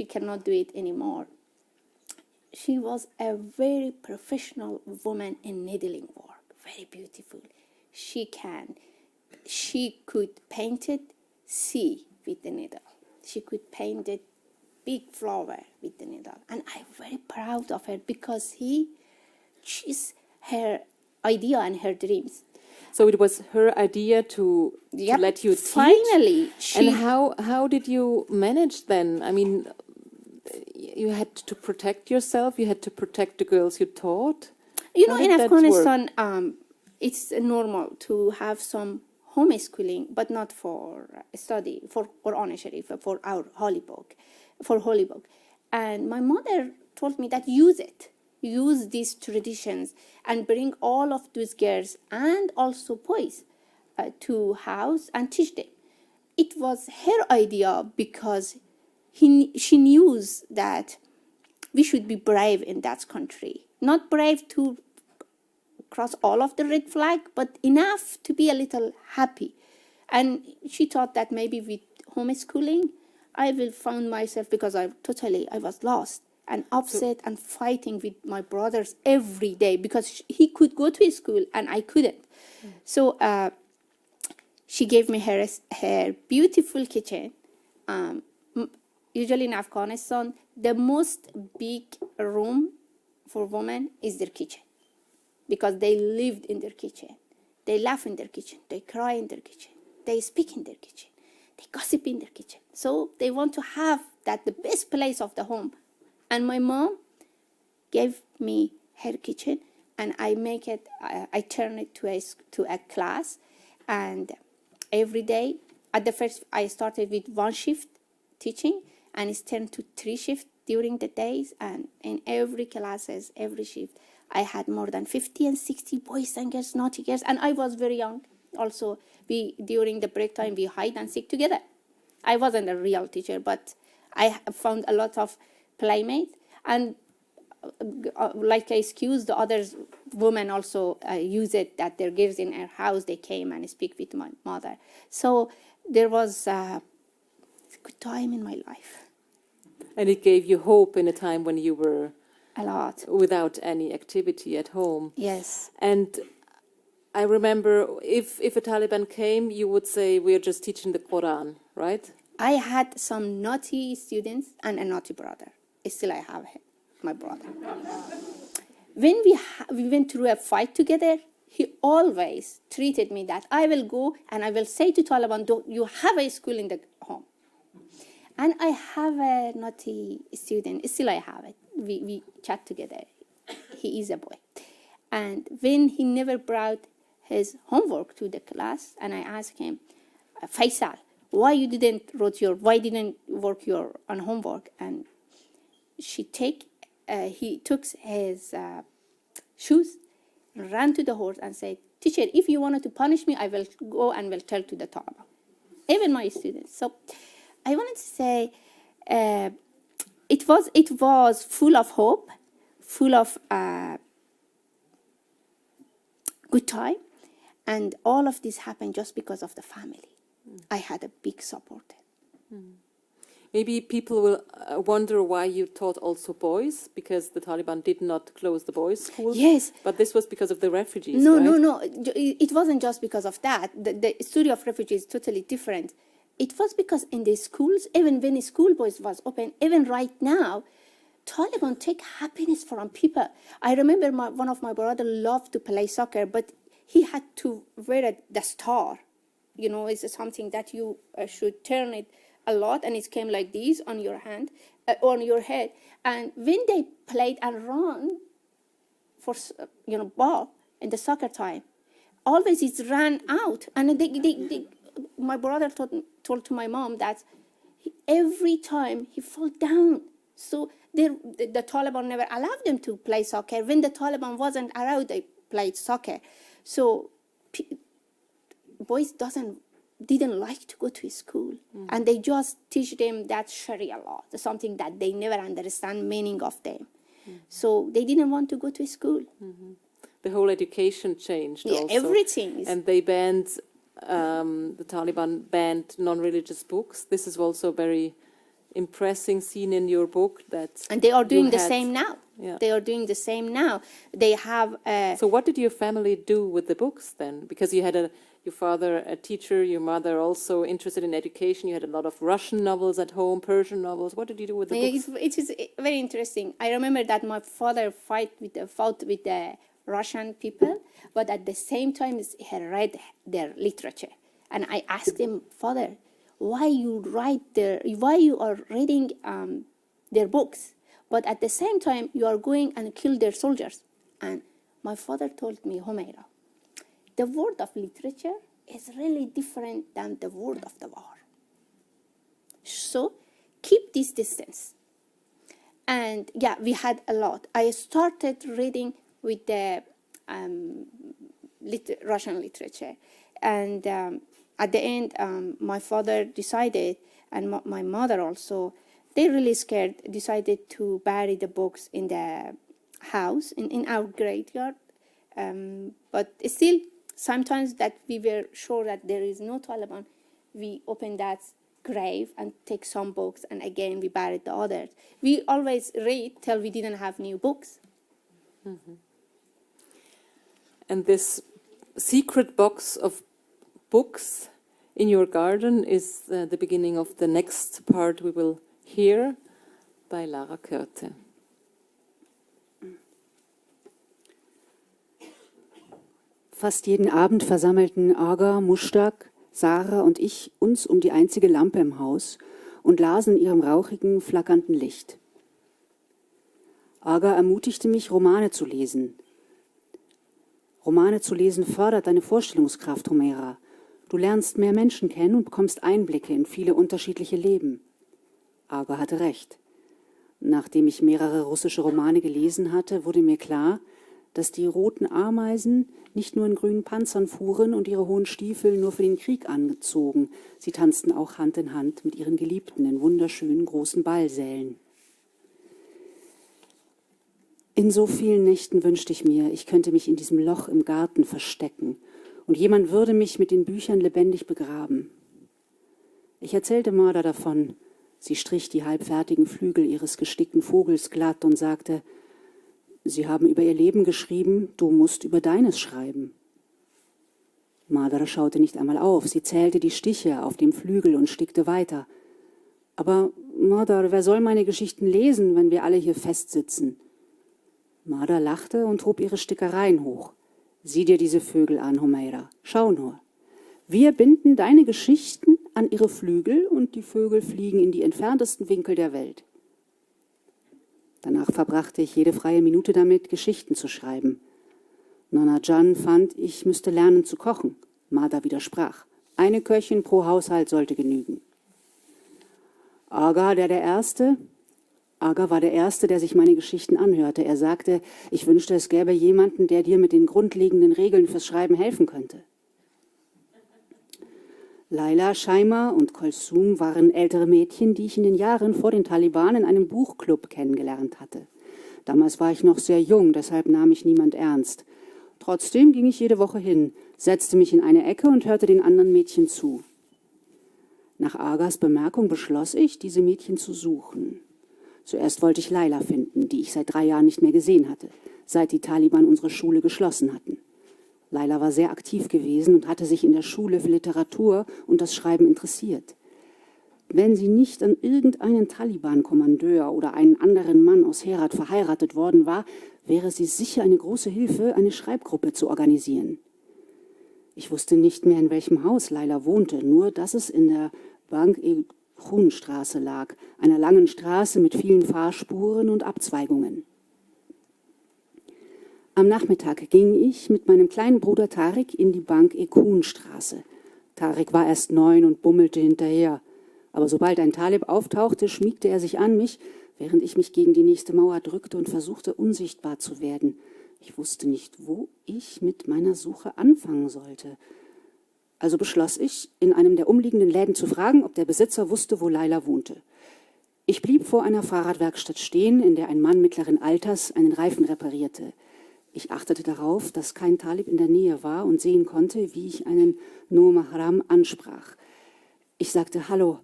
cannot do it anymore. She was a very professional woman in needling work, very beautiful. She could paint it, see with the needle. She could paint it big flower with the needle. And I'm very proud of her because she's her idea and her dreams. So it was her idea to let you teach? Finally. And how did you manage then? I mean, you had to protect yourself, you had to protect the girls you taught. You know, in Afghanistan, it's normal to have some homeschooling, but not for study, for Quran Sharif, for our holy book. And my mother told me that use these traditions and bring all of those girls and also boys to house and teach them. It was her idea because she knew that we should be brave in that country. Not brave to cross all of the red flag, but enough to be a little happy. And she thought that maybe with homeschooling, I will find myself, because I was lost and upset and fighting with my brothers every day because he could go to school and I couldn't. So she gave me her beautiful kitchen. Usually in Afghanistan, the most big room for women is their kitchen because they lived in their kitchen. They laugh in their kitchen. They cry in their kitchen. They speak in their kitchen. They gossip in their kitchen. So they want to have that the best place of the home. And my mom gave me her kitchen, and I make it. I turn it to a class, and every day. At the first, I started with one shift teaching, and it's turned to 3 shifts during the days. And in every classes, every shift, I had more than 50 and 60 boys and girls, naughty girls, and I was very young. Also, during the break time, we hide and seek together. I wasn't a real teacher, but I found a lot of playmates, and like I excuse the other women also use it that their girls in her house, they came and speak with my mother. So there was a good time in my life. And it gave you hope in a time when you were a lot without any activity at home. Yes. And I remember if a Taliban came, you would say, we're just teaching the Quran, right? I had some naughty students and a naughty brother. Still I have my brother. When we went through a fight together, he always treated me that I will go and I will say to Taliban, you have a school in the home. And I have a naughty student. Still I have it. We chat together. He is a boy. And when he never brought his homework to the class, and I asked him, Faisal, why didn't work on homework? And he took his shoes, ran to the horse and said, teacher, if you wanted to punish me, I will go and will tell to the Taliban. Even my students. So I wanted to say it was full of hope, full of good time, and all of this happened just because of the family. I had a big support. Maybe people will wonder why you taught also boys, because the Taliban did not close the boys' schools. Yes. But this was because of the refugees, No, right? no. It wasn't just because of that. The story of refugees is totally different. It was because in the schools, even when school boys was open, even right now, Taliban take happiness from people. I remember one of my brother loved to play soccer, but he had to wear the star. You know, it's something that you should turn it a lot, and it came like this on your hand, on your head. And when they played and run for ball in the soccer time, always it ran out, and my brother told to my mom that every time he fall down. So the Taliban never allowed them to play soccer. When the Taliban wasn't allowed, they played soccer. So boys didn't like to go to school, and they just teach them that Sharia law, something that they never understand meaning of them. So they didn't want to go to school. The whole education changed. Yeah, also. everything. And they banned, the Taliban banned non-religious books. This is also very impressive scene in your book. And they are doing the same now. Yeah. They are doing the same now. They have. So what did your family do with the books then? Because you had your father a teacher, your mother also interested in education. You had a lot of Russian novels at home, Persian novels. What did you do with the books? It is very interesting. I remember that my father fought with the Russian people, but at the same time he read their literature. And I asked him, Father, why you are reading their books, but at the same time you are going and kill their soldiers? And my father told me, Humaira, the word of literature is really different than the word of the war. So keep this distance. And yeah, we had a lot. I started reading with the Russian literature. And at the end, my father decided, and my mother also, they really scared, decided to bury the books in the house, in our graveyard. But still, sometimes that we were sure that there is no Taliban, we opened that grave and take some books, and again we buried the others. We always read till we didn't have new books. And this secret box of books in your garden is the beginning of the next part we will hear by Lara Körte. Fast jeden Abend versammelten Aga, Mushtaq, Sarah und ich uns um die einzige Lampe im Haus und lasen in ihrem rauchigen, flackernden Licht. Aga ermutigte mich, Romane zu lesen. Romane zu lesen fördert deine Vorstellungskraft, Humaira. Du lernst mehr Menschen kennen und bekommst Einblicke in viele unterschiedliche Leben. Aga hatte recht. Nachdem ich mehrere russische Romane gelesen hatte, wurde mir klar, dass die roten Ameisen nicht nur in grünen Panzern fuhren und ihre hohen Stiefel nur für den Krieg angezogen. Sie tanzten auch Hand in Hand mit ihren Geliebten in wunderschönen großen Ballsälen. In so vielen Nächten wünschte ich mir, ich könnte mich in diesem Loch im Garten verstecken und jemand würde mich mit den Büchern lebendig begraben. Ich erzählte Marda davon. Sie strich die halbfertigen Flügel ihres gestickten Vogels glatt und sagte, Sie haben über ihr Leben geschrieben, du musst über deines schreiben. Marda schaute nicht einmal auf, sie zählte die Stiche auf dem Flügel und stickte weiter. Aber Marda, wer soll meine Geschichten lesen, wenn wir alle hier festsitzen? Marda lachte und hob ihre Stickereien hoch. Sieh dir diese Vögel an, Humaira. Schau nur. Wir binden deine Geschichten an ihre Flügel und die Vögel fliegen in die entferntesten Winkel der Welt. Danach verbrachte ich jede freie Minute damit, Geschichten zu schreiben. Nonna Can fand, ich müsste lernen zu kochen. Marda widersprach. Eine Köchin pro Haushalt sollte genügen. Aga war der Erste, der sich meine Geschichten anhörte. Er sagte, ich wünschte, es gäbe jemanden, der dir mit den grundlegenden Regeln fürs Schreiben helfen könnte. Laila, Shaima und Kulsum waren ältere Mädchen, die ich in den Jahren vor den Taliban in einem Buchclub kennengelernt hatte. Damals war ich noch sehr jung, deshalb nahm ich niemand ernst. Trotzdem ging ich jede Woche hin, setzte mich in eine Ecke und hörte den anderen Mädchen zu. Nach Agas Bemerkung beschloss ich, diese Mädchen zu suchen. Zuerst wollte ich Laila finden, die ich seit 3 Jahren nicht mehr gesehen hatte, seit die Taliban unsere Schule geschlossen hatten. Laila war sehr aktiv gewesen und hatte sich in der Schule für Literatur und das Schreiben interessiert. Wenn sie nicht an irgendeinen Taliban-Kommandeur oder einen anderen Mann aus Herat verheiratet worden war, wäre sie sicher eine große Hilfe, eine Schreibgruppe zu organisieren. Ich wusste nicht mehr, in welchem Haus Laila wohnte, nur dass es in der Bank-e-Khun-Straße lag, einer langen Straße mit vielen Fahrspuren und Abzweigungen. Am Nachmittag ging ich mit meinem kleinen Bruder Tarik in die Bank-e-Khun-Straße. Tarik war erst 9 und bummelte hinterher. Aber sobald ein Talib auftauchte, schmiegte er sich an mich, während ich mich gegen die nächste Mauer drückte und versuchte, unsichtbar zu werden. Ich wusste nicht, wo ich mit meiner Suche anfangen sollte. Also beschloss ich, in einem der umliegenden Läden zu fragen, ob der Besitzer wusste, wo Laila wohnte. Ich blieb vor einer Fahrradwerkstatt stehen, in der ein Mann mittleren Alters einen Reifen reparierte. Ich achtete darauf, dass kein Talib in der Nähe war und sehen konnte, wie ich einen No Mahram ansprach. Ich sagte Hallo.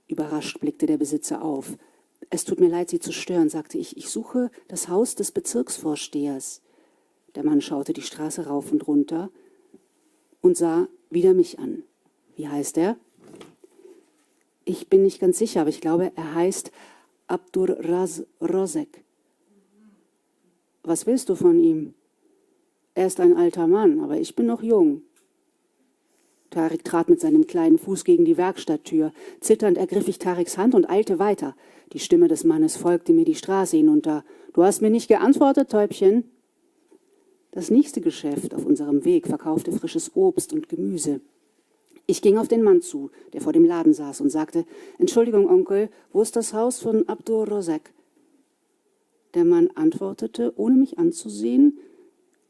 Überrascht blickte der Besitzer auf. Es tut mir leid, Sie zu stören, sagte ich. Ich suche das Haus des Bezirksvorstehers. Der Mann schaute die Straße rauf und runter und sah wieder mich an. Wie heißt er? Ich bin nicht ganz sicher, aber ich glaube, er heißt Abdur Rozek. Was willst du von ihm? Er ist ein alter Mann, aber ich bin noch jung. Tarik trat mit seinem kleinen Fuß gegen die Werkstatttür. Zitternd ergriff ich Tariks Hand und eilte weiter. Die Stimme des Mannes folgte mir die Straße hinunter. Du hast mir nicht geantwortet, Täubchen? Das nächste Geschäft auf unserem Weg verkaufte frisches Obst und Gemüse. Ich ging auf den Mann zu, der vor dem Laden saß, und sagte, Entschuldigung, Onkel, wo ist das Haus von Abdur Rozek? Der Mann antwortete, ohne mich anzusehen,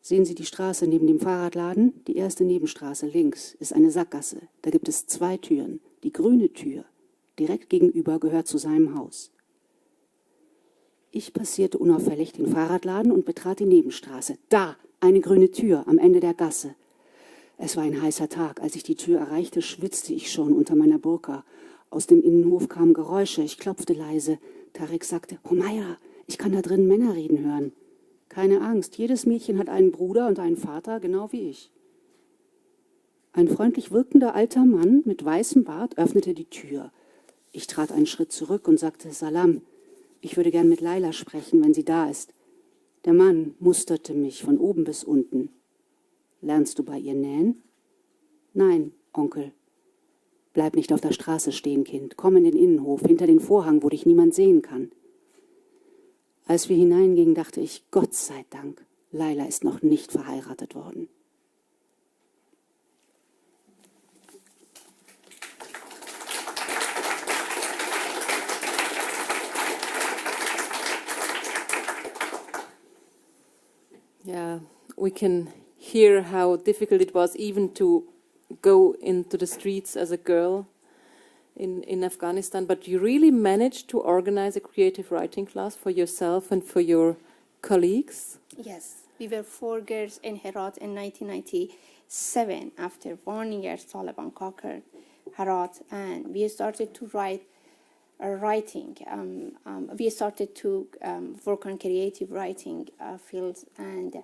sehen Sie die Straße neben dem Fahrradladen? Die erste Nebenstraße links ist eine Sackgasse. Da gibt es 2 Türen. Die grüne Tür, direkt gegenüber, gehört zu seinem Haus. Ich passierte unauffällig den Fahrradladen und betrat die Nebenstraße. Da, eine grüne Tür am Ende der Gasse. Es war ein heißer Tag. Als ich die Tür erreichte, schwitzte ich schon unter meiner Burka. Aus dem Innenhof kamen Geräusche. Ich klopfte leise. Tarik sagte, Humaira, ich kann da drin Männer reden hören. Keine Angst, jedes Mädchen hat einen Bruder und einen Vater, genau wie ich. Ein freundlich wirkender alter Mann mit weißem Bart öffnete die Tür. Ich trat einen Schritt zurück und sagte, Salam, ich würde gern mit Laila sprechen, wenn sie da ist. Der Mann musterte mich von oben bis unten. Lernst du bei ihr nähen? Nein, Onkel. Bleib nicht auf der Straße stehen, Kind. Komm in den Innenhof, hinter den Vorhang, wo dich niemand sehen kann. Als wir hineingingen, dachte ich, Gott sei Dank, Laila ist noch nicht verheiratet worden. Ja, we can hear how difficult it was even to go into the streets as a girl in Afghanistan, but you really managed to organize a creative writing class for yourself and for your colleagues. Yes, we were 4 girls in Herat in 1997 after 1 year Taliban conquered Herat, and we started to writing. We started to work on creative writing fields, and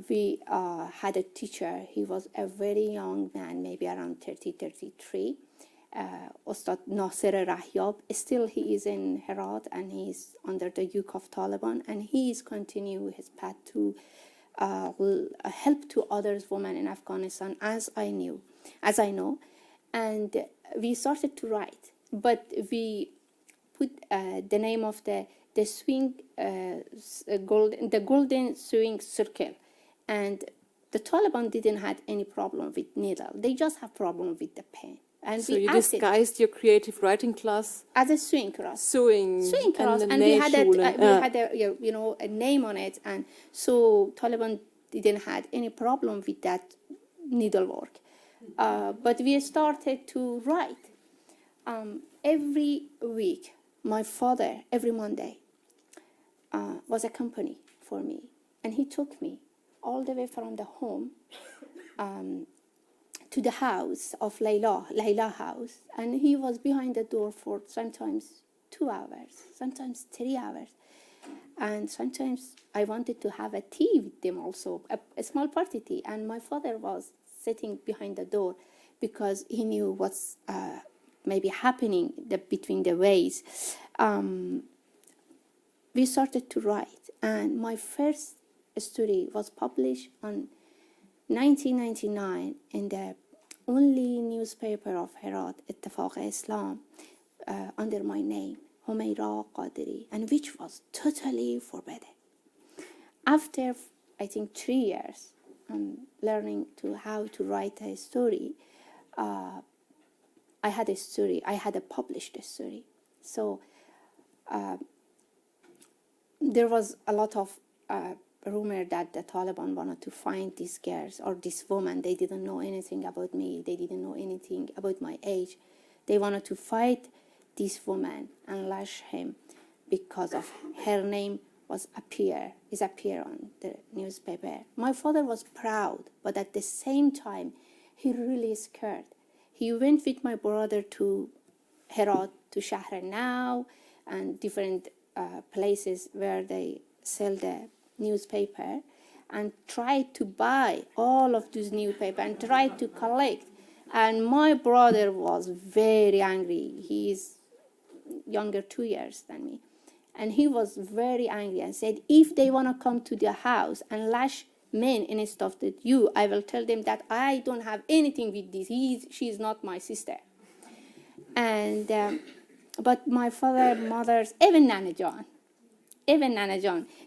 we had a teacher. He was a very young man, maybe around 30, 33. Ustad Nasser Rahyab. Still he is in Herat and he's under the yoke of Taliban, and he is continuing his path to help to others women in Afghanistan, as I know. And we started to write, but we put the name of the swing the golden swing circle, and the Taliban didn't have any problem with needle. They just have problem with the pen. And so you disguised your creative writing class as a swing cross. Swing cross, and we had a name on it, and so Taliban didn't have any problem with that needlework. But we started to write every week. My father every Monday was a company for me, and he took me all the way from the home to the house of Layla house, and he was behind the door for sometimes 2 hours, sometimes 3 hours, and sometimes I wanted to have a tea with them also, a small party tea, and my father was sitting behind the door because he knew what's maybe happening between the ways. We started to write, and my first story was published on 1999 in the only newspaper of Herat, Ittifaq Islam, under my name, Humayra Qaderi, and which was totally forbidden. After, I think, 3 years learning how to write a story, I had a published story. So there was a lot of rumor that the Taliban wanted to find these girls or this woman. They didn't know anything about me. They didn't know anything about my age. They wanted to fight this woman and lash him because of her name is appear on the newspaper. My father was proud, but at the same time, he really scared. He went with my brother to Herat, to Shahr Now, and different places where they sell the newspaper, and tried to buy all of these newspaper and tried to collect. And my brother was very angry. He is younger 2 years than me. And he was very angry and said, if they want to come to the house and lash men and stuff that I will tell them that I don't have anything with this. She is not my sister. And but my father, mother's, even Nana John,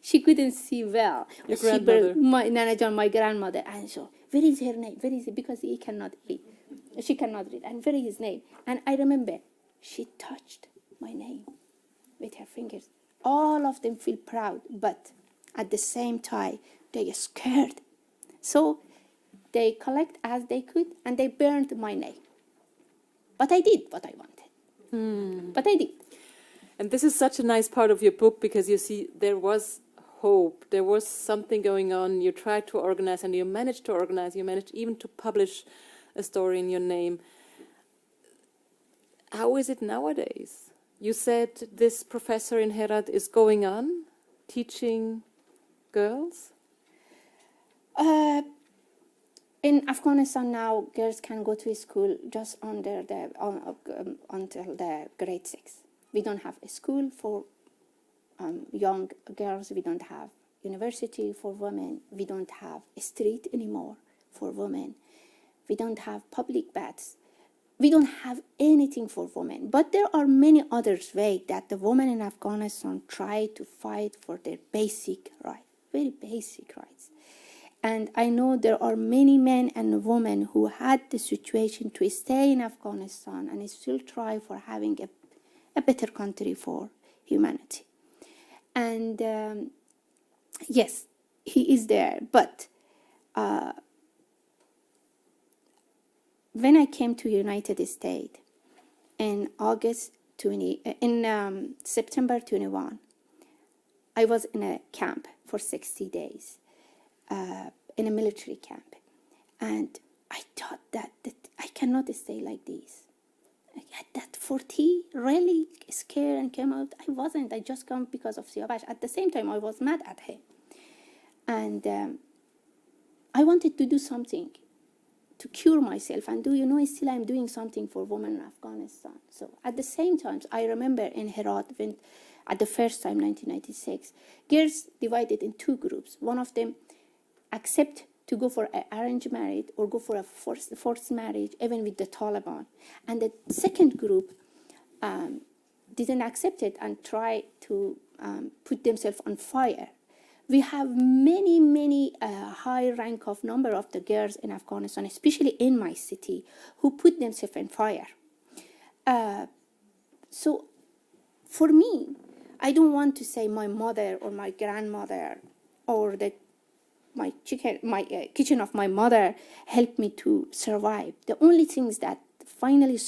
she couldn't see well. Your grandmother. Nana John, my grandmother. And so, where is her name? Where is it? Because he cannot read. She cannot read. And where is his name? And I remember she touched my name with her fingers. All of them feel proud, but at the same time, they are scared. So they collect as they could, and they burned my name. But I did what I wanted. But I did. And this is such a nice part of your book, because you see there was hope, there was something going on. You tried to organize, and you managed to organize. You managed even to publish a story in your name. How is it nowadays? You said this professor in Herat is going on teaching girls? In Afghanistan now, girls can go to school just until the grade 6. We don't have a school for young girls. We don't have university for women. We don't have a street anymore for women. We don't have public baths. We don't have anything for women. But there are many other ways that the women in Afghanistan try to fight for their basic rights, very basic rights. And I know there are many men and women who had the situation to stay in Afghanistan and still try for having a better country for humanity. And yes, he is there. But when I came to United States in September 21, I was in a camp for 60 days, in a military camp. And I thought that I cannot stay like this. At that 40, really scared and came out. I wasn't. I just come because of Siavash. At the same time, I was mad at him. And I wanted to do something to cure myself. And still I'm doing something for women in Afghanistan. So at the same time, I remember in Herat, when at the first time, 1996, girls divided in two groups. One of them accept to go for an arranged marriage or go for a forced marriage, even with the Taliban. And the second group didn't accept it and try to put themselves on fire. We have many high rank of number of the girls in Afghanistan, especially in my city, who put themselves on fire. So for me, I don't want to say my mother or my grandmother or my kitchen of my mother helped me to survive. The only things that finally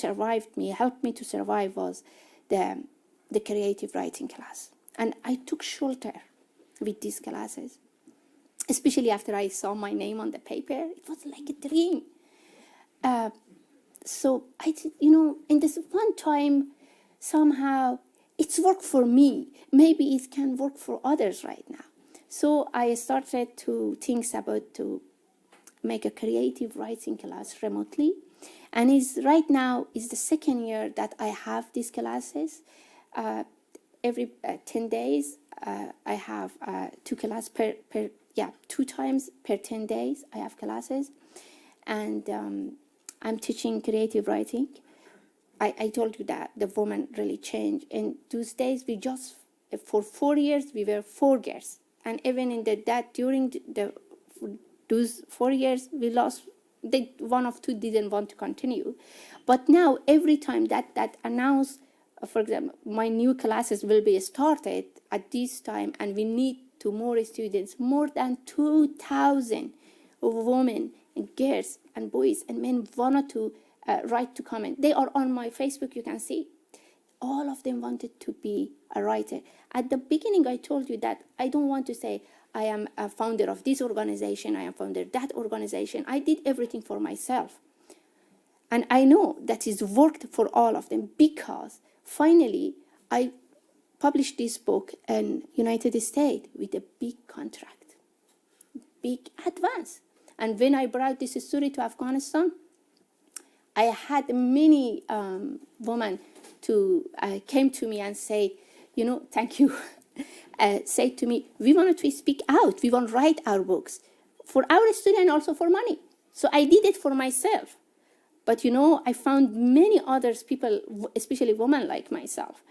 helped me to survive was the creative writing class. And I took shelter with these classes, especially after I saw my name on the paper. It was like a dream. So I did, in this one time, somehow it's worked for me. Maybe it can work for others right now. So I started to think about to make a creative writing class remotely. And right now is the second year that I have these classes. Every 10 days, I have two classes two times per 10 days I have classes. And I'm teaching creative writing. I told you that the woman really changed. In those days, for 4 years, we were 4 girls. And even during those 4 years, we lost, one of two didn't want to continue. But now, every time that announced, for example, my new classes will be started at this time, and we need more students, more than 2,000 women, and girls, and boys, and men wanted to write to comment. They are on my Facebook, you can see. All of them wanted to be a writer. At the beginning, I told you that I don't want to say I am a founder of this organization, I am founder of that organization. I did everything for myself. And I know that it worked for all of them, because finally I published this book in United States with a big contract, big advance. And when I brought this story to Afghanistan, I had many women came to me and said, thank you. Said to me, we want to speak out. We want to write our books for our students and also for money. So I did it for myself. But, I found many others, people, especially women like myself.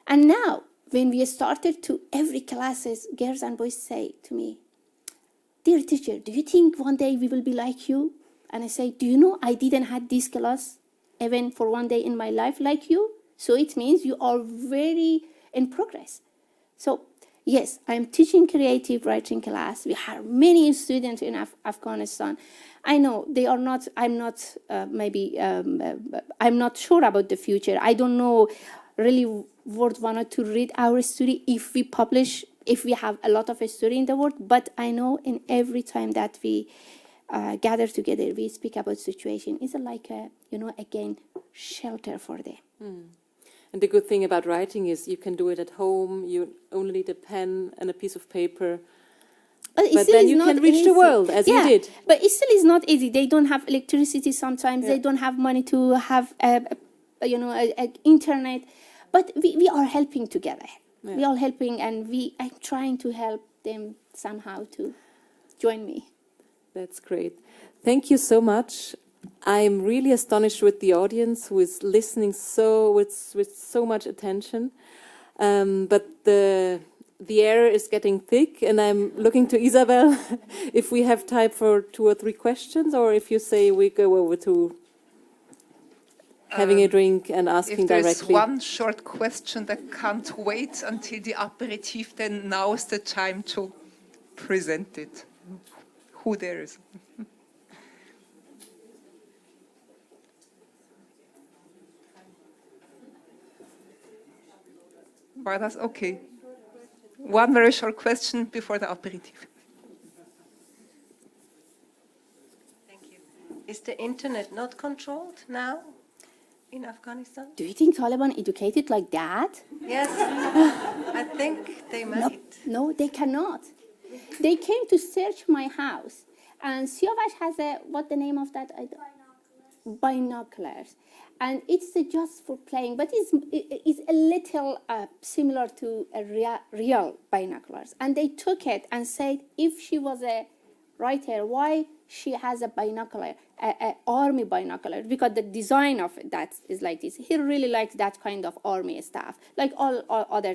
And now, when we started to every classes, girls and boys say to me, dear teacher, do you think one day we will be like you? And I say, do you know I didn't have this class even for one day in my life like you? So it means you are very in progress. So yes, I'm teaching creative writing class. We have many students in Afghanistan. I know they are not, I'm not sure about the future. I don't know really what wanted to read our story if we have a lot of story in the world, but I know in every time that we gather together, we speak about situation. It's like again, shelter for them. Mm. And the good thing about writing is you can do it at home. You only need a pen and a piece of paper. But then you can reach the world, as you did. But it still is not easy. They don't have electricity sometimes. They don't have money to have, internet. But we are helping together. Yeah. We are helping, and I'm trying to help them somehow to join me. That's great. Thank you so much. I'm really astonished with the audience who is listening with so much attention. But the air is getting thick, and I'm looking to Isabel if we have time for 2 or 3 questions, or if you say we go over to having a drink and asking directly. If there's one short question that can't wait until the aperitif, then now is the time to present it. Who dares? But that's okay. One very short question before the aperitif. Thank you. Is the internet not controlled now in Afghanistan? Do you think Taliban educated like that? Yes, I think they might. No, they cannot. They came to search my house, and Siavash has what the name of that? Binoculars, and it's just for playing, but it's a little similar to a real binoculars. And they took it and said, if she was a writer, why she has a binocular, a army binocular? Because the design of it, that is like this. He really liked that kind of army stuff, like all other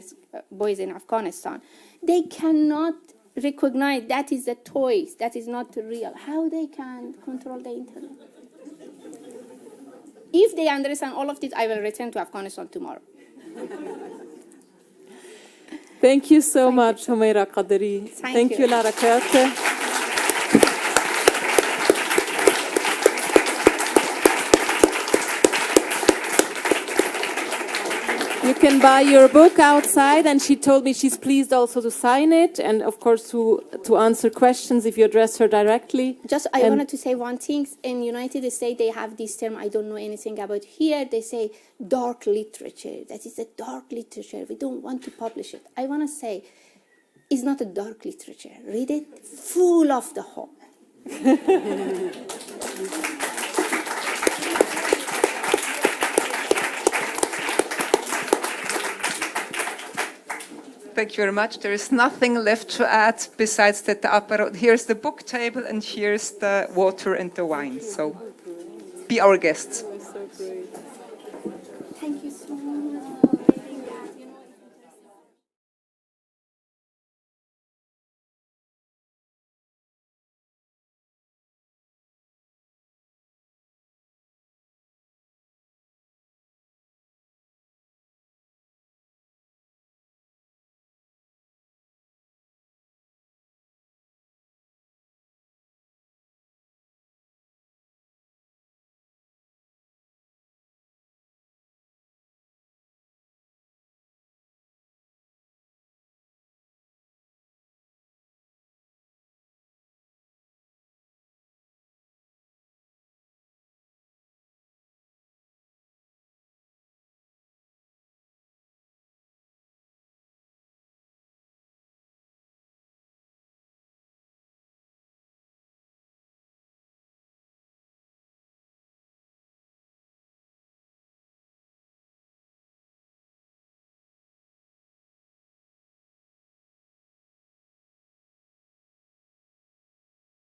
boys in Afghanistan. They cannot recognize that is a toy, that is not real. How they can control the internet? If they understand all of this, I will return to Afghanistan tomorrow. Thank you so much, Humaira Qaderi. Thank you, Lara Kerte. You can buy your book outside, and she told me she's pleased also to sign it, and of course to answer questions if you address her directly. I wanted to say one thing. In United States, they have this term I don't know anything about. Here, they say dark literature. That is a dark literature. We don't want to publish it. I want to say it's not a dark literature. Read it, full of the hope. Thank you very much. There is nothing left to add besides that here's the book table and here's the water and the wine. So be our guests.